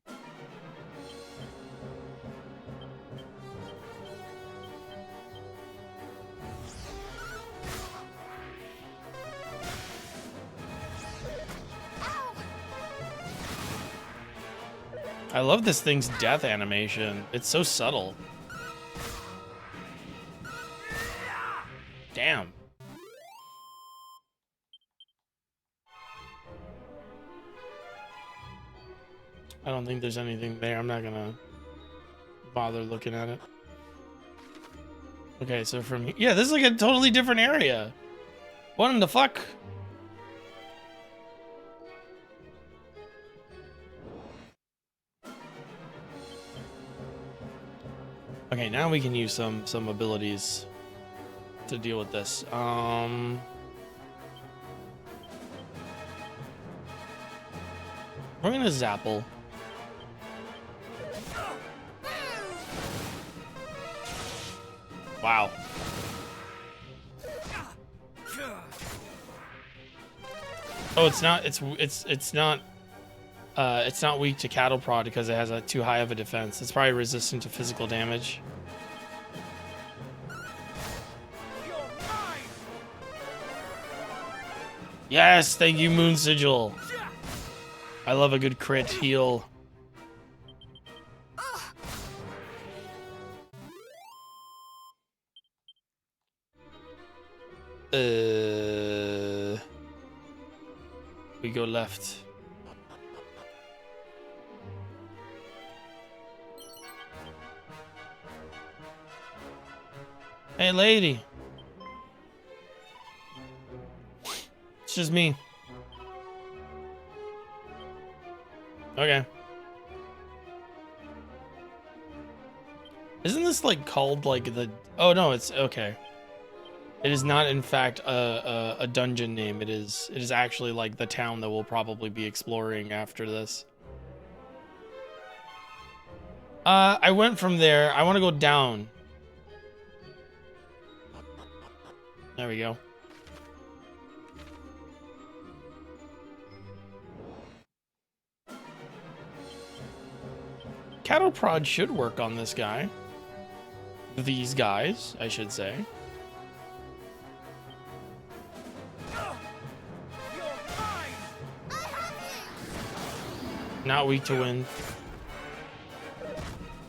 I love this thing's death animation. It's so subtle. Damn. I don't think there's anything there. I'm not gonna bother looking at it. Okay, so from here, yeah, this is like a totally different area. What in the fuck? Okay, now we can use some abilities to deal with this. We're gonna Zapple. Wow. Oh, it's not weak to cattle prod because it has a too high of a defense. It's probably resistant to physical damage. Yes, thank you, Moon Sigil. I love a good crit heal. We go left. Hey, lady. It's just me. Okay. Isn't this like called like the... Oh no, it's okay. It is not in fact a dungeon name. It is actually like the town that we'll probably be exploring after this. I went from there. I want to go down. There we go. Cattle prod should work on this guy. These guys, I should say. Not weak to wind.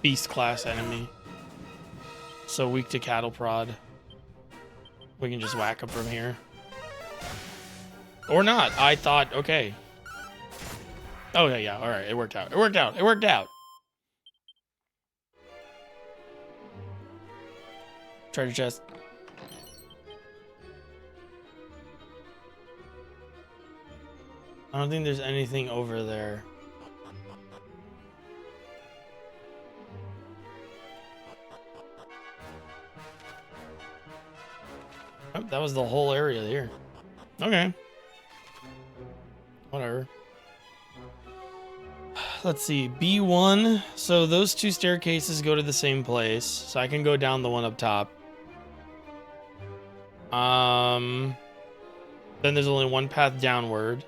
Beast class enemy. So weak to cattle prod. We can just whack him from here. Or not. I thought, okay. Oh, yeah. All right. It worked out. It worked out. It worked out. Treasure chest. I don't think there's anything over there. Oh, that was the whole area here. Okay. Whatever. Let's see. B1. So those two staircases go to the same place. So I can go down the one up top. Then there's only one path downward.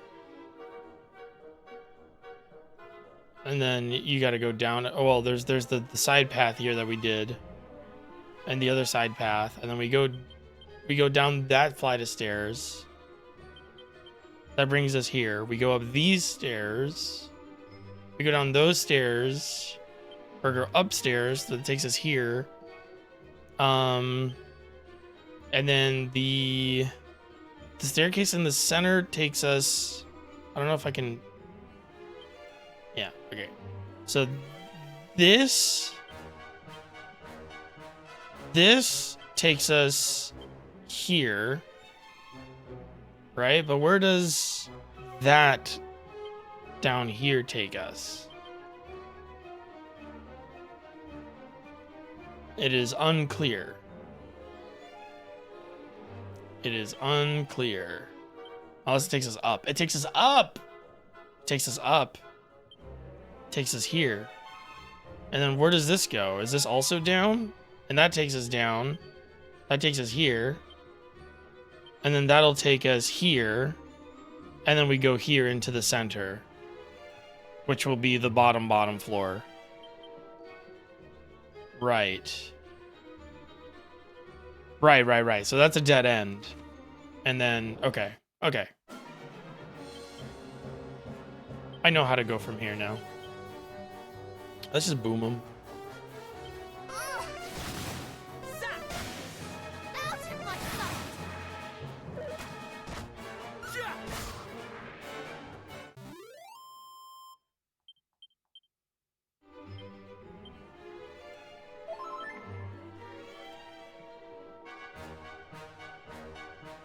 And then you got to go down. Oh, well, there's the side path here that we did. And the other side path. And then we go down that flight of stairs. That brings us here. We go up these stairs. We go down those stairs. Or go upstairs. That takes us here. And then the staircase in the center takes us... I don't know if I can... Yeah, okay. So this takes us here, right? But where does that down here take us? It is unclear. It is unclear. Unless it takes us up. It takes us up! It takes us up. Takes us here. And then where does this go? Is this also down? And that takes us down. That takes us here. And then that'll take us here. And then we go here into the center, which will be the bottom floor. Right. Right. So that's a dead end. And then, okay. I know how to go from here now. Let's just boom them. Out of my sight!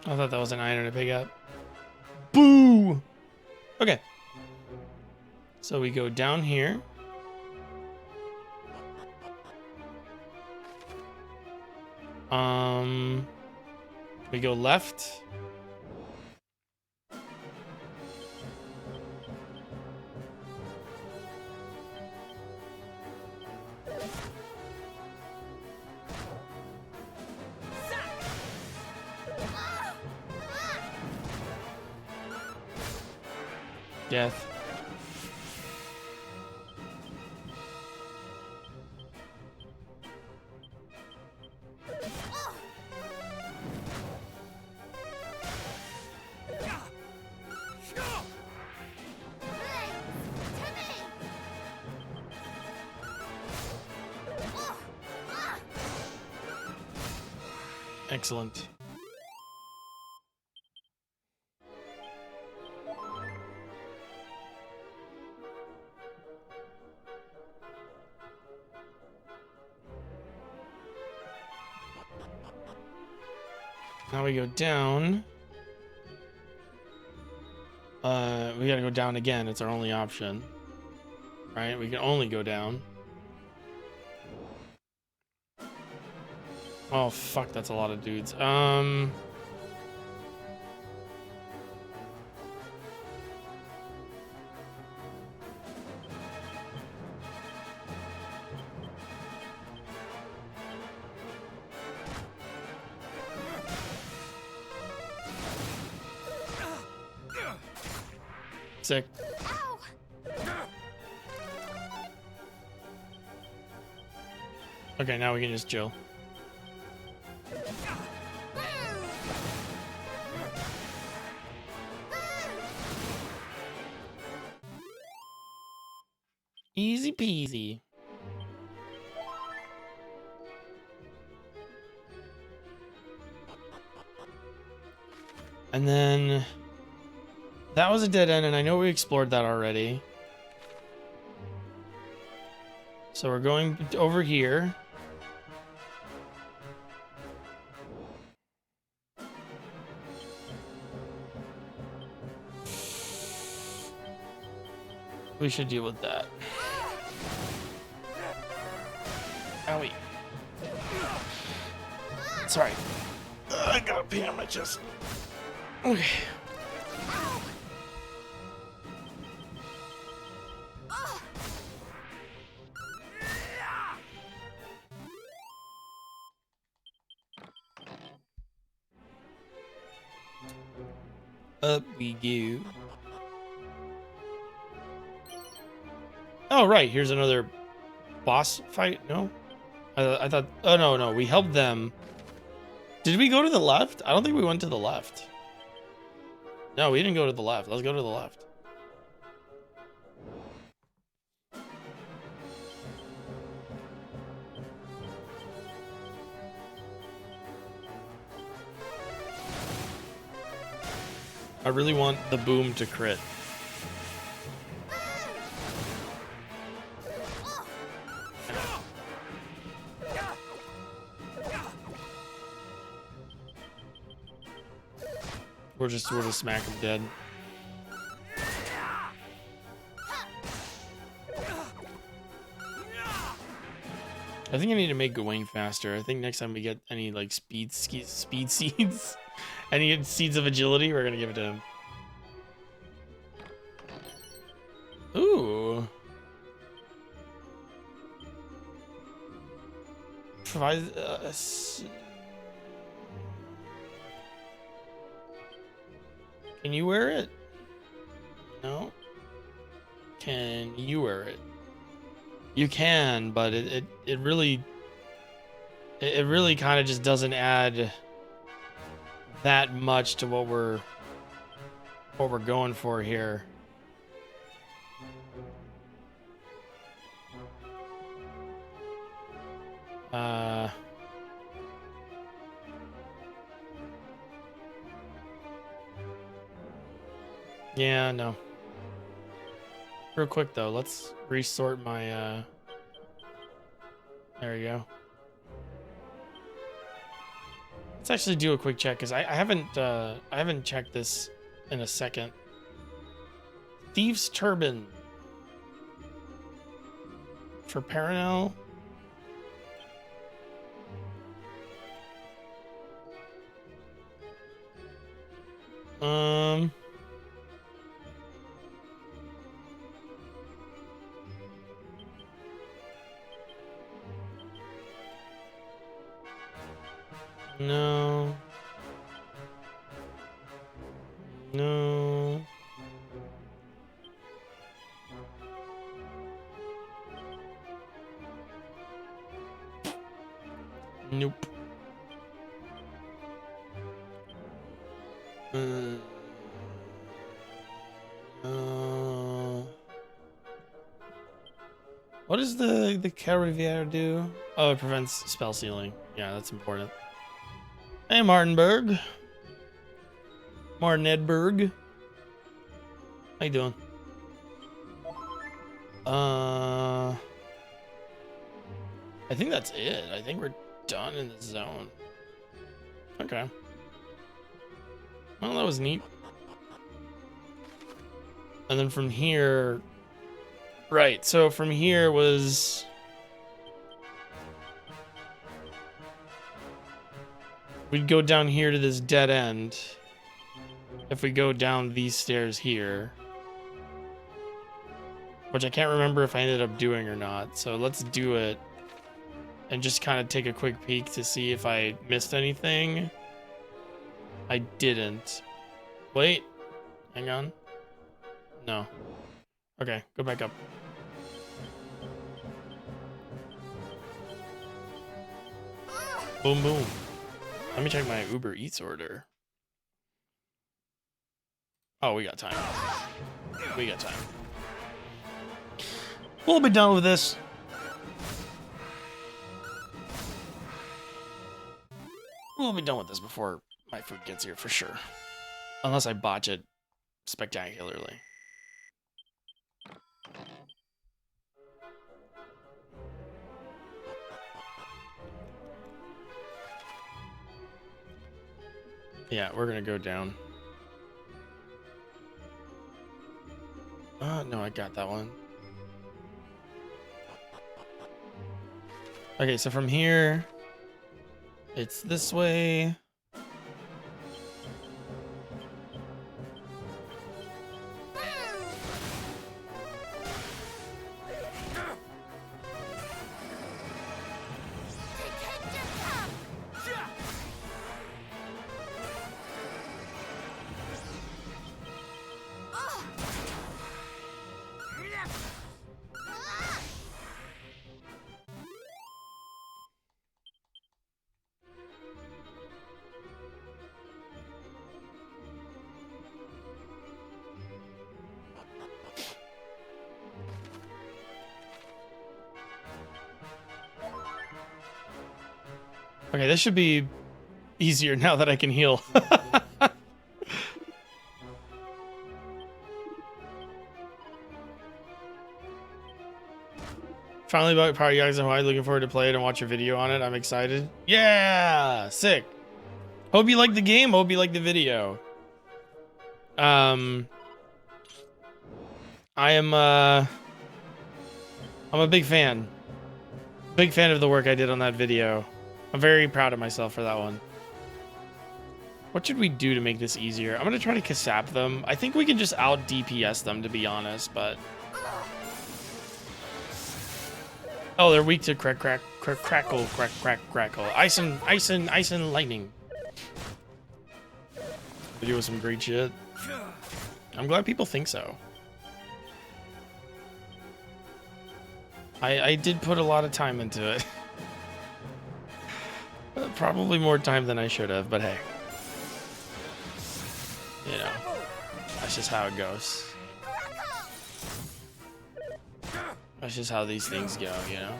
I thought that was an iron to pick up. Boo! Okay. So we go down here. We go left. Death. Excellent. Now we go down. We gotta go down again. It's our only option. Right? We can only go down. Oh, fuck, that's a lot of dudes. Sick. Ow! Okay, now we can just chill. Easy peasy. And then that was a dead end, and I know we explored that already. So we're going over here. We should deal with that. Owie. Sorry. I got a pain on my chest. Okay. Up we go. Oh, right. Here's another boss fight. No? I thought... Oh, no. We helped them. Did we go to the left? I don't think we went to the left. No, we didn't go to the left. Let's go to the left. I really want the boom to crit. We're just smack him dead. I think I need to make Gawain faster. I think next time we get any like speed seeds, any seeds of agility, we're gonna give it to him. Ooh. Provide Can you wear it? No. Can you wear it? You can, but it really kind of just doesn't add that much to what we're going for here. Yeah, no. Real quick though, let's resort my there we go. Let's actually do a quick check because I haven't checked this in a second. Thieves' Turban for Paranel. No. No. Nope. What does the Cariviere do? Oh, it prevents spell sealing. Yeah, that's important. Hey, Martinberg. Martin Edberg. How you doing? I think that's it. I think we're done in the zone. Okay. Well, that was neat. And then from here... Right, so from here was... We'd go down here to this dead end. If we go down these stairs here. Which I can't remember if I ended up doing or not. So let's do it. And just kind of take a quick peek to see if I missed anything. I didn't. Wait. Hang on. No. Okay, go back up. Boom, boom. Let me check my Uber Eats order. Oh, we got time. We got time. We'll be done with this. We'll be done with this before my food gets here for sure. Unless I botch it spectacularly. Yeah, we're gonna go down. No, I got that one. Okay, so from here, it's this way. Okay, this should be easier now that I can heal. Finally about Power Yags in Hawaii. Looking forward to play it and watch your video on it. I'm excited. Yeah, sick. Hope you like the game. Hope you like the video. I'm a big fan. Big fan of the work I did on that video. I'm very proud of myself for that one. What should we do to make this easier? I'm gonna try to Kasap them. I think we can just out DPS them, to be honest, but... Oh, they're weak to crackle. Ice and lightning. We're doing some great shit. I'm glad people think so. I did put a lot of time into it. Probably more time than I should have, but hey. You know, that's just how it goes. That's just how these things go, you know?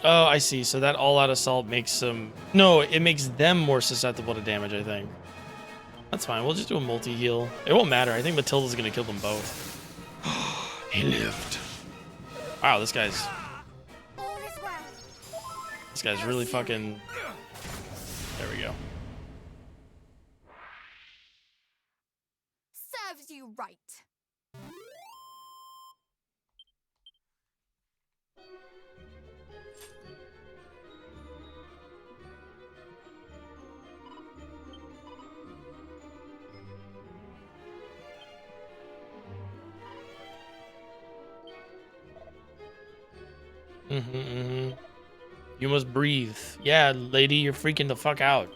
Oh, I see. So that all-out assault makes them... No, it makes them more susceptible to damage, I think. That's fine. We'll just do a multi-heal. It won't matter. I think Matilda's going to kill them both. He lived. Wow, this guy's really fucking... There we go. Serves you right. You must breathe. Yeah, lady, you're freaking the fuck out.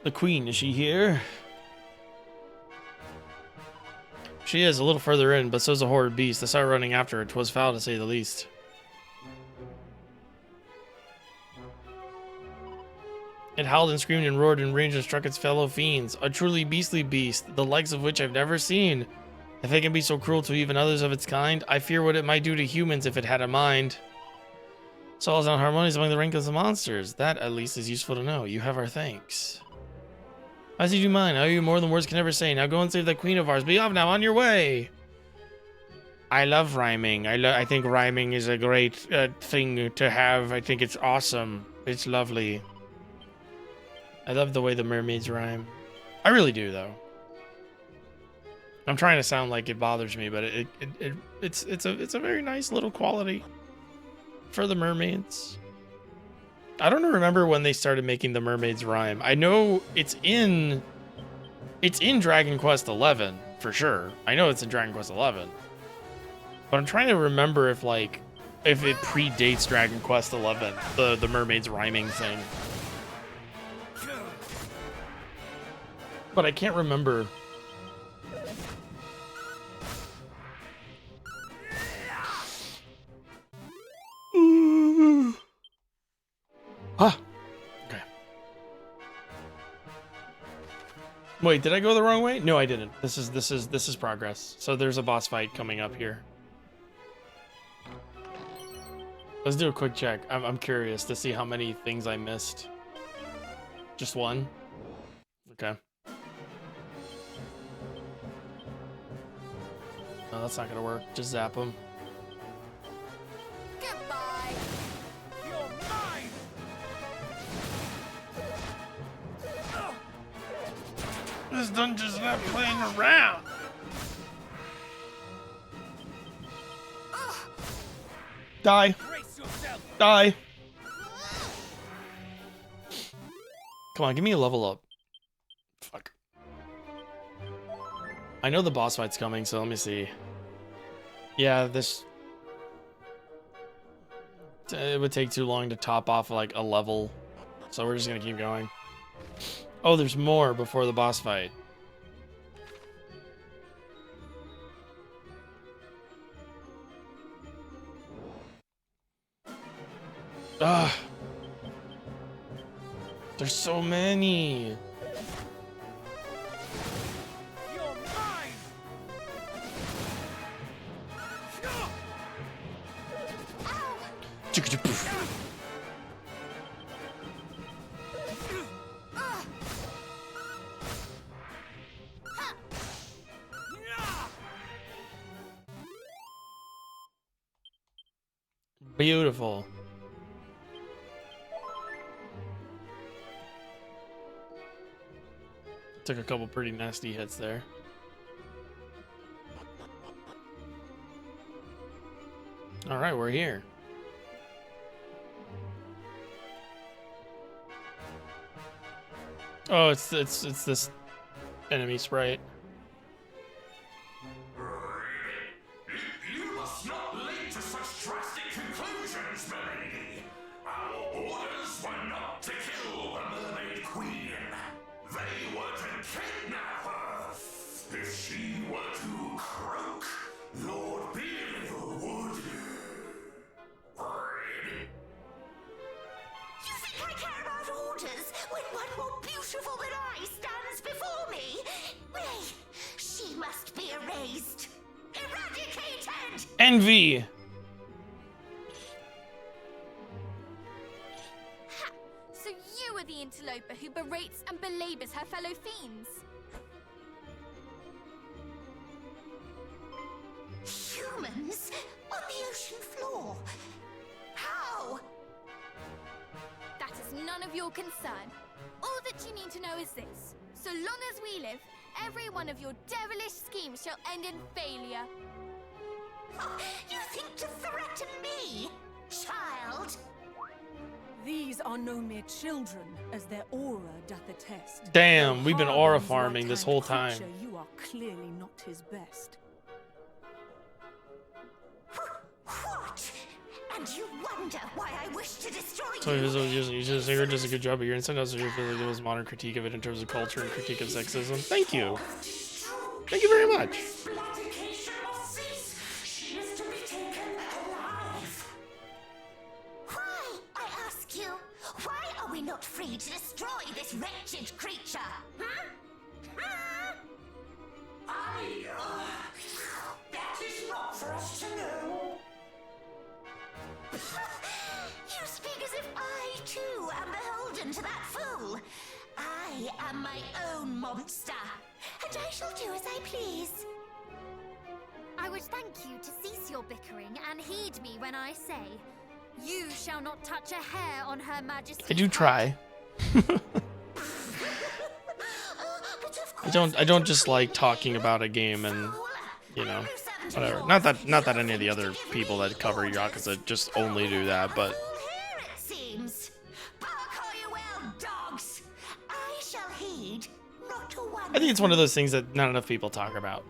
The queen, is she here? She is a little further in, but so's a horrid beast. I saw her running after her. 'Twas foul to say the least. It howled and screamed and roared and raged and struck its fellow fiends. A truly beastly beast, the likes of which I've never seen. If it can be so cruel to even others of its kind, I fear what it might do to humans if it had a mind. Saul is not harmonious among the rank of the monsters. That, at least, is useful to know. You have our thanks. I see you mine. I owe you more than words can ever say. Now go and save that queen of ours. Be off now, on your way. I love rhyming. I think rhyming is a great thing to have. I think it's awesome. It's lovely. I love the way the mermaids rhyme. I really do, though. I'm trying to sound like it bothers me, but it's a very nice little quality for the mermaids. I don't remember when they started making the mermaids rhyme. I know it's in Dragon Quest XI for sure. I know it's in Dragon Quest XI, but I'm trying to remember if it predates Dragon Quest XI, the mermaids rhyming thing. But I can't remember. Ah, okay. Wait, did I go the wrong way? No, I didn't. This is progress. So there's a boss fight coming up here. Let's do a quick check. I'm curious to see how many things I missed. Just one? Okay. No, that's not gonna work. Just zap him. Goodbye. You're mine! This dungeon's not playing around. Die. Brace yourself! Die. Come on, give me a level up. Fuck. I know the boss fight's coming, so let me see. Yeah, it would take too long to top off like a level, so we're just gonna keep going. Oh, there's more before the boss fight. Ugh. There's so many. You're mine! Beautiful. Took a couple pretty nasty hits there. All right, we're here. Oh, it's this enemy sprite. You must not leap to such drastic conclusions, milady. Our orders were not to were to kidnap her, if she were to croak, Lord Beerlittle would... You think I care about orders when one more beautiful than I stands before me? Nay, she must be erased. Eradicated! Envy. Ha! So you are the interloper who berates and belabors her fellow fiends. Humans on the ocean floor? How? That is none of your concern. All that you need to know is this. So long as we live, every one of your devilish schemes shall end in failure. Oh, you think to threaten me, child? These are no mere children, as their aura doth attest. Damn, we've been Though aura Harden's farming this right-hand whole time. creature, You are clearly not his best. What? And you wonder why I wish to destroy So you? you just does a good job, but your insight also feel like it was modern critique of it in terms of culture and critique of sexism. Thank you. Thank you very much. Eradication must cease. She is to be taken alive. Why, I ask you, why are we not free to destroy this wretched creature? Hmm? That is not for us to know. You speak as if I, too, am beholden to that fool. I am my own monster, and I shall do as I please. I would thank you to cease your bickering and heed me when I say, you shall not touch a hair on Her Majesty's I do head. try. I don't just like talking about a game and, you know, whatever. Not that any of the other people that cover Yakuza just only do that, but Here it seems. Bark all you will, dogs. I shall heed, not a one. I think it's one of those things that not enough people talk about.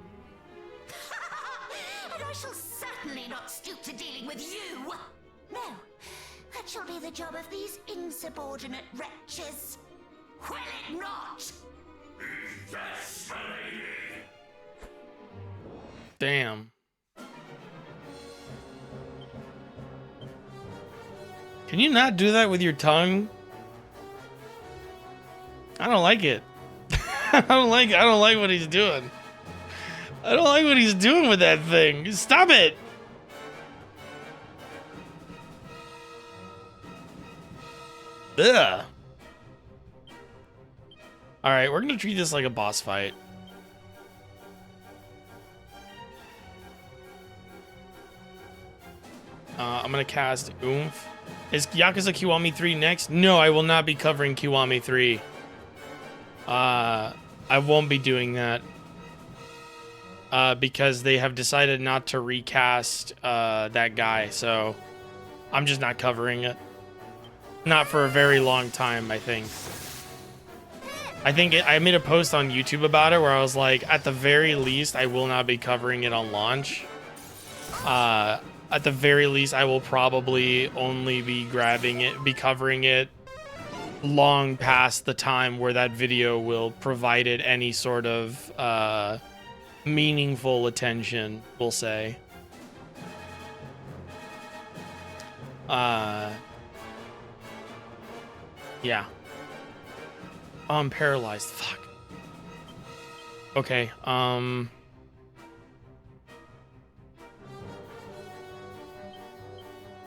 And I shall certainly not stoop to dealing with you. No, that shall be the job of these insubordinate wretches. Will it not? Yes, my lady. Damn. Can you not do that with your tongue? I don't like it. I don't like what he's doing. I don't like what he's doing with that thing. Stop it. Ugh. All right, we're gonna treat this like a boss fight. I'm gonna cast Oomph. Is Yakuza Kiwami 3 next? No, I will not be covering Kiwami 3. I won't be doing that. Because they have decided not to recast that guy, so I'm just not covering it. Not for a very long time, I think. I made a post on YouTube about it where I was like, at the very least, I will not be covering it on launch. At the very least, I will probably only be covering it long past the time where that video will provide it any sort of meaningful attention, we'll say. Yeah. Oh, I'm paralyzed. Fuck. Okay,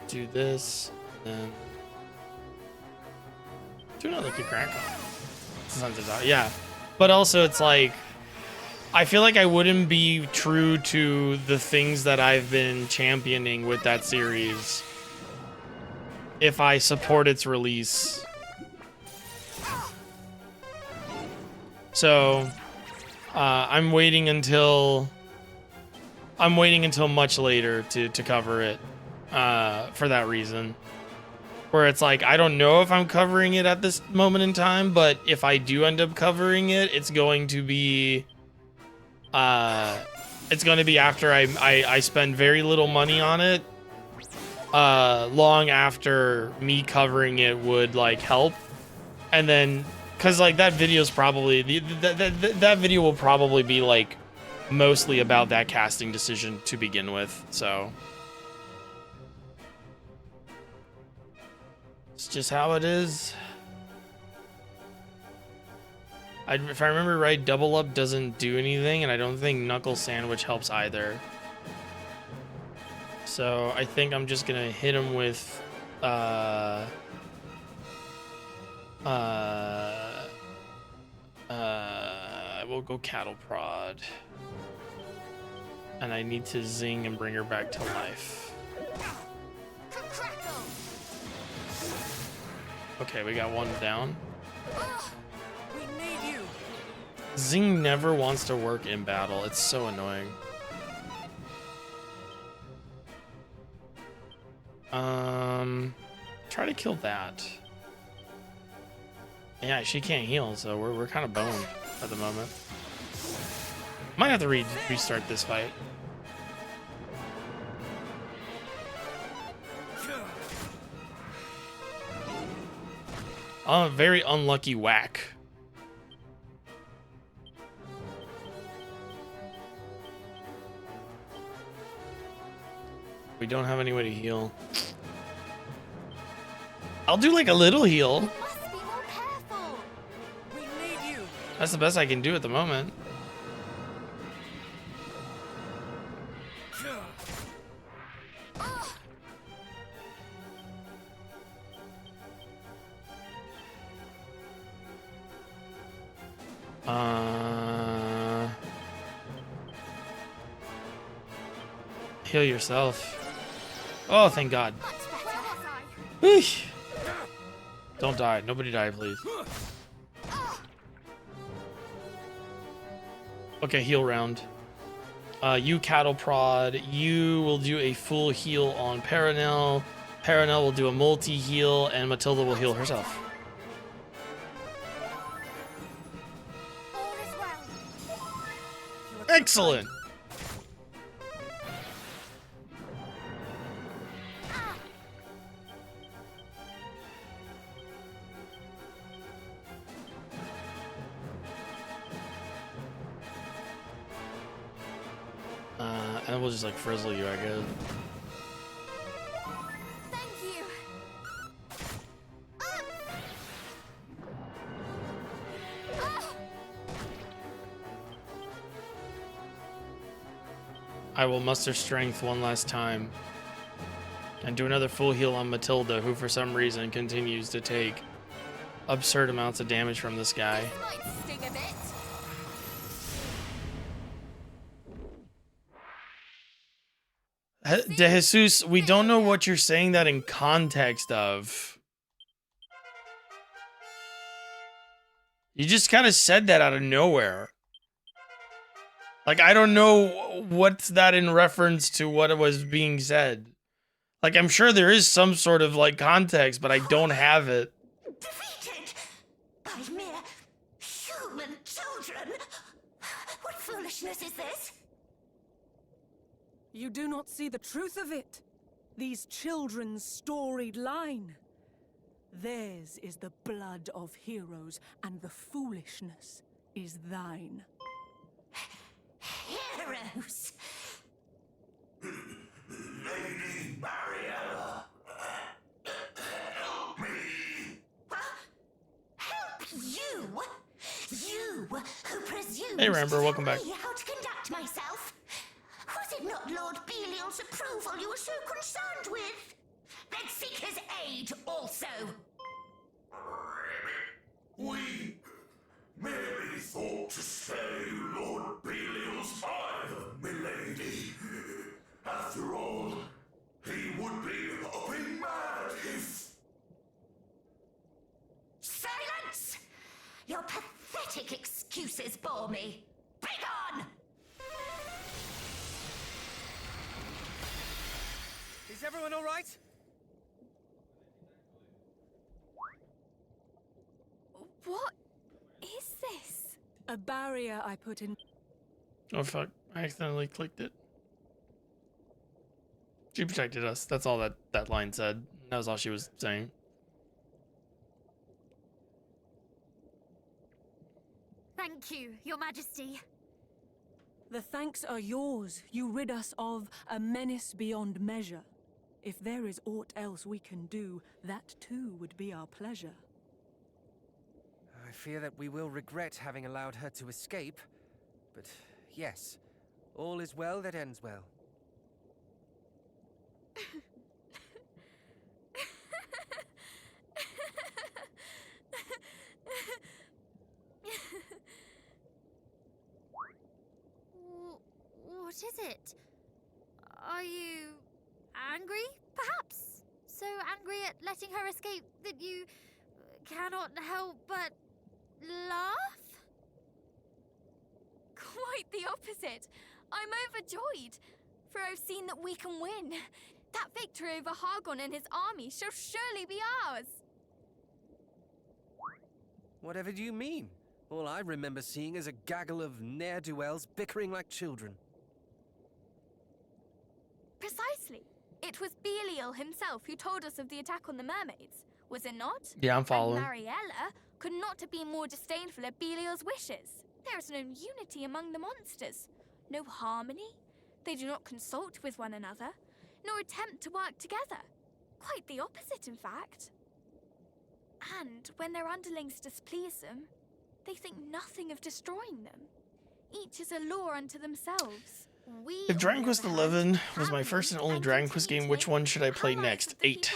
do this, then do another good crack on. Yeah, but also it's like I feel like I wouldn't be true to the things that I've been championing with that series if I support its release. So I'm waiting until much later to cover it for that reason. Where it's like, I don't know if I'm covering it at this moment in time, but if I do end up covering it, it's going to be after I spend very little money on it, long after me covering it would like help, and then Cause like that video's probably that video will probably be like mostly about that casting decision to begin with. So it's just how it is. If I remember right, double up doesn't do anything, and I don't think knuckle sandwich helps either. So I think I'm just gonna hit him with we'll go cattle prod. And I need to zing and bring her back to life. Okay, we got one down. We need you. Zing never wants to work in battle. It's so annoying. Try to kill that. Yeah, she can't heal, so we're kind of boned at the moment. Might have to restart this fight. Very unlucky whack. We don't have any way to heal. I'll do like a little heal. Must be more careful. We need you. That's the best I can do at the moment. Heal yourself. Oh, thank God. Eesh. Don't die. Nobody die, please. Okay, heal round. You cattle prod. You will do a full heal on Paranel. Paranel will do a multi-heal, and Matilda will heal herself. All is well. Excellent. And then we'll just like frizzle you, I guess. Thank you. I will muster strength one last time and do another full heal on Matilda, who for some reason continues to take absurd amounts of damage from this guy. Might sting a bit. De Jesus, we don't know what you're saying that in context of. You just kind of said that out of nowhere. Like, I don't know what's that in reference to what was being said. Like, I'm sure there is some sort of, like, context, but I don't have it. Defeated by mere human children. What foolishness is this? You do not see the truth of it. These children's storied line. Theirs is the blood of heroes, and the foolishness is thine. Heroes. Lady Mariella, help me. Help you? You who presumed Hey, Ramber, to welcome tell back. me how to conduct myself. Was it not Lord Belial's approval you were so concerned with? Then seek his aid also. We merely thought to spare you Lord Belial's ire, milady. After all, he would be hopping mad if... Silence! Your pathetic excuses bore me. Begone! Is everyone all right? What is this? A barrier I put in. Oh, fuck. I accidentally clicked it. She protected us. That's all that line said. That was all she was saying. Thank you, Your Majesty. The thanks are yours. You rid us of a menace beyond measure. If there is aught else we can do, that too would be our pleasure. I fear that we will regret having allowed her to escape. But yes, all is well that ends well. What is it? Are you angry, perhaps? So angry at letting her escape that you cannot help but laugh? Quite the opposite. I'm overjoyed, for I've seen that we can win. That victory over Hargon and his army shall surely be ours. Whatever do you mean? All I remember seeing is a gaggle of ne'er-do-wells bickering like children. Precisely. It was Belial himself who told us of the attack on the mermaids, was it not? Yeah, I'm following. And Mariella could not have been more disdainful of Belial's wishes. There is no unity among the monsters, no harmony. They do not consult with one another, nor attempt to work together. Quite the opposite, in fact. And when their underlings displease them, they think nothing of destroying them. Each is a law unto themselves. If Dragon Quest XI was my first and only Dragon Quest game, which one should I play next? 8.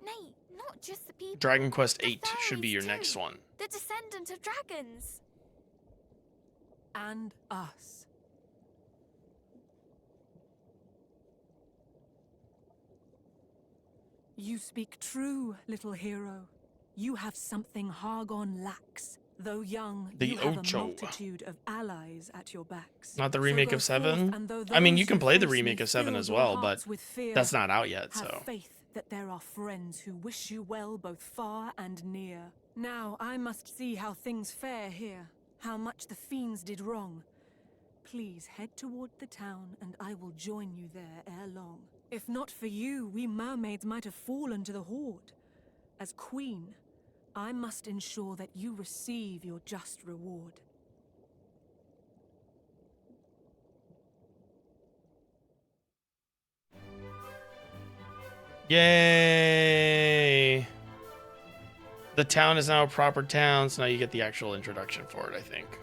Nay, not just the people. Dragon Quest the 8 should be your fairies next too, one. The descendant of dragons. And us. You speak true, little hero. You have something Hargon lacks. Though young, The you have Ocho. a multitude of allies at your backs. Not the So remake go of 7? forth, and though I mean, you those can who play the face me remake of 7 fill as your well, but hearts with fear, that's not out yet, have so. faith that there are friends who wish you well both far and near. Now I must see how things fare here, how much the fiends did wrong. Please head toward the town, and I will join you there ere long. If not for you, we mermaids might have fallen to the Horde. As queen, I must ensure that you receive your just reward. Yay! The town is now a proper town, so now you get the actual introduction for it, I think.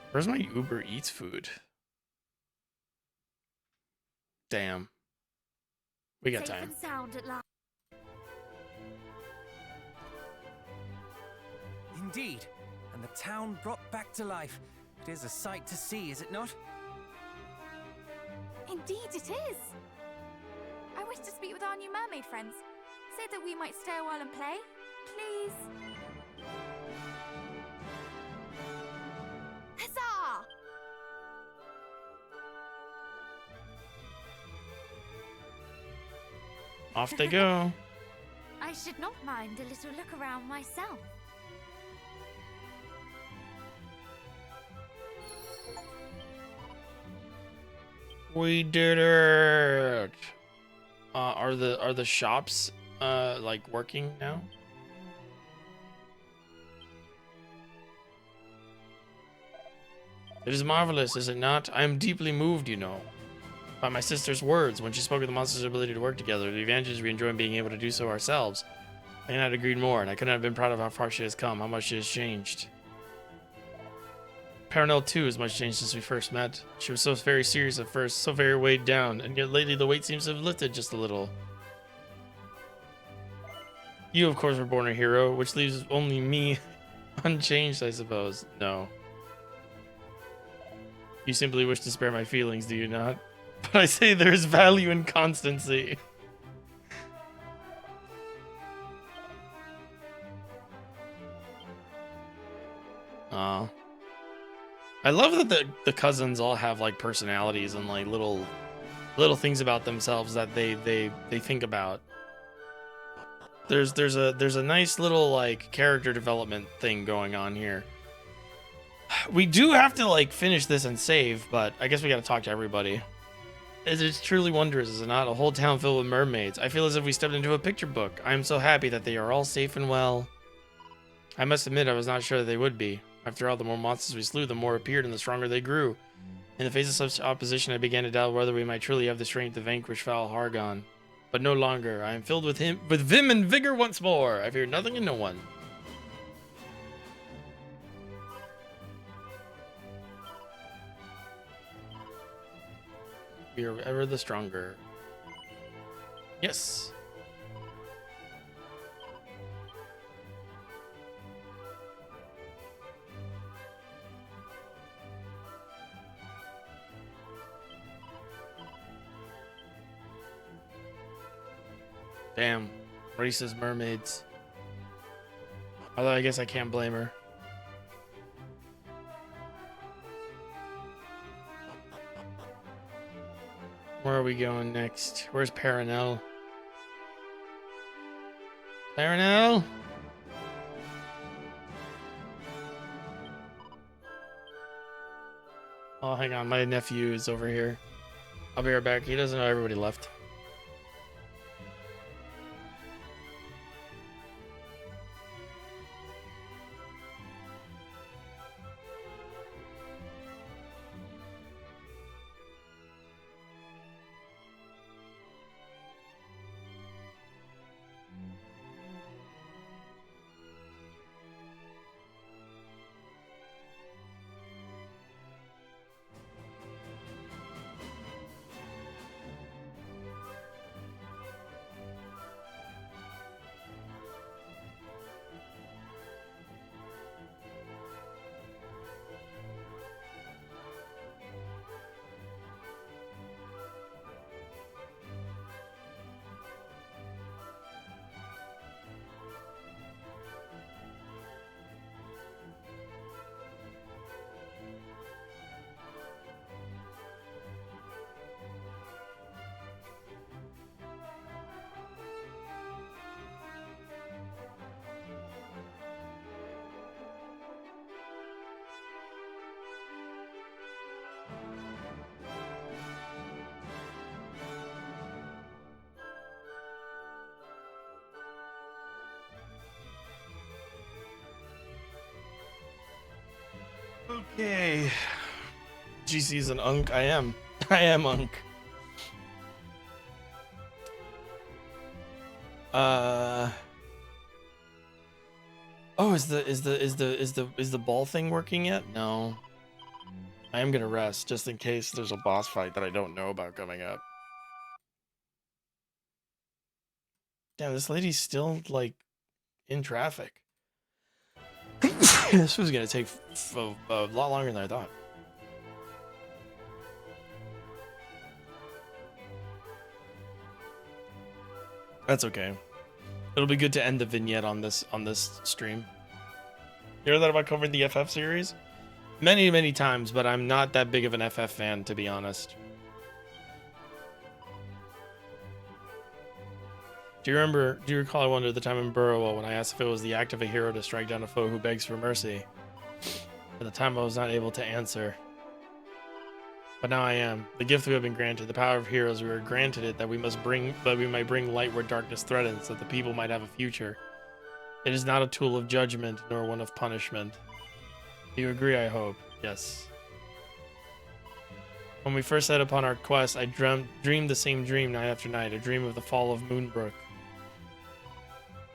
Where's my Uber Eats food? Damn. We got Safe time. and sound at last. Indeed, and the town brought back to life. It is a sight to see, is it not? Indeed it is. I wish to speak with our new mermaid friends. Say that we might stay a while and play, please. Huzzah! Off they go. I should not mind a little look around myself. We did it. Are the shops like working now? It is marvelous, is it not? I am deeply moved, you know, by my sister's words when she spoke of the monsters' ability to work together, the advantages we enjoy in being able to do so ourselves. I could not have agreed more, and I couldn't have been proud of how far she has come, how much she has changed. Paranel too has much changed since we first met. She was so very serious at first, so very weighed down, and yet lately the weight seems to have lifted just a little. You, of course, were born a hero, which leaves only me unchanged, I suppose. No. You simply wish to spare my feelings, do you not? But I say there is value in constancy. Oh. I love that the cousins all have like personalities and like little things about themselves that they think about. There's a nice little like character development thing going on here. We do have to like finish this and save, but I guess we got to talk to everybody. It's truly wondrous, is it not? A whole town filled with mermaids. I feel as if we stepped into a picture book. I am so happy that they are all safe and well. I must admit, I was not sure that they would be. After all, the more monsters we slew, the more appeared and the stronger they grew. In the face of such opposition, I began to doubt whether we might truly have the strength to vanquish foul Hargon. But no longer. I am filled with vim and vigor once more. I fear nothing and no one. We are ever the stronger. Yes. Damn. Racist mermaids. Although I guess I can't blame her. Where are we going next? Where's Paranel? Paranel? Oh, hang on. My nephew is over here. I'll be right back. He doesn't know everybody left. Okay. GC's an unk. I am. I am unk. Oh, is the ball thing working yet? No. I am gonna rest just in case there's a boss fight that I don't know about coming up. Damn, this lady's still like in traffic. This was gonna take a lot longer than I thought. That's okay. It'll be good to end the vignette on this stream. You heard that about covering the FF series? Many times, but I'm not that big of an FF fan, to be honest. Do you recall I wondered the time in Burrow when I asked if it was the act of a hero to strike down a foe who begs for mercy? At the time I was not able to answer. But now I am. The gift we have been granted, the power of heroes, we were granted it that we might bring light where darkness threatens, that the people might have a future. It is not a tool of judgment, nor one of punishment. Do you agree, I hope? Yes. When we first set upon our quest, I dreamed the same dream night after night, a dream of the fall of Moonbrook.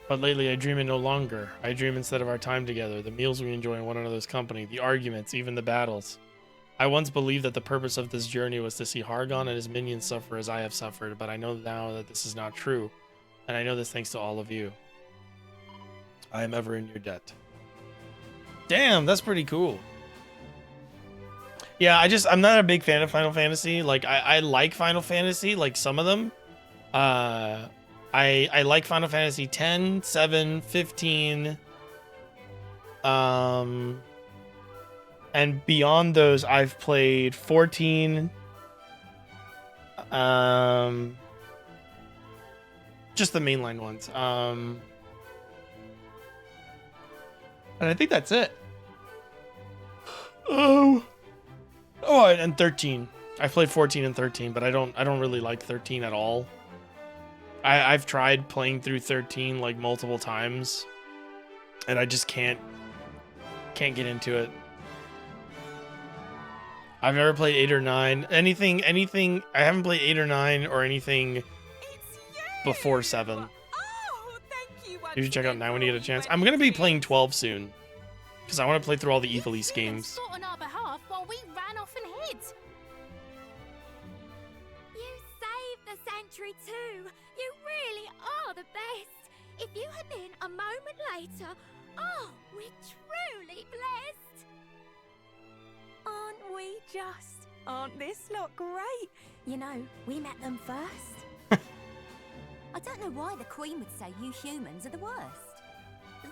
But lately I dream it no longer. I dream instead of our time together, the meals we enjoy in one another's company, the arguments, even the battles. I once believed that the purpose of this journey was to see Hargon and his minions suffer as I have suffered, but I know now that this is not true, and I know this thanks to all of you. I am ever in your debt. Damn, that's pretty cool. Yeah, I'm not a big fan of Final Fantasy. Like, I like Final Fantasy, like some of them. I like Final Fantasy 10, 7, 15. And beyond those, I've played 14. Just the mainline ones. And I think that's it. Oh, and 13. I played 14 and 13, but I don't really like 13 at all. I've tried playing through 13 like multiple times, and I just can't get into it. I've never played 8 or 9. Anything. I haven't played 8 or 9 or anything before 7. Oh, thank you. You should check out 9 when you get a chance. I'm gonna be playing 12 soon, because I want to play through all the Evil East games. Fought on our behalf while we ran off and hid. You saved the sanctuary too. You really are the best. If you had been a moment later, oh, we're truly blessed. Aren't we just? Aren't this lot great? You know, we met them first. I don't know why the Queen would say you humans are the worst.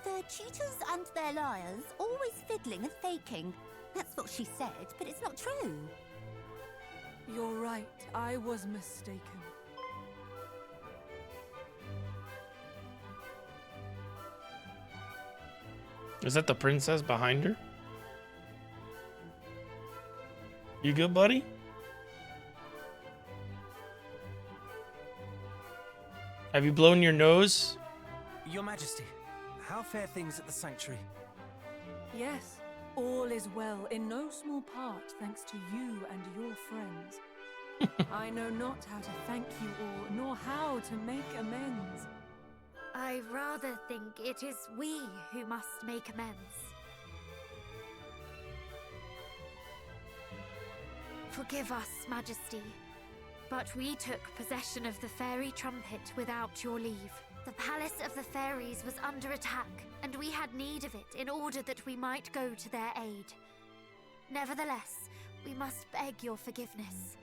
They're cheaters and they're liars, always fiddling and faking. That's what she said, but it's not true. You're right. I was mistaken. Is that the princess behind her? You good, buddy? Have you blown your nose? Your Majesty, how fare things at the sanctuary? Yes, all is well, in no small part thanks to you and your friends. I know not how to thank you all, nor how to make amends. I rather think it is we who must make amends. Forgive us, Majesty, but we took possession of the fairy trumpet without your leave. The Palace of the Fairies was under attack, and we had need of it in order that we might go to their aid. Nevertheless, we must beg your forgiveness.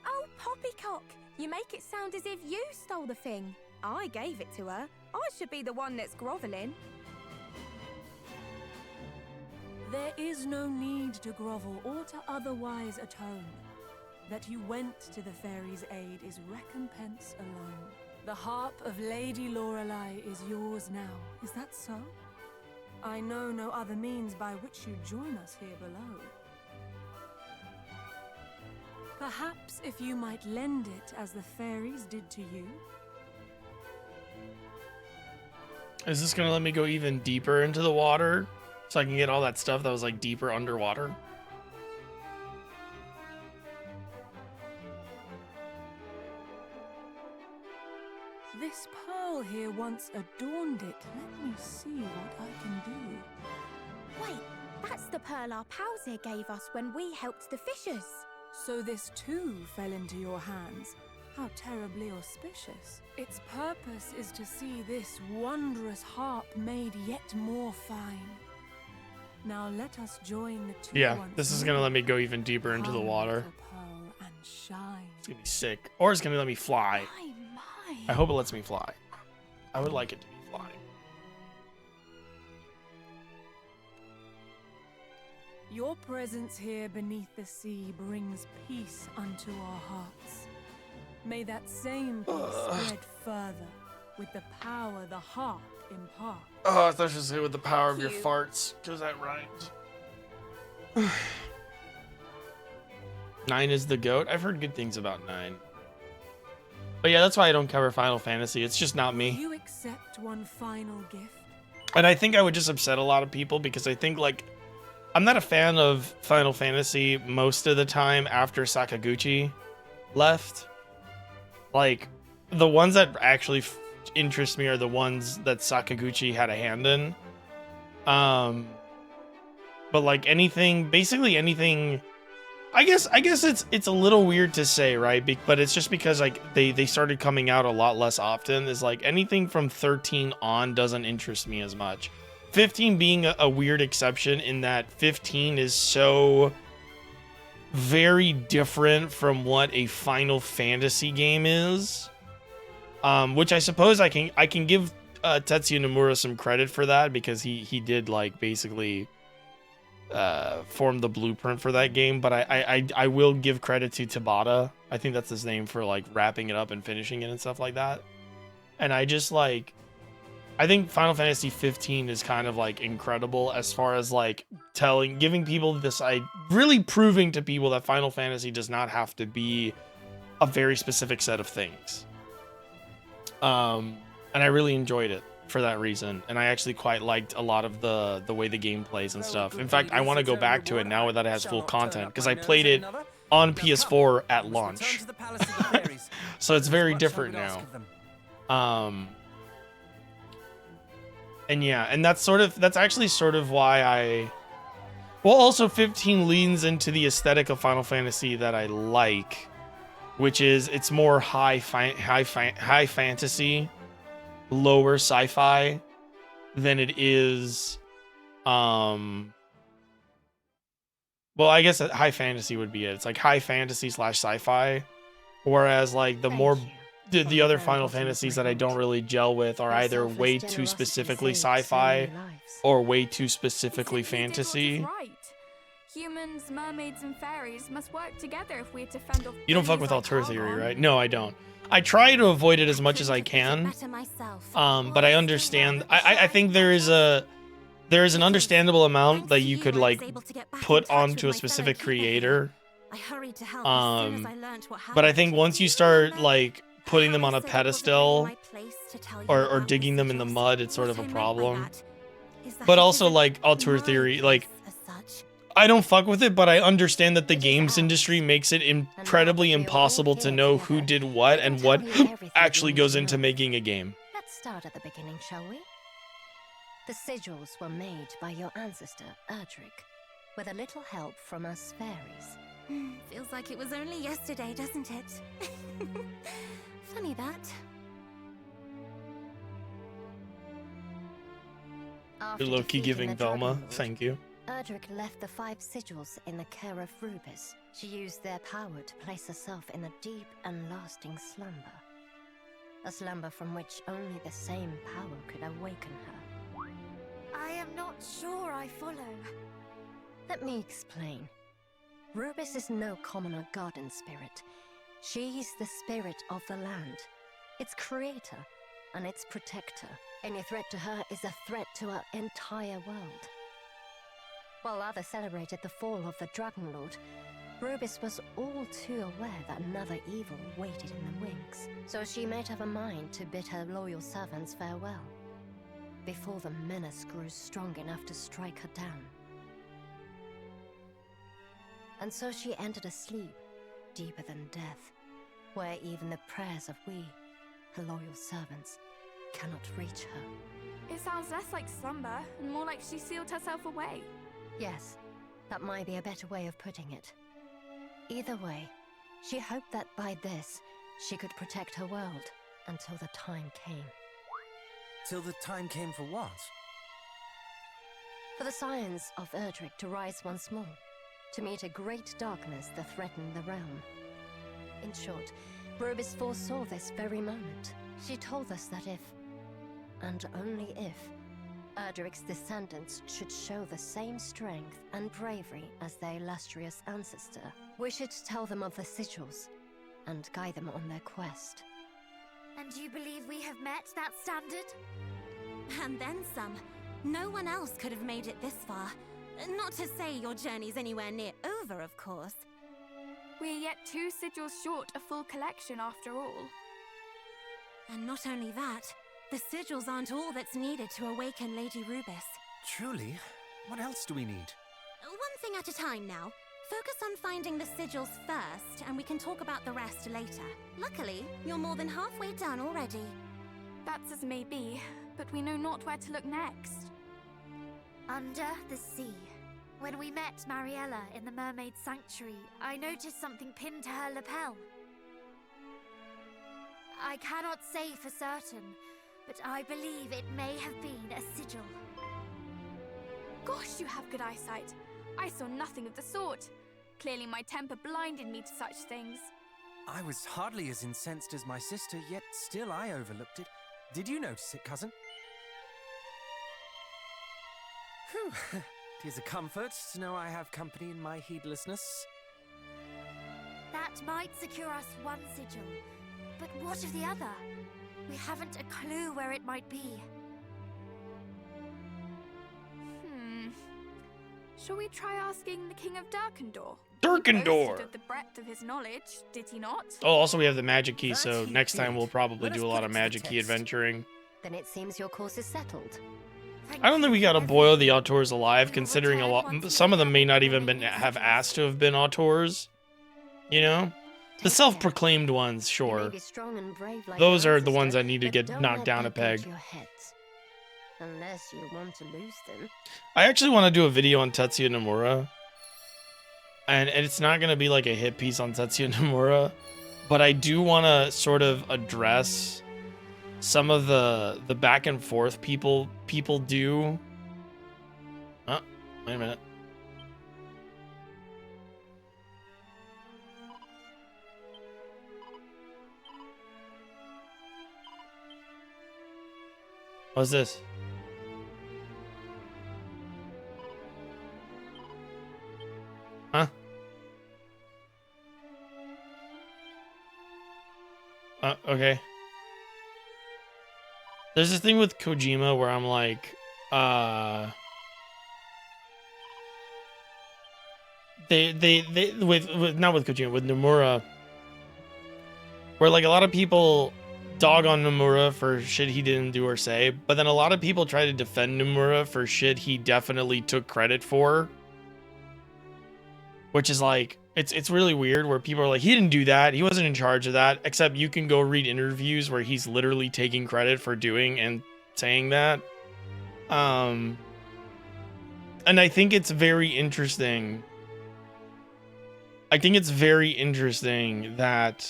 Oh, Poppycock, you make it sound as if you stole the thing. I gave it to her. I should be the one that's groveling. There is no need to grovel or to otherwise atone. That you went to the fairies' aid is recompense alone. The harp of Lady Lorelei is yours now. Is that so? I know no other means by which you join us here below. Perhaps if you might lend it as the fairies did to you. Is this gonna let me go even deeper into the water so I can get all that stuff that was like deeper underwater? This pearl here once adorned it. Let me see what I can do. Wait, that's the pearl our pals here gave us when we helped the fishers. So this too fell into your hands. How terribly auspicious. Its purpose is to see this wondrous harp made yet more fine. Now let us join the two. Yeah, once this is more. gonna let me go even deeper into the Come, water. little pearl, and shine. It's gonna be sick. Or it's gonna let me fly. My. I hope it lets me fly. I would like it to be flying. Your presence here beneath the sea brings peace unto our hearts. May that same peace spread further with the power the harp imparts. Oh, I thought you were saying with the power of your Cute. farts, because that rhymes. 9 is the GOAT. I've heard good things about 9. But yeah, that's why I don't cover Final Fantasy. It's just not me. You accept one final gift? And I think I would just upset a lot of people because I think, like, I'm not a fan of Final Fantasy most of the time after Sakaguchi left. Like, the ones that actually interest me are the ones that Sakaguchi had a hand in. But like anything, basically anything, I guess it's a little weird to say, right? But it's just because like they started coming out a lot less often. Is like anything from 13 on doesn't interest me as much. 15 being a weird exception in that 15 is so very different from what a Final Fantasy game is. Which I suppose I can give Tetsuya Nomura some credit for that because he did like basically form the blueprint for that game, but I will give credit to Tabata. I think that's his name for like wrapping it up and finishing it and stuff like that. And I just like I think Final Fantasy 15 is kind of like incredible as far as like giving people this, really proving to people that Final Fantasy does not have to be a very specific set of things. And I really enjoyed it for that reason, and I actually quite liked a lot of the way the game plays and stuff. In fact, I want to go back to it now that it has full content, because I played it on PS4 at launch. So it's very different now. And yeah, and that's actually sort of why well, also 15 leans into the aesthetic of Final Fantasy that I like, which is it's more high fantasy, lower sci-fi than it is well, I guess high fantasy would be it. It's like high fantasy / sci-fi, whereas like the other Final Fantasies that I don't really gel with are either way too specifically sci-fi or way too specifically fantasy. Right. Humans, mermaids, and fairies must work together if we're to fend off. You don't fuck with Alter Theory, right? No, I don't. I try to avoid it as much as I can. But I understand. I think there is an understandable amount that you could like put onto a specific creator. But I think once you start like putting them on a pedestal or digging them in the mud, it's sort of a problem. But also like Alter Theory, like I don't fuck with it, but I understand that the games industry makes it incredibly impossible to know who did what and what actually goes into making a game. Let's start at the beginning, shall we? The sigils were made by your ancestor, Erdrick, with a little help from us fairies. Feels like it was only yesterday, doesn't it? Funny that. After You're low-key defeating giving the Velma, Dragon Lord, thank you. Erdrick left the 5 sigils in the care of Rubis. She used their power to place herself in a deep and lasting slumber. A slumber from which only the same power could awaken her. I am not sure I follow. Let me explain. Rubis is no commoner garden spirit. She is the spirit of the land, its creator and its protector. Any threat to her is a threat to our entire world. While others celebrated the fall of the Dragon Lord, Rubis was all too aware that another evil waited in the wings. So she made up her mind to bid her loyal servants farewell, before the menace grew strong enough to strike her down. And so she entered a sleep deeper than death, where even the prayers of we, her loyal servants, cannot reach her. It sounds less like slumber and more like she sealed herself away. Yes, that might be a better way of putting it. Either way, she hoped that by this, she could protect her world until the time came. Till the time came for what? For the scions of Erdrick to rise once more, to meet a great darkness that threatened the realm. In short, Rubis foresaw this very moment. She told us that if, and only if, Erdrick's descendants should show the same strength and bravery as their illustrious ancestor, we should tell them of the sigils and guide them on their quest. And you believe we have met that standard? And then some. No one else could have made it this far. Not to say your journey's anywhere near over, of course. We're yet 2 sigils short a full collection after all. And not only that, the sigils aren't all that's needed to awaken Lady Rubis. Truly? What else do we need? One thing at a time now. Focus on finding the sigils first, and we can talk about the rest later. Luckily, you're more than halfway done already. That's as may be, but we know not where to look next. Under the sea. When we met Mariella in the Mermaid Sanctuary, I noticed something pinned to her lapel. I cannot say for certain, but I believe it may have been a sigil. Gosh, you have good eyesight. I saw nothing of the sort. Clearly my temper blinded me to such things. I was hardly as incensed as my sister, yet still I overlooked it. Did you notice it, cousin? Whew. 'Tis a comfort to know I have company in my heedlessness. That might secure us one sigil, but what of the other? We haven't a clue where it might be. Shall we try asking the King of Durkendor? Durkendor! He boasted of the breadth of his knowledge, did he not? Oh, also we have the magic key, so That he next time did. we'll probably Let us do a put lot it of to the magic key test. adventuring. Then it seems your course is settled. I don't think we gotta boil the auteurs alive, considering a lot. Once Some of them we may not have even any have messages. asked to have been auteurs. You know, the Take self-proclaimed ones, care. You may sure. be strong and brave like Those your are the ones ancestor, that need to but get don't knocked let down a that go to peg. your heads. Unless you want to lose them. I actually want to do a video on Tetsuya Nomura, and it's not gonna be like a hit piece on Tetsuya Nomura, but I do want to sort of address some of the back and forth people do. Oh, wait a minute. What's this? Huh? Okay. There's this thing with Kojima where I'm like, they with not with Kojima, with Nomura, where like a lot of people dog on Nomura for shit he didn't do or say, but then a lot of people try to defend Nomura for shit he definitely took credit for, which is like, it's really weird where people are like, he didn't do that, he wasn't in charge of that, except you can go read interviews where he's literally taking credit for doing and saying that. And I think it's very interesting. I think it's very interesting that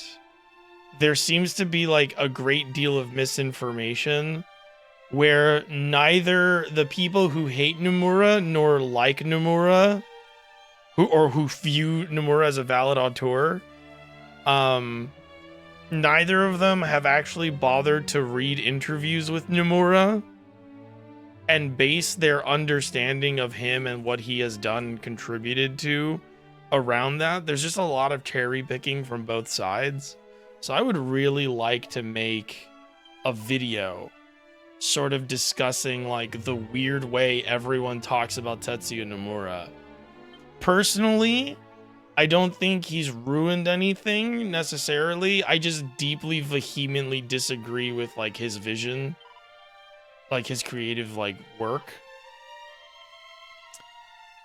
there seems to be like a great deal of misinformation where neither the people who hate Nomura nor like Nomura who view Nomura as a valid auteur, neither of them have actually bothered to read interviews with Nomura and base their understanding of him and what he has done and contributed to around that. There's just a lot of cherry picking from both sides. So I would really like to make a video sort of discussing like the weird way everyone talks about Tetsuya Nomura. Personally, I don't think he's ruined anything necessarily. I just deeply, vehemently disagree with like his vision, like his creative like work.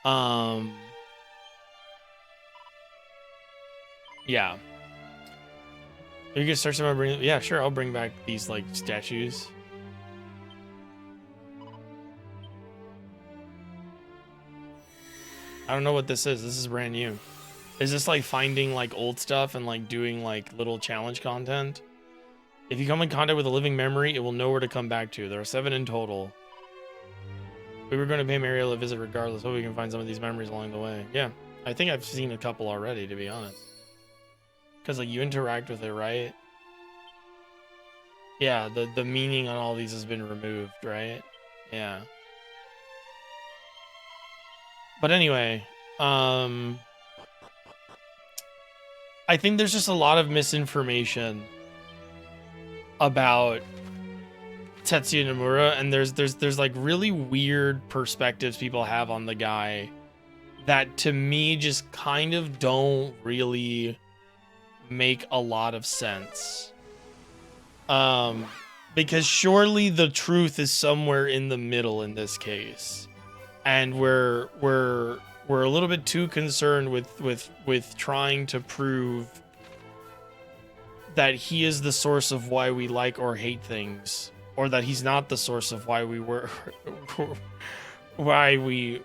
Yeah. You can start some bring. Yeah, sure. I'll bring back these like statues. I don't know what this is. This is brand new. Is this like finding like old stuff and like doing like little challenge content? If you come in contact with a living memory, it will know where to come back to. There are 7 in total. We were going to pay Mariel a visit regardless. Hope we can find some of these memories along the way. Yeah, I think I've seen a couple already, to be honest. Because like you interact with it, right? Yeah, the meaning on all these has been removed, right? Yeah. But anyway, I think there's just a lot of misinformation about Tetsuya Nomura, and there's like really weird perspectives people have on the guy that to me just kind of don't really make a lot of sense. Because surely the truth is somewhere in the middle in this case. And we're a little bit too concerned with trying to prove that he is the source of why we like or hate things, or that he's not the source of why we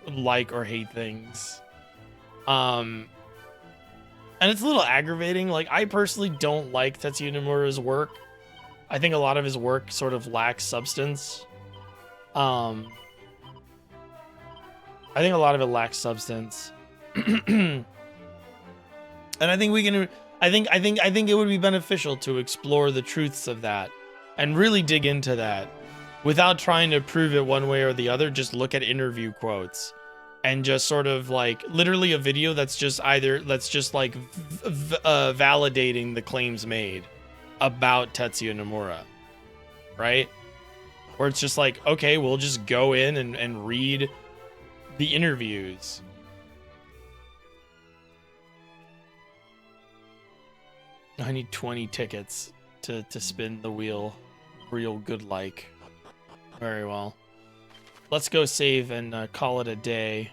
like or hate things. And it's a little aggravating. Like, I personally don't like Tetsuya Nomura's work. I think a lot of his work sort of lacks substance. I think a lot of it lacks substance. And I think we can I think it would be beneficial to explore the truths of that and really dig into that without trying to prove it one way or the other. Just look at interview quotes and just sort of like literally a video that's just like validating the claims made about Tetsuya Nomura, right? Where it's just like, okay, we'll just go in and read the interviews. I need 20 tickets to spin the wheel real good like. Very well. Let's go save and call it a day.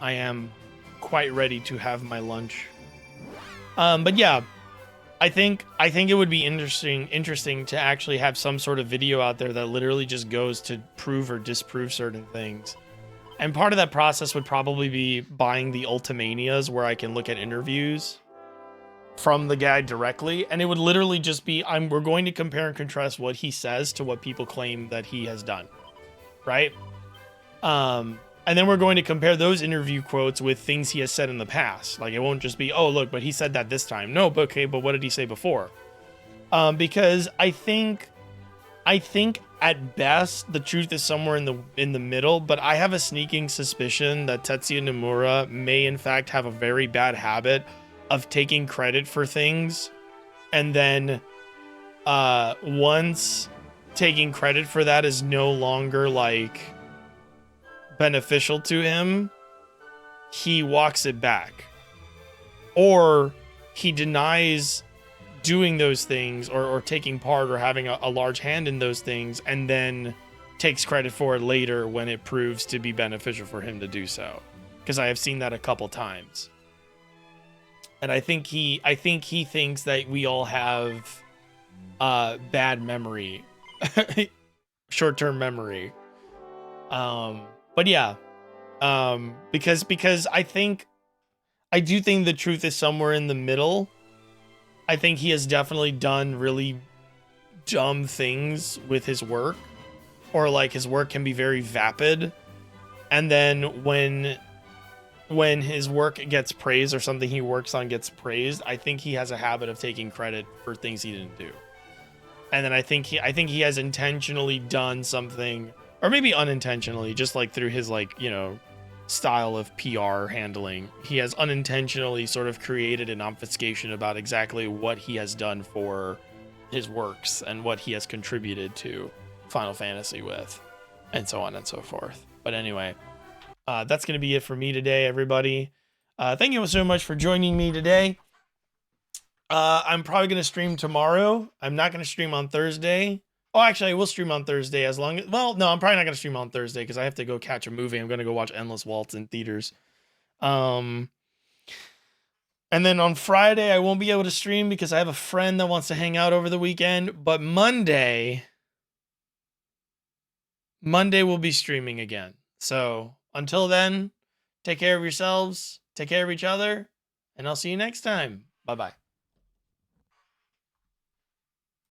I am quite ready to have my lunch. But yeah, I think it would be interesting to actually have some sort of video out there that literally just goes to prove or disprove certain things. And part of that process would probably be buying the Ultimanias, where I can look at interviews from the guy directly, and it would literally just be we're going to compare and contrast what he says to what people claim that he has done, right? And then we're going to compare those interview quotes with things he has said in the past. Like, it won't just be, oh look, but he said that this time. No, but okay, but what did he say before? Because I think at best the truth is somewhere in the middle, but I have a sneaking suspicion that Tetsuya Nomura may in fact have a very bad habit of taking credit for things, and then once taking credit for that is no longer like beneficial to him, he walks it back, or he denies doing those things or taking part or having a large hand in those things, and then takes credit for it later when it proves to be beneficial for him to do so. Because I have seen that a couple times. And I think he thinks that we all have bad memory, short-term memory. But yeah, because I do think the truth is somewhere in the middle. I think he has definitely done really dumb things with his work, or like his work can be very vapid, and then when his work gets praised or something he works on gets praised, I think he has a habit of taking credit for things he didn't do. And then I think he has intentionally done something, or maybe unintentionally, just like through his, like, you know, style of PR handling, he has unintentionally sort of created an obfuscation about exactly what he has done for his works and what he has contributed to Final Fantasy with, and so on and so forth. But anyway, that's going to be it for me today, everybody. Thank you so much for joining me today. I'm probably going to stream tomorrow. I'm not going to stream on Thursday. Oh, actually, I will stream on Thursday as long as... Well, no, I'm probably not going to stream on Thursday because I have to go catch a movie. I'm going to go watch Endless Waltz in theaters. And then on Friday, I won't be able to stream because I have a friend that wants to hang out over the weekend. But Monday we'll be streaming again. So until then, take care of yourselves, take care of each other, and I'll see you next time. Bye-bye.